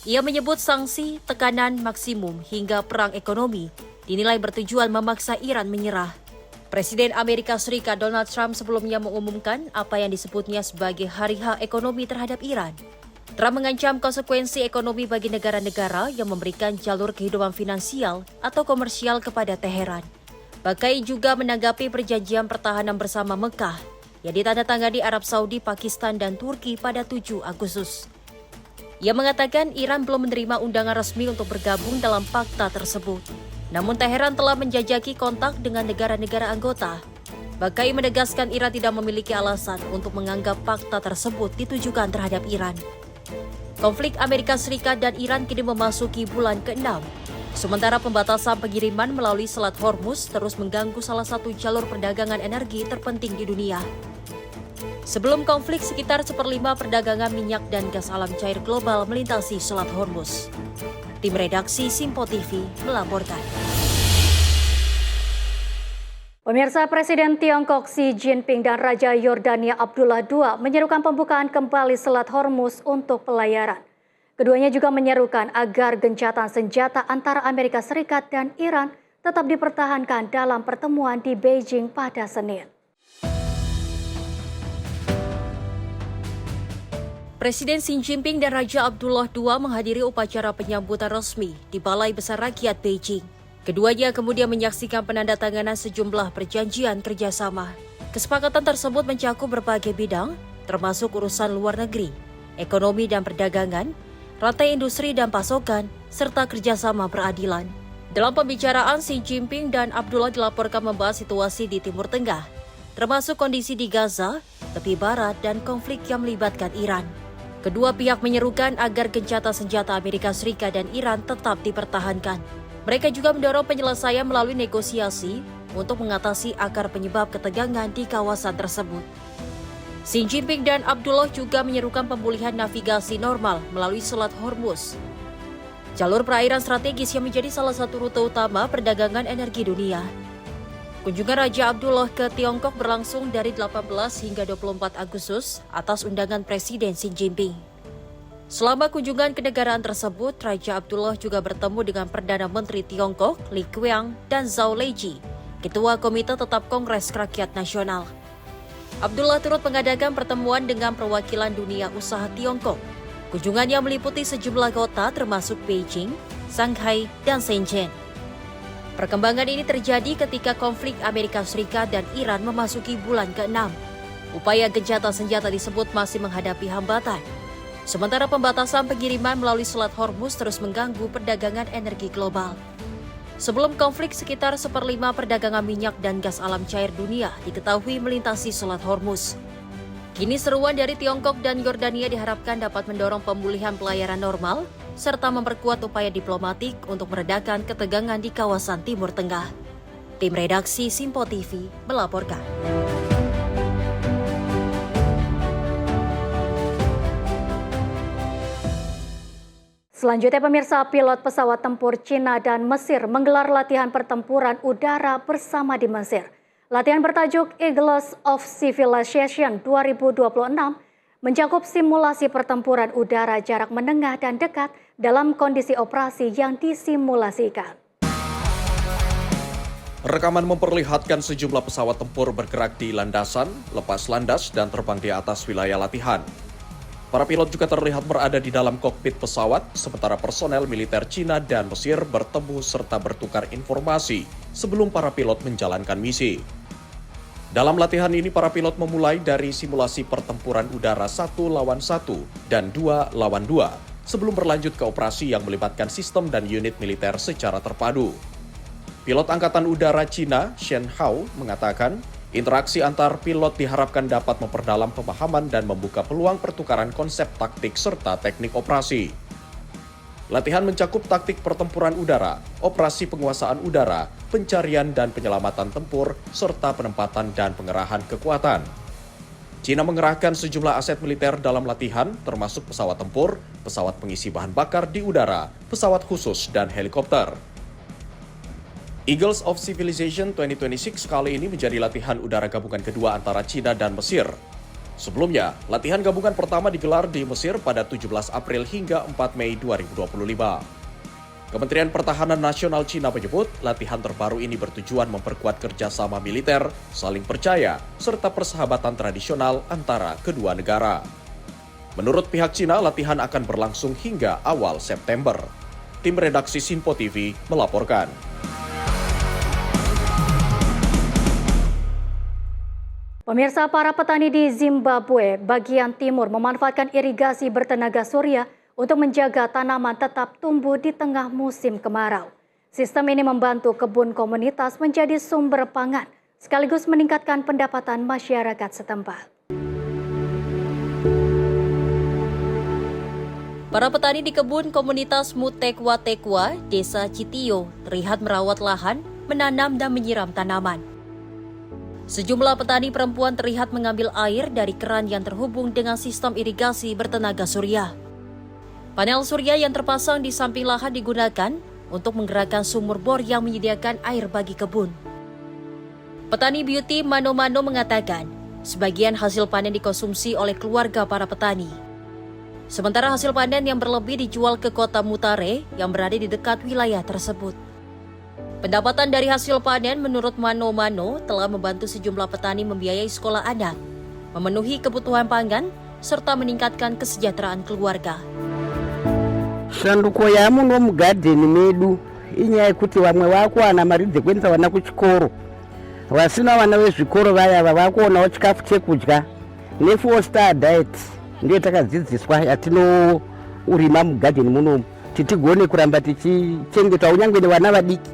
Ia menyebut sanksi, tekanan maksimum hingga perang ekonomi dinilai bertujuan memaksa Iran menyerah. Presiden Amerika Serikat Donald Trump sebelumnya mengumumkan apa yang disebutnya sebagai hari H ekonomi terhadap Iran. Trump mengancam konsekuensi ekonomi bagi negara-negara yang memberikan jalur kehidupan finansial atau komersial kepada Teheran. Bakai juga menanggapi perjanjian pertahanan bersama Mekah yang ditandatangani Arab Saudi, Pakistan, dan Turki pada 7 Agustus. Ia mengatakan Iran belum menerima undangan resmi untuk bergabung dalam fakta tersebut. Namun Teheran telah menjajaki kontak dengan negara-negara anggota. Bakai menegaskan Iran tidak memiliki alasan untuk menganggap fakta tersebut ditujukan terhadap Iran. Konflik Amerika Serikat dan Iran kini memasuki bulan ke-6. Sementara pembatasan pengiriman melalui Selat Hormuz terus mengganggu salah satu jalur perdagangan energi terpenting di dunia. Sebelum konflik, sekitar 1/5 perdagangan minyak dan gas alam cair global melintasi Selat Hormuz. Tim redaksi Simpo TV melaporkan. Pemirsa, Presiden Tiongkok Xi Jinping dan Raja Yordania Abdullah II menyerukan pembukaan kembali Selat Hormuz untuk pelayaran. Keduanya juga menyerukan agar gencatan senjata antara Amerika Serikat dan Iran tetap dipertahankan dalam pertemuan di Beijing pada Senin. Presiden Xi Jinping dan Raja Abdullah II menghadiri upacara penyambutan resmi di Balai Besar Rakyat Beijing. Keduanya kemudian menyaksikan penandatanganan sejumlah perjanjian kerjasama. Kesepakatan tersebut mencakup berbagai bidang, termasuk urusan luar negeri, ekonomi dan perdagangan, rantai industri dan pasokan, serta kerjasama peradilan. Dalam pembicaraan, Xi Jinping dan Abdullah dilaporkan membahas situasi di Timur Tengah, termasuk kondisi di Gaza, tepi barat, dan konflik yang melibatkan Iran. Kedua pihak menyerukan agar gencatan senjata Amerika Serikat dan Iran tetap dipertahankan. Mereka juga mendorong penyelesaian melalui negosiasi untuk mengatasi akar penyebab ketegangan di kawasan tersebut. Xi Jinping dan Abdullah juga menyerukan pemulihan navigasi normal melalui Selat Hormuz, jalur perairan strategis yang menjadi salah satu rute utama perdagangan energi dunia. Kunjungan Raja Abdullah ke Tiongkok berlangsung dari 18 hingga 24 Agustus atas undangan Presiden Xi Jinping. Selama kunjungan kenegaraan tersebut, Raja Abdullah juga bertemu dengan Perdana Menteri Tiongkok, Li Qiang, dan Zhao Leji, Ketua Komite Tetap Kongres Rakyat Nasional. Abdullah turut mengadakan pertemuan dengan perwakilan dunia usaha Tiongkok. Kunjungannya meliputi sejumlah kota termasuk Beijing, Shanghai, dan Shenzhen. Perkembangan ini terjadi ketika konflik Amerika Serikat dan Iran memasuki bulan ke-6. Upaya gencatan senjata disebut masih menghadapi hambatan. Sementara pembatasan pengiriman melalui Selat Hormuz terus mengganggu perdagangan energi global. Sebelum konflik, sekitar 1/5 perdagangan minyak dan gas alam cair dunia diketahui melintasi Selat Hormuz. Kini seruan dari Tiongkok dan Yordania diharapkan dapat mendorong pemulihan pelayaran normal, serta memperkuat upaya diplomatik untuk meredakan ketegangan di kawasan Timur Tengah. Tim redaksi Simpo TV melaporkan. Selanjutnya, pemirsa, pilot pesawat tempur Cina dan Mesir menggelar latihan pertempuran udara bersama di Mesir. Latihan bertajuk Eagles of Civilization 2026 mencakup simulasi pertempuran udara jarak menengah dan dekat dalam kondisi operasi yang disimulasikan. Rekaman memperlihatkan sejumlah pesawat tempur bergerak di landasan, lepas landas, dan terbang di atas wilayah latihan. Para pilot juga terlihat berada di dalam kokpit pesawat, sementara personel militer Cina dan Mesir bertemu serta bertukar informasi sebelum para pilot menjalankan misi. Dalam latihan ini, para pilot memulai dari simulasi pertempuran udara 1 lawan 1 dan 2 lawan 2, sebelum berlanjut ke operasi yang melibatkan sistem dan unit militer secara terpadu. Pilot Angkatan Udara Cina, Shen Hao, mengatakan, interaksi antar pilot diharapkan dapat memperdalam pemahaman dan membuka peluang pertukaran konsep taktik serta teknik operasi. Latihan mencakup taktik pertempuran udara, operasi penguasaan udara, pencarian dan penyelamatan tempur, serta penempatan dan pengerahan kekuatan. Cina mengerahkan sejumlah aset militer dalam latihan, termasuk pesawat tempur, pesawat pengisi bahan bakar di udara, pesawat khusus, dan helikopter. Eagles of Civilization 2026 kali ini menjadi latihan udara gabungan kedua antara Cina dan Mesir. Sebelumnya, latihan gabungan pertama digelar di Mesir pada 17 April hingga 4 Mei 2025. Kementerian Pertahanan Nasional Cina menyebut latihan terbaru ini bertujuan memperkuat kerjasama militer, saling percaya, serta persahabatan tradisional antara kedua negara. Menurut pihak Cina, latihan akan berlangsung hingga awal September. Tim redaksi Sinpo TV melaporkan. Pemirsa, para petani di Zimbabwe bagian timur memanfaatkan irigasi bertenaga surya untuk menjaga tanaman tetap tumbuh di tengah musim kemarau. Sistem ini membantu kebun komunitas menjadi sumber pangan, sekaligus meningkatkan pendapatan masyarakat setempat. Para petani di kebun komunitas Mutekwa-Tekwa, Desa Citio, terlihat merawat lahan, menanam dan menyiram tanaman. Sejumlah petani perempuan terlihat mengambil air dari keran yang terhubung dengan sistem irigasi bertenaga surya. Panel surya yang terpasang di samping lahan digunakan untuk menggerakkan sumur bor yang menyediakan air bagi kebun. Petani Beauty Mano-Mano mengatakan, sebagian hasil panen dikonsumsi oleh keluarga para petani. Sementara hasil panen yang berlebih dijual ke kota Mutare yang berada di dekat wilayah tersebut. Pendapatan dari hasil panen menurut Mano-Mano telah membantu sejumlah petani membiayai sekolah anak, memenuhi kebutuhan pangan, serta meningkatkan kesejahteraan keluarga. Shanduko ya muno mugadheni medu inyaya yekuti vamwe vakuwana mari dzekuendesa vana kuchikoro, vasina vana vezvikoro vaya vakuonawo chikafu chekudya ne4-star diet ndiye takadzidziswa yatinourima mugadheni munomu kuti tigone kuramba tichichengeta unyangwe nevana vadiki.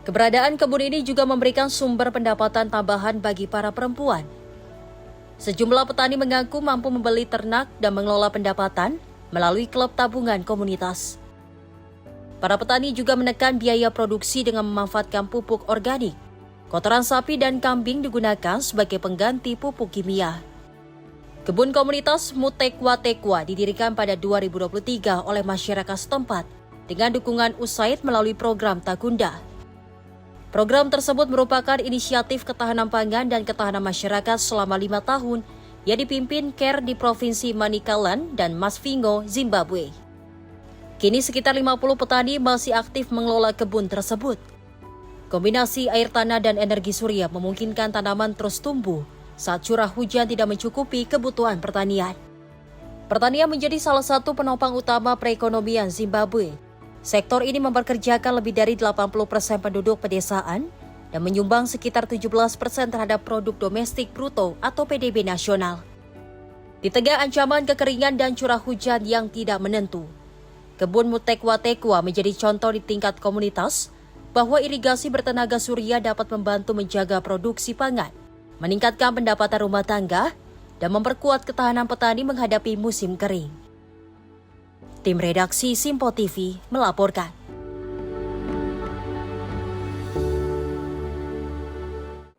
Keberadaan kebun ini juga memberikan sumber pendapatan tambahan bagi para perempuan. Sejumlah petani mengaku mampu membeli ternak dan mengelola pendapatan melalui klub tabungan komunitas. Para petani juga menekan biaya produksi dengan memanfaatkan pupuk organik. Kotoran sapi dan kambing digunakan sebagai pengganti pupuk kimia. Kebun komunitas Mutekwa-Tekwa didirikan pada 2023 oleh masyarakat setempat dengan dukungan USAID melalui program Takunda. Program tersebut merupakan inisiatif ketahanan pangan dan ketahanan masyarakat selama 5 tahun yang dipimpin CARE di Provinsi Manicaland dan Masvingo, Zimbabwe. Kini sekitar 50 petani masih aktif mengelola kebun tersebut. Kombinasi air tanah dan energi surya memungkinkan tanaman terus tumbuh saat curah hujan tidak mencukupi kebutuhan pertanian. Pertanian menjadi salah satu penopang utama perekonomian Zimbabwe. Sektor ini mempekerjakan lebih dari 80% penduduk pedesaan dan menyumbang sekitar 17% terhadap produk domestik bruto atau PDB nasional. Di tengah ancaman kekeringan dan curah hujan yang tidak menentu, kebun Mutekwa-Tekwa menjadi contoh di tingkat komunitas bahwa irigasi bertenaga surya dapat membantu menjaga produksi pangan, meningkatkan pendapatan rumah tangga, dan memperkuat ketahanan petani menghadapi musim kering. Tim redaksi Sinpo TV melaporkan.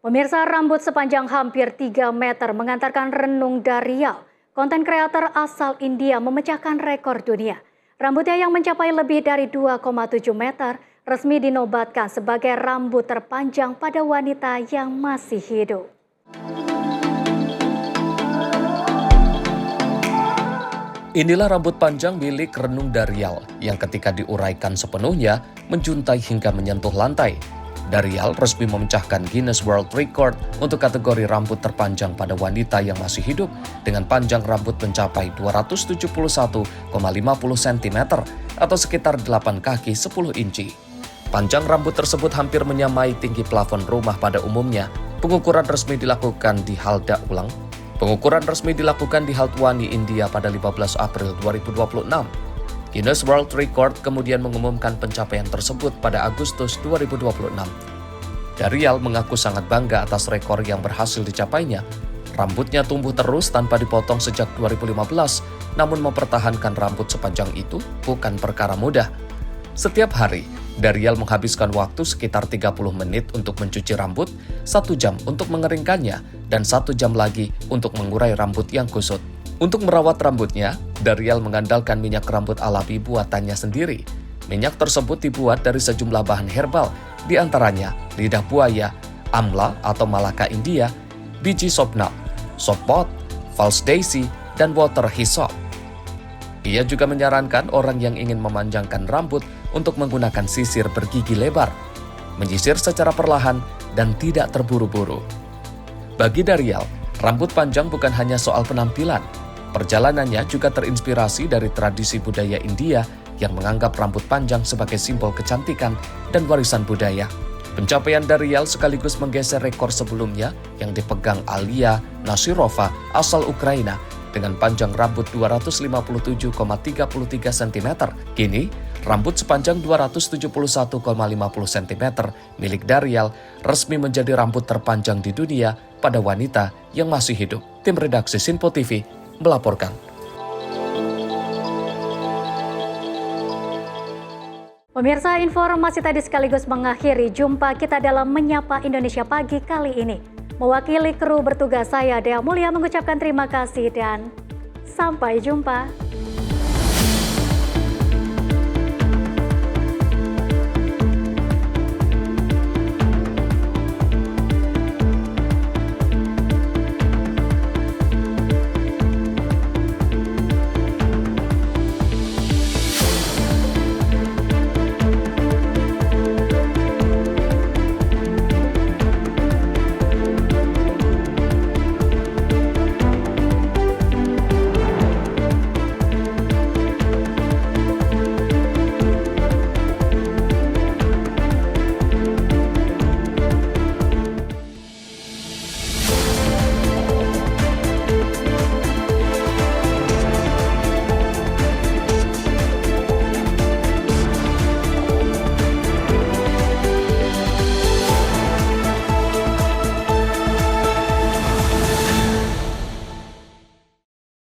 Pemirsa, rambut sepanjang hampir 3 meter mengantarkan renung Daryal. Konten kreator asal India memecahkan rekor dunia. Rambutnya yang mencapai lebih dari 2,7 meter resmi dinobatkan sebagai rambut terpanjang pada wanita yang masih hidup. Inilah rambut panjang milik Renung Daryal yang ketika diuraikan sepenuhnya menjuntai hingga menyentuh lantai. Daryal resmi memecahkan Guinness World Record untuk kategori rambut terpanjang pada wanita yang masih hidup dengan panjang rambut mencapai 271,50 cm atau sekitar 8 kaki 10 inci. Panjang rambut tersebut hampir menyamai tinggi plafon rumah pada umumnya. Pengukuran resmi dilakukan di Haldwani, India pada 15 April 2026. Guinness World Record kemudian mengumumkan pencapaian tersebut pada Agustus 2026. Daryal mengaku sangat bangga atas rekor yang berhasil dicapainya. Rambutnya tumbuh terus tanpa dipotong sejak 2015, namun mempertahankan rambut sepanjang itu bukan perkara mudah. Setiap hari, Daryal menghabiskan waktu sekitar 30 menit untuk mencuci rambut, 1 jam untuk mengeringkannya, dan 1 jam lagi untuk mengurai rambut yang kusut. Untuk merawat rambutnya, Daryal mengandalkan minyak rambut alami buatannya sendiri. Minyak tersebut dibuat dari sejumlah bahan herbal, di antaranya lidah buaya, amla atau malaka India, biji sopnal, sopot, false daisy, dan water hyssop. Ia juga menyarankan orang yang ingin memanjangkan rambut untuk menggunakan sisir bergigi lebar, menyisir secara perlahan dan tidak terburu-buru. Bagi Daryl, rambut panjang bukan hanya soal penampilan. Perjalanannya juga terinspirasi dari tradisi budaya India yang menganggap rambut panjang sebagai simbol kecantikan dan warisan budaya. Pencapaian Daryl sekaligus menggeser rekor sebelumnya yang dipegang Alia Nasirova asal Ukraina dengan panjang rambut 257,33 cm. Kini, rambut sepanjang 271,50 cm milik Daryl resmi menjadi rambut terpanjang di dunia pada wanita yang masih hidup. Tim redaksi Sinpo TV melaporkan. Pemirsa, informasi tadi sekaligus mengakhiri jumpa kita dalam Menyapa Indonesia Pagi kali ini. Mewakili kru bertugas saya, Dea Mulia, mengucapkan terima kasih dan sampai jumpa.